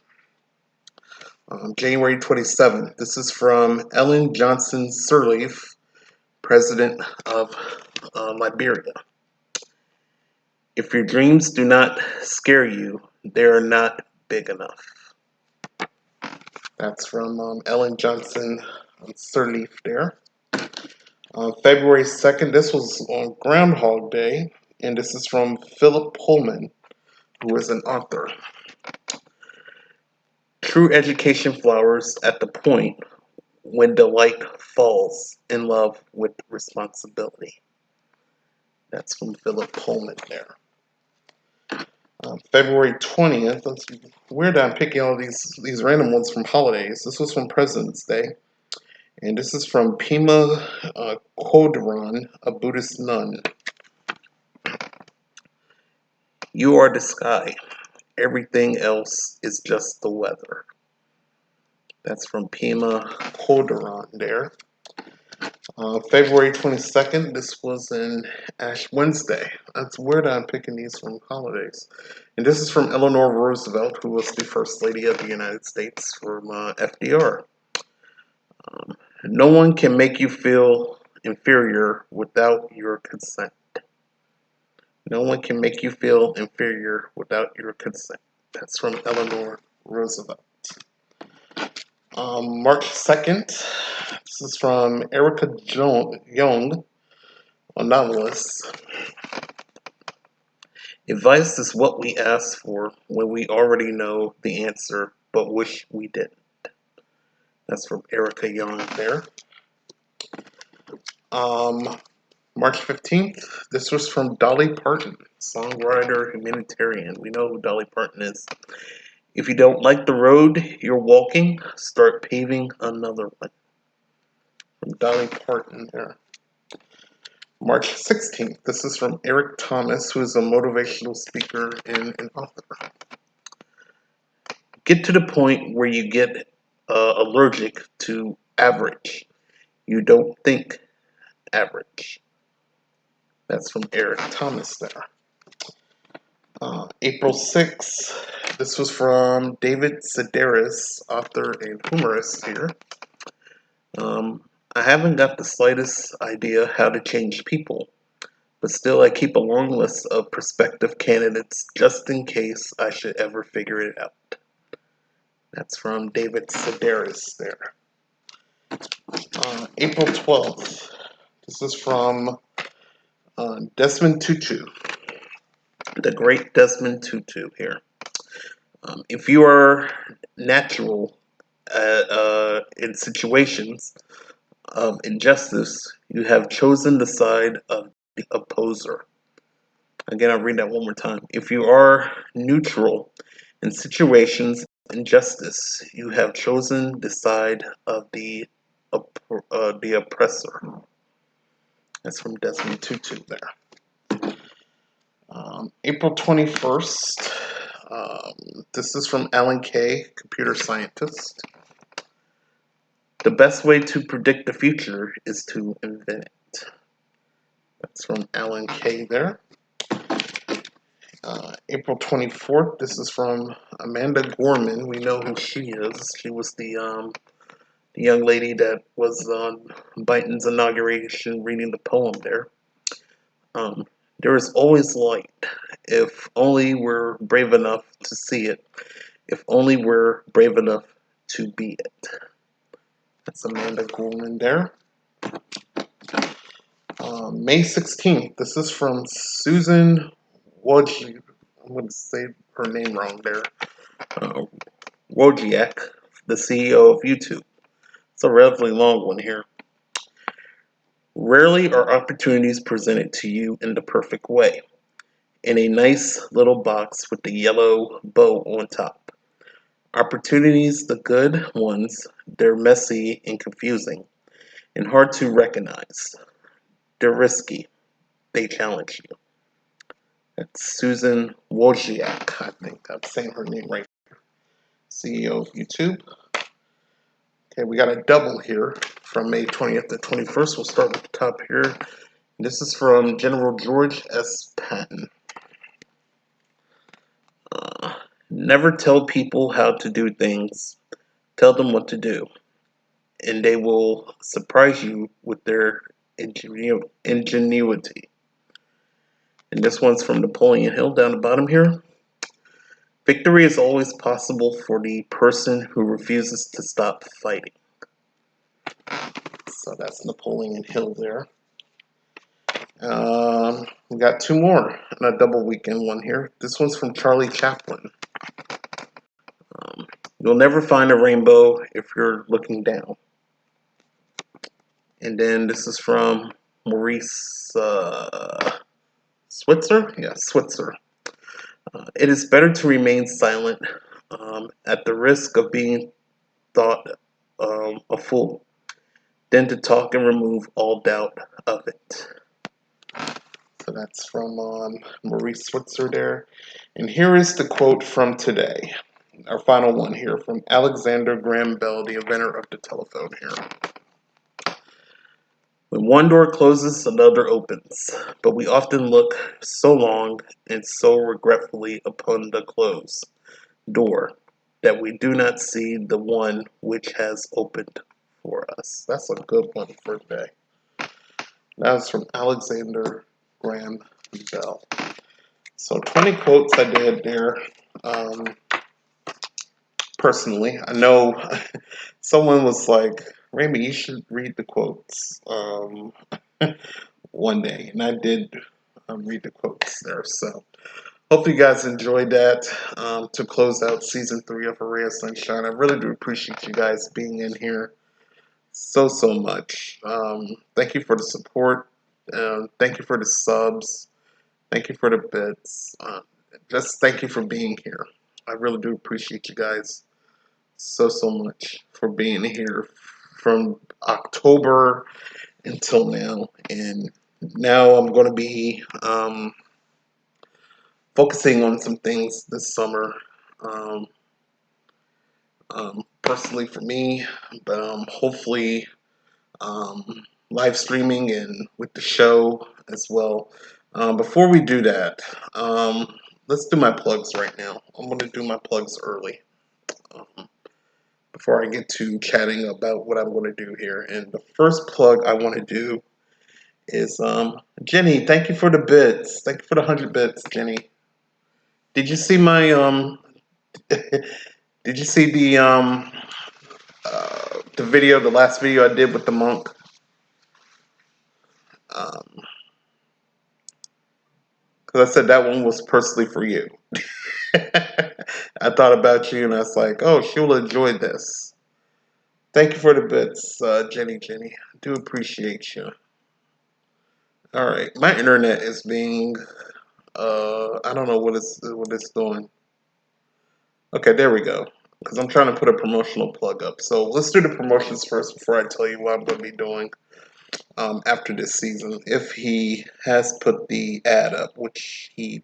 January 27th. This is from Ellen Johnson Sirleaf, President of Liberia. If your dreams do not scare you, they are not big enough. That's from Ellen Johnson Sirleaf there. February 2nd, this was on Groundhog Day, and this is from Philip Pullman, who is an author. True education flowers at the point when delight falls in love with responsibility. That's from Philip Pullman there. February 20th, weird I'm picking all these random ones from holidays. This was from President's Day. And this is from Pema Chodron, a Buddhist nun. You are the sky. Everything else is just the weather. That's from Pema Chodron there. February 22nd, this was an Ash Wednesday. That's weird I'm picking these from holidays. And this is from Eleanor Roosevelt, who was the First Lady of the United States from FDR. No one can make you feel inferior without your consent. No one can make you feel inferior without your consent. That's from Eleanor Roosevelt. March 2nd, this is from Erica Young, a novelist. Advice is what we ask for when we already know the answer, but wish we didn't. That's from Erica Young there. March 15th, this was from Dolly Parton, songwriter, humanitarian. We know who Dolly Parton is. If you don't like the road you're walking, start paving another one. From Dolly Parton there. March 16th, this is from Eric Thomas, who is a motivational speaker and an author. Get to the point where you get allergic to average. You don't think average. That's from Eric Thomas there. April 6th, this was from David Sedaris, author and humorist here. I haven't got the slightest idea how to change people, but still I keep a long list of prospective candidates just in case I should ever figure it out. That's from David Sedaris there. April 12th, this is from Desmond Tutu, the great Desmond Tutu here. If you are natural in situations of injustice, you have chosen the side of the opposer. Again, I'll read that one more time. If you are neutral in situations of injustice, you have chosen the side of the oppressor. That's from Desmond Tutu there. April 21st, this is from Alan Kay, computer scientist. The best way to predict the future is to invent it. That's from Alan Kay there. April 24th, this is from Amanda Gorman. We know who she is. She was the young lady that was on Biden's inauguration reading the poem there. There is always light, if only we're brave enough to see it, if only we're brave enough to be it. That's Amanda Gorman there. May 16th, this is from Susan Wojcik. I'm going to say her name wrong there. Wojcik, the CEO of YouTube. It's a relatively long one here. Rarely are opportunities presented to you in the perfect way, in a nice little box with the yellow bow on top. Opportunities, the good ones, they're messy and confusing and hard to recognize. They're risky. They challenge you. That's Susan Wojcik, I think I'm saying her name right here. CEO of YouTube. Okay, we got a double here from May 20th to 21st. We'll start with the top here. This is from General George S. Patton. Never tell people how to do things. Tell them what to do, and they will surprise you with their ingenuity. And this one's from Napoleon Hill down the bottom here. Victory is always possible for the person who refuses to stop fighting. So that's Napoleon Hill there. We got two more, and a double weekend one here. This one's from Charlie Chaplin. You'll never find a rainbow if you're looking down. And then this is from Maurice Switzer? Yeah, Switzer. It is better to remain silent at the risk of being thought a fool than to talk and remove all doubt of it. So that's from Maurice Switzer there. And here is the quote from today. Our final one here from Alexander Graham Bell, the inventor of the telephone here. When one door closes, another opens, but we often look so long and so regretfully upon the closed door that we do not see the one which has opened for us. That's a good one for today. That was from Alexander Graham Bell. So 20 quotes I did there. Personally, I know someone was like, Raymond, you should read the quotes one day. And I did read the quotes there. So hopefully you guys enjoyed that to close out season 3 of A Ray of Sunshine. I really do appreciate you guys being in here so much. Thank you for the support. Thank you for the subs. Thank you for the bits. Just thank you for being here. I really do appreciate you guys so much for being here from October until now. And now I'm going to be focusing on some things this summer, personally for me, but hopefully live streaming and with the show as well. Before we do that, let's do my plugs right now. I'm going to do my plugs early before I get to chatting about what I'm going to do here. And the first plug I want to do is Jenny. Thank you for the bits. Thank you for the 100 bits, Jenny. Did you see my Did you see the video, the last video I did with the monk? Because I said that one was personally for you. I thought about you and I was like, oh, she'll enjoy this. Thank you for the bits, Jenny. I do appreciate you. Alright, my internet is being, I don't know what it's doing. Okay, there we go. Because I'm trying to put a promotional plug up. So let's do the promotions first before I tell you what I'm going to be doing after this season. If he has put the ad up, which he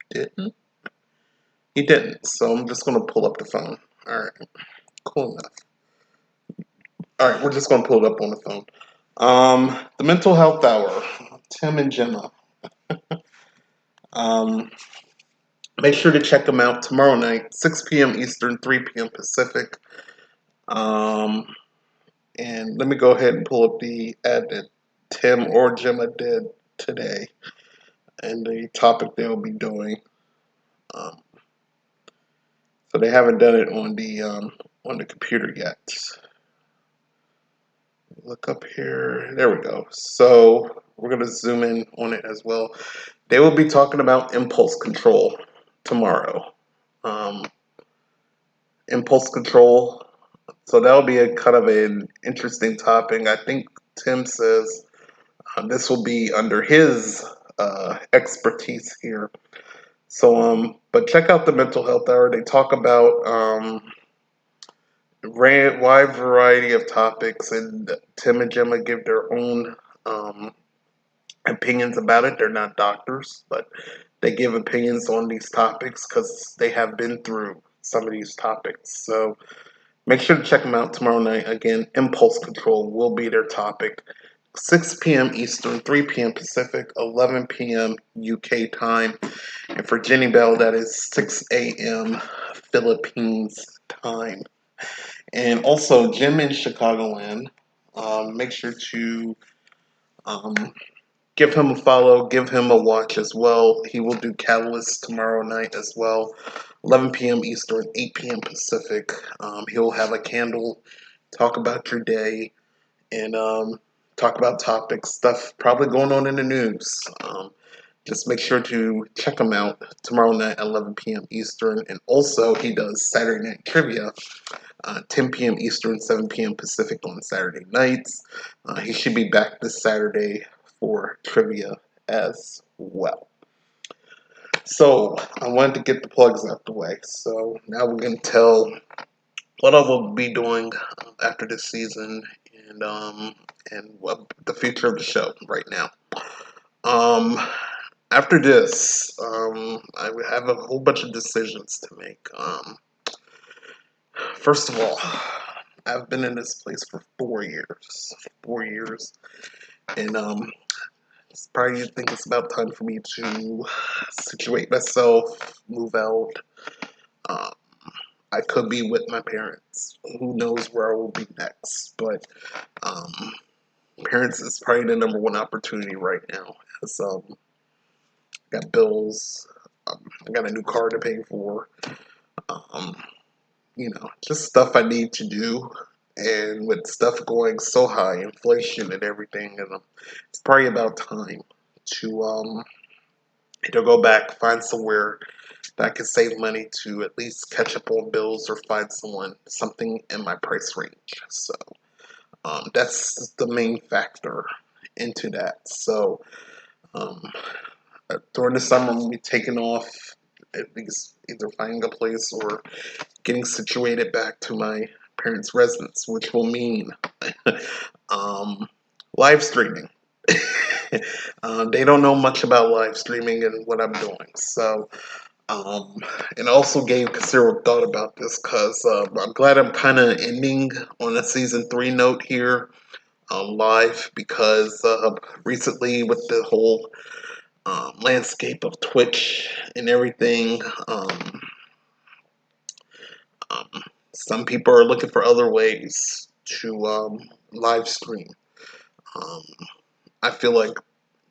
didn't. He didn't. So I'm just going to pull up the phone. Alright, cool enough. Alright, we're just going to pull it up on the phone. The Mental Health Hour, Tim and Gemma. Make sure to check them out tomorrow night, 6 p.m. Eastern, 3 p.m. Pacific. And let me go ahead and pull up the ad that Tim or Gemma did today and the topic they'll be doing. So they haven't done it on the computer yet. Look up here. There we go. So we're going to zoom in on it as well. They will be talking about impulse control tomorrow. Impulse control. So that'll be a kind of an interesting topic. I think Tim says this will be under his expertise here. So, but check out the Mental Health Hour. They talk about wide variety of topics, and Tim and Gemma give their own opinions about it. They're not doctors, but they give opinions on these topics because they have been through some of these topics. So make sure to check them out tomorrow night. Again, impulse control will be their topic. 6 p.m. Eastern, 3 p.m. Pacific, 11 p.m. UK time. And for Jenny Bell, that is 6 a.m. Philippines time. And also, Jim in Chicagoland, make sure to um, give him a follow, give him a watch as well. He will do Catalyst tomorrow night as well, 11 p.m. Eastern, 8 p.m. Pacific. He'll have a candle, talk about your day, and talk about topics, stuff probably going on in the news. Just make sure to check him out tomorrow night at 11 p.m. Eastern. And also, he does Saturday Night Trivia, 10 p.m. Eastern, 7 p.m. Pacific on Saturday nights. He should be back this Saturday for trivia as well. So, I wanted to get the plugs out the way. So, now we're going to tell what I will be doing after this season and what the future of the show right now. After this, I have a whole bunch of decisions to make. First of all, I've been in this place for 4 years. 4 years. And it's probably think it's about time for me to situate myself, move out. I could be with my parents. Who knows where I will be next? But parents is probably the number one opportunity right now. As got bills, I got a new car to pay for. Just stuff I need to do. And with stuff going so high, inflation and everything, and it's probably about time to either go back, find somewhere that I can save money to at least catch up on bills or find something in my price range. So that's the main factor into that. So during the summer, I'm going to be taking off, at least either finding a place or getting situated back to my parents' residence, which will mean live streaming. They don't know much about live streaming and what I'm doing. So, and I also gave considerable thought about this because I'm glad I'm kind of ending on a season 3 note here live because recently with the whole landscape of Twitch and everything, some people are looking for other ways to live stream. I feel like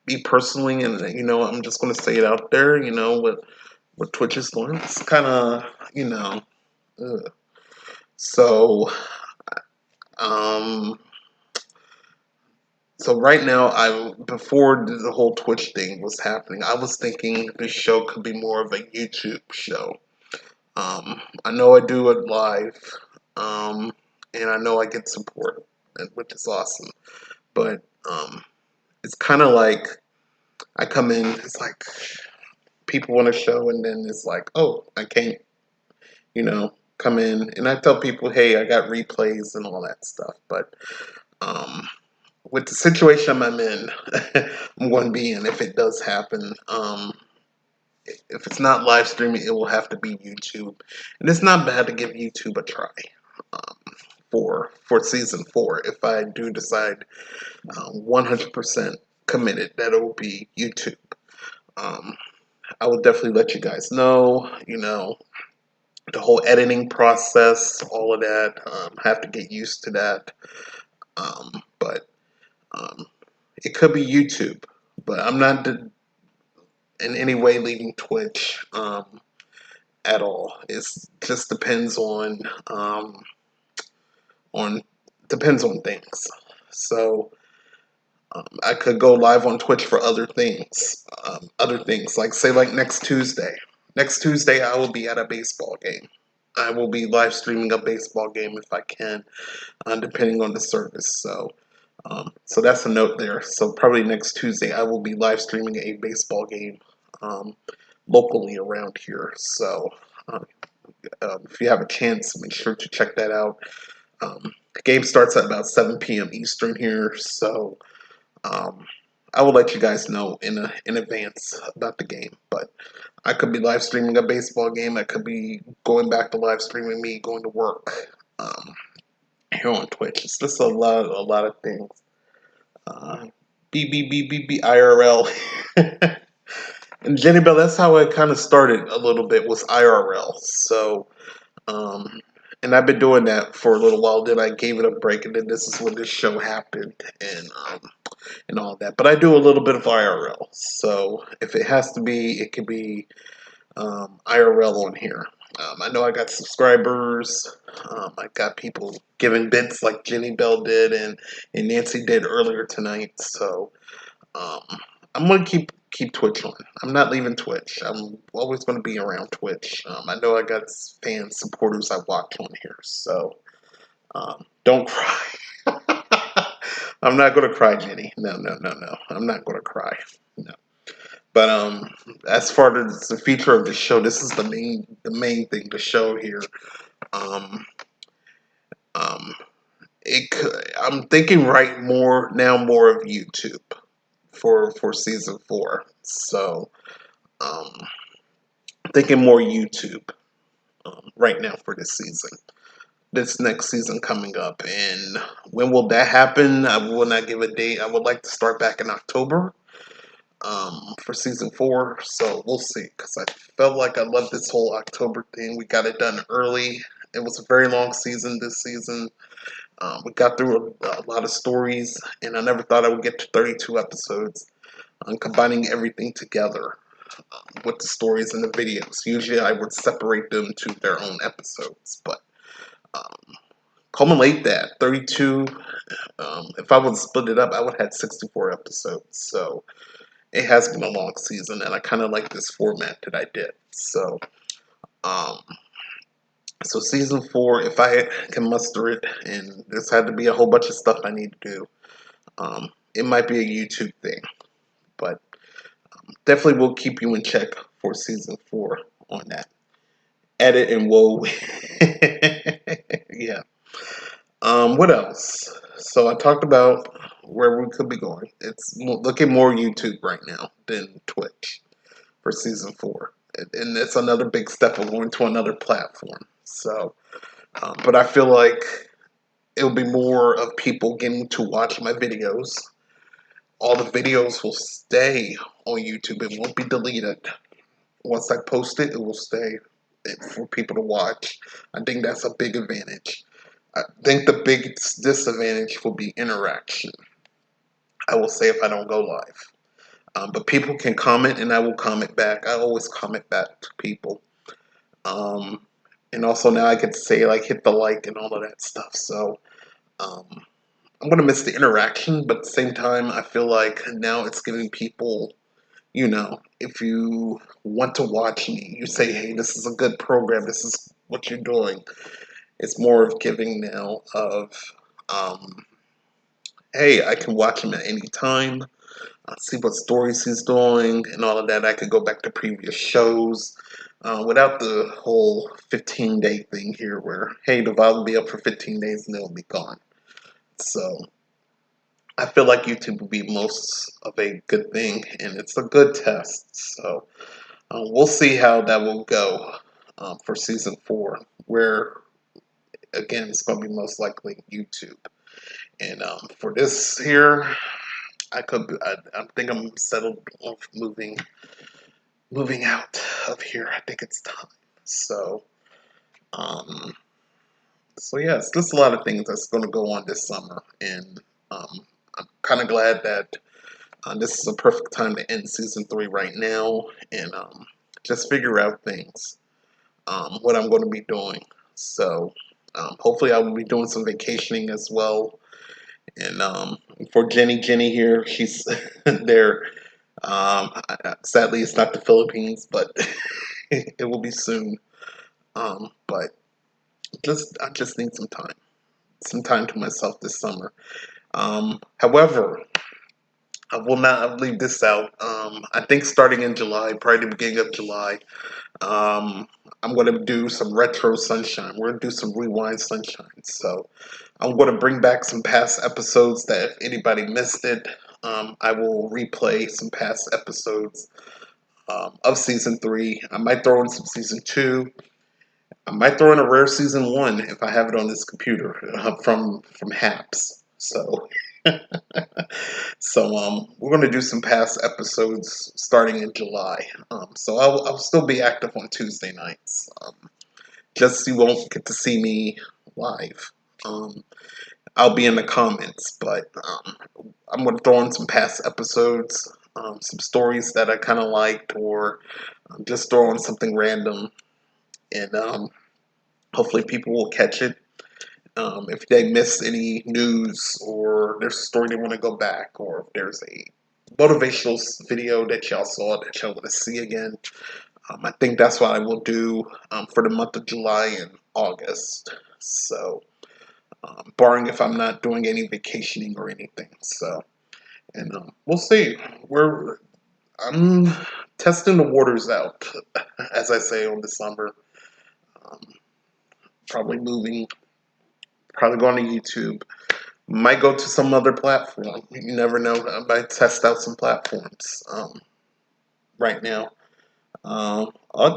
me personally, and I'm just going to say it out there, what Twitch is doing, it's kind of, ugh. So, so right now, before the whole Twitch thing was happening, I was thinking this show could be more of a YouTube show. I know I do it live, and I know I get support, which is awesome. But it's kind of like I come in, it's like people want a show, and then it's like, oh, I can't, come in. And I tell people, hey, I got replays and all that stuff. But with the situation I'm in, I'm going to be in if it does happen. If it's not live streaming, it will have to be YouTube. And it's not bad to give YouTube a try for season 4 if I do decide 100% committed that it will be YouTube. I will definitely let you guys know, the whole editing process, all of that. Have to get used to that. But it could be YouTube. But I'm not in any way leaving Twitch at all. It just depends on things. So I could go live on Twitch for other things. Like next Tuesday. Next Tuesday, I will be at a baseball game. I will be live streaming a baseball game if I can, depending on the service. So that's a note there. So probably next Tuesday, I will be live streaming a baseball game locally around here. So if you have a chance, make sure to check that out. The game starts at about 7 p.m. Eastern here, so I will let you guys know in advance about the game. But I could be live streaming a baseball game. I could be going back to live streaming me going to work here on Twitch. It's just a lot of things. IRL. And Jenny Bell, that's how I kind of started a little bit, was IRL. So, and And I've been doing that for a little while. Then I gave it a break, and then this is when this show happened, and all that. But I do a little bit of IRL. So if it has to be, it can be IRL on here. I know I got subscribers. I got people giving bits like Jenny Bell did and Nancy did earlier tonight. So I'm gonna keep Twitch on. I'm not leaving Twitch. I'm always gonna be around Twitch. I know I got fans, supporters I watch on here. So don't cry. I'm not gonna cry, Jenny. No. I'm not gonna cry. No. But as far as the feature of the show, this is the main thing to show here. I'm thinking more of YouTube for season 4. So thinking more YouTube right now for this season. This next season coming up, and when will that happen? I will not give a date. I would like to start back in October. For season 4, so we'll see, because I felt like I loved this whole October thing. We got it done early. It was a very long season this season. We got through a lot of stories, and I never thought I would get to 32 episodes. Combining everything together with the stories and the videos. Usually I would separate them to their own episodes, but culminate that 32. If I would split it up, I would have had 64 episodes. So it has been a long season, and I kind of like this format that I did. So, so season 4, if I can muster it, and this had to be a whole bunch of stuff I need to do, it might be a YouTube thing, but definitely will keep you in check for season 4 on that. Edit and whoa, yeah. What else? So I talked about where we could be going. It's looking more YouTube right now than Twitch for season 4, and it's another big step of going to another platform. So, but I feel like it'll be more of people getting to watch my videos. All the videos will stay on YouTube. It won't be deleted. Once I post it, it will stay for people to watch. I think that's a big advantage. I think the biggest disadvantage will be interaction. I will say if I don't go live. But people can comment, and I will comment back. I always comment back to people. And also now I get to say, like, hit the like and all of that stuff. So I'm going to miss the interaction, but at the same time, I feel like now it's giving people, if you want to watch me, you say, hey, this is a good program. This is what you're doing. It's more of giving now of, hey, I can watch him at any time, see what stories he's doing, and all of that. I could go back to previous shows without the whole 15-day thing here where, hey, the VOD will be up for 15 days and it'll be gone. So I feel like YouTube will be most of a good thing, and it's a good test. So we'll see how that will go for season 4, where again, it's going to be most likely YouTube. And for this here, I think I'm settled on moving out of here. I think it's time. So, yeah, it's just a lot of things that's going to go on this summer, and I'm kind of glad that this is a perfect time to end season 3 right now, and just figure out things, what I'm going to be doing. So. Hopefully I will be doing some vacationing as well. And for Jenny here, she's there. Sadly, it's not the Philippines, but it will be soon. But I just need some time to myself this summer. However, I will not leave this out. I think starting in July, probably the beginning of July, I'm going to do some retro sunshine. We're going to do some rewind sunshine. So I'm going to bring back some past episodes that if anybody missed it, I will replay some past episodes of season 3. I might throw in some season 2. I might throw in a rare season 1 if I have it on this computer from Haps. So we're going to do some past episodes starting in July. So I'll still be active on Tuesday nights. just you won't get to see me live. I'll be in the comments, but I'm going to throw in some past episodes, some stories that I kind of liked, or just throw in something random, and hopefully people will catch it. If they miss any news, or there's a story they want to go back, or if there's a motivational video that y'all saw that y'all want to see again, I think that's what I will do for the month of July and August. So, barring if I'm not doing any vacationing or anything. So, and we'll see. I'm testing the waters out, as I say, on the summer. Probably moving. Probably going to YouTube. Might go to some other platform. You never know. I might test out some platforms right now.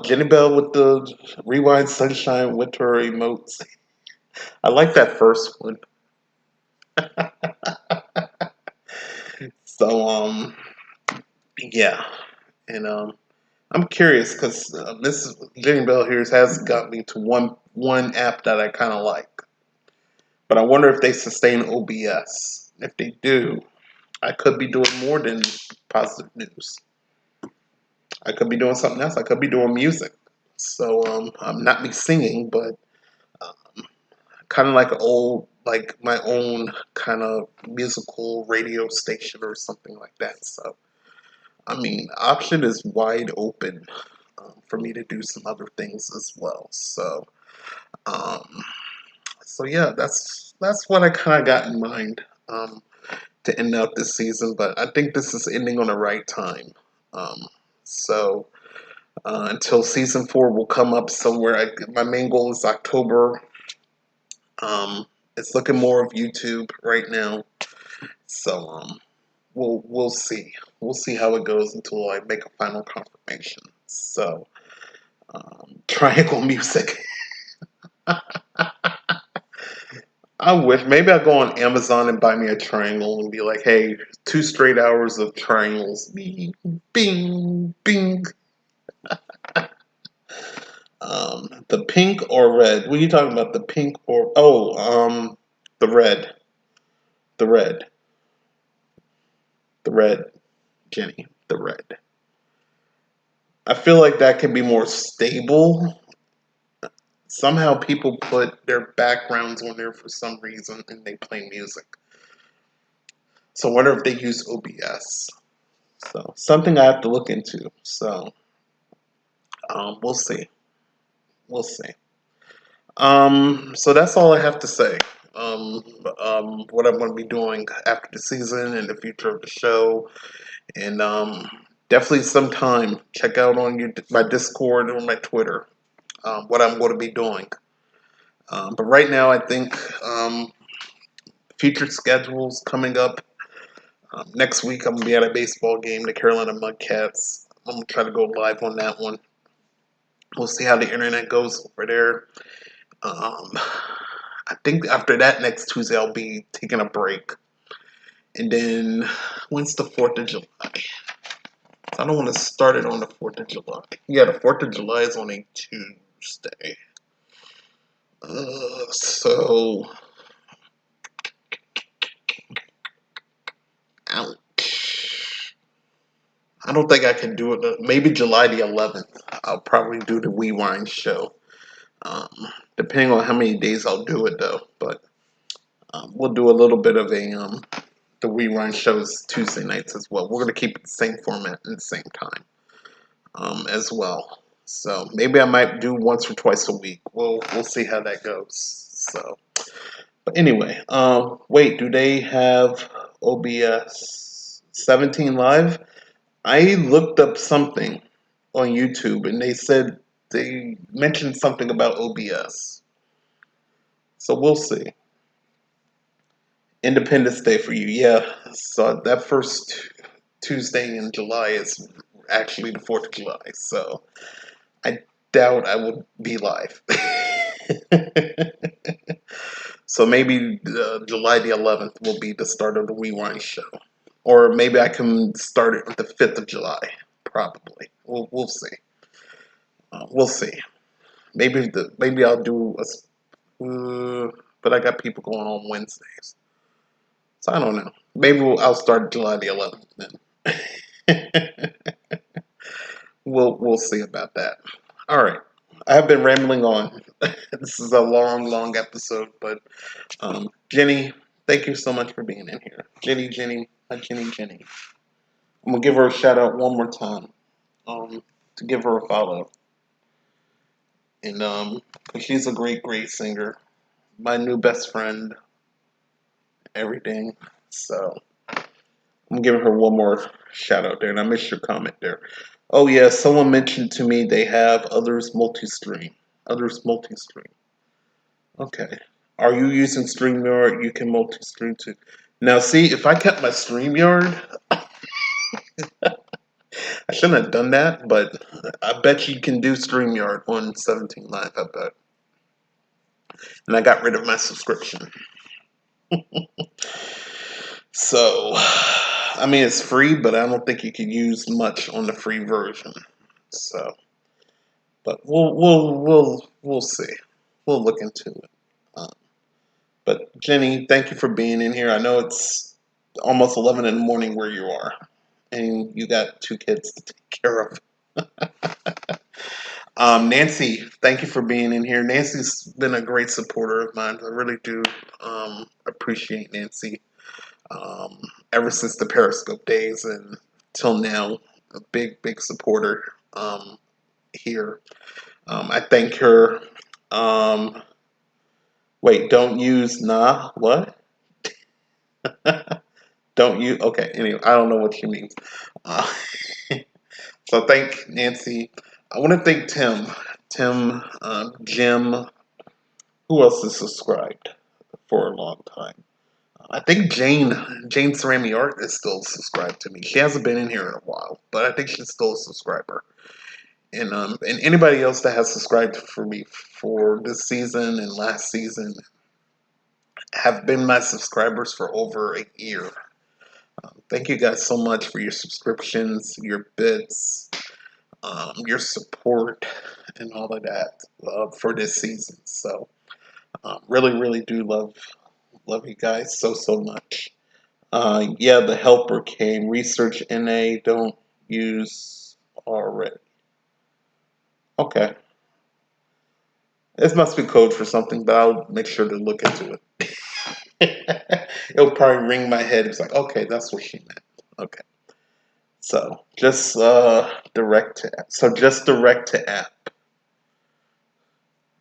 Jenny Bell with the Rewind Sunshine Winter emotes. I like that first one. So, yeah. And I'm curious because Mrs. Jenny Bell here has got me to one app that I kind of like. But I wonder if they sustain OBS. If they do, I could be doing more than positive news. I could be doing something else. I could be doing music. So I'm not me singing, but kind of like my own kind of musical radio station or something like that. So I mean, option is wide open for me to do some other things as well. So so yeah, that's what I kind of got in mind to end out this season. But I think this is ending on the right time. So until season 4 will come up somewhere. My main goal is October. It's looking more of YouTube right now. So we'll see. We'll see how it goes until I make a final confirmation. So Triangle Music. I wish. Maybe I'll go on Amazon and buy me a triangle and be like, hey, 2 straight hours of triangles. Bing, bing, bing. The pink or red? What are you talking about? The pink or... Oh, the red. The red. The red, Jenny. The red. I feel like that can be more stable. Somehow people put their backgrounds on there for some reason and they play music. So I wonder if they use OBS. So something I have to look into. So we'll see. We'll see. So that's all I have to say. What I'm going to be doing after the season and the future of the show. And definitely sometime check out on my Discord or my Twitter what I'm going to be doing. But right now I think future schedules coming up. Next week I'm going to be at a baseball game, the Carolina Mudcats. I'm going to try to go live on that one. We'll see how the internet goes over there. I think after that, next Tuesday, I'll be taking a break. And then, when's the 4th of July? I don't want to start it on the 4th of July. Yeah, the 4th of July is on a Tuesday. So... Ouch. I don't think I can do it. Maybe July the 11th. I'll probably do the Rewind show. Depending on how many days I'll do it, though. But we'll do a little bit of the Rewind shows Tuesday nights as well. We're going to keep it the same format and the same time as well. So maybe I might do once or twice a week. We'll see how that goes. So, but anyway, wait, do they have OBS 17 Live? I looked up something on YouTube and they said they mentioned something about OBS. So we'll see. Independence Day for you, yeah. So that first Tuesday in July is actually the 4th of July. So I doubt I will be live. So maybe July the 11th will be the start of the Rewind show. Or maybe I can start it with the 5th of July. Probably. We'll see. We'll see. maybe I'll do but I got people going on Wednesdays, so I don't know. Maybe I'll start July the 11th then. We'll see about that. All right, I have been rambling on. This is a long episode, but Jenny, thank you so much for being in here. Jenny. I'm gonna give her a shout out one more time. To give her a follow. And she's a great singer. My new best friend. Everything. So I'm giving her one more shout out there, and I missed your comment there. Oh yeah, someone mentioned to me they have Others Multi-Stream. Okay. Are you using StreamYard? You can multi-stream too. Now see, if I kept my StreamYard, I shouldn't have done that, but I bet you can do StreamYard on 17 Live, I bet. And I got rid of my subscription. So, I mean, it's free, but I don't think you can use much on the free version. So, but we'll see. We'll look into it. But Jenny, thank you for being in here. I know it's almost 11 in the morning where you are, and you got 2 kids to take care of. Nancy, thank you for being in here. Nancy's been a great supporter of mine. I really do appreciate Nancy. Ever since the Periscope days and till now, a big supporter here. I thank her. Wait, don't use what? Don't you? Okay, anyway, I don't know what she means. So thank Nancy. I want to thank Tim, Jim. Who else is subscribed for a long time? I think Jane Cerami Art is still subscribed to me. She hasn't been in here in a while, but I think she's still a subscriber. And anybody else that has subscribed for me for this season and last season have been my subscribers for over a year. Thank you guys so much for your subscriptions, your bits, your support, and all of that for this season. So, really do love you guys so much. Yeah, the helper came. Research NA, don't use already. Okay. This must be code for something, but I'll make sure to look into it. It'll probably ring my head. It's like, okay, that's what she meant. Okay. So, just direct to app. So, just direct to app.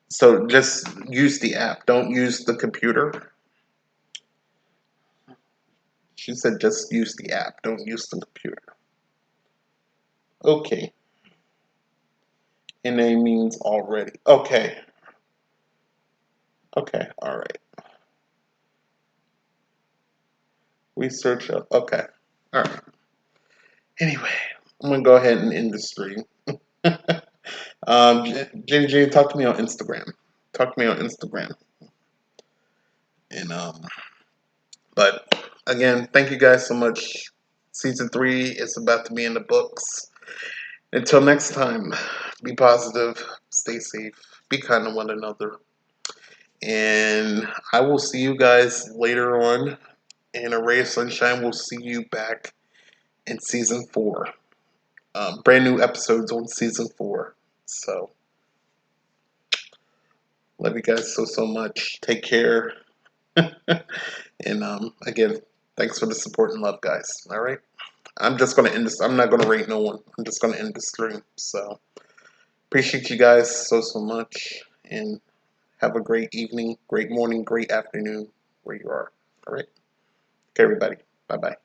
So, just use the app. Don't use the computer. She said just use the app. Don't use the computer. Okay. NA means already. Okay. Okay, alright. Research up. Okay. Alright. Anyway, I'm gonna go ahead and end the stream. Jenny, talk to me on Instagram. And but again, thank you guys so much. Season 3 is about to be in the books. Until next time, be positive, stay safe, be kind to one another. And I will see you guys later on in A Ray of Sunshine. We'll see you back in Season 4. Brand new episodes on Season 4. So, love you guys so much. Take care. And again, thanks for the support and love, guys. All right? I'm just going to end this. I'm not going to rate no one. I'm just going to end the stream. So, appreciate you guys so much. And have a great evening, great morning, great afternoon where you are. All right? Okay, everybody. Bye-bye.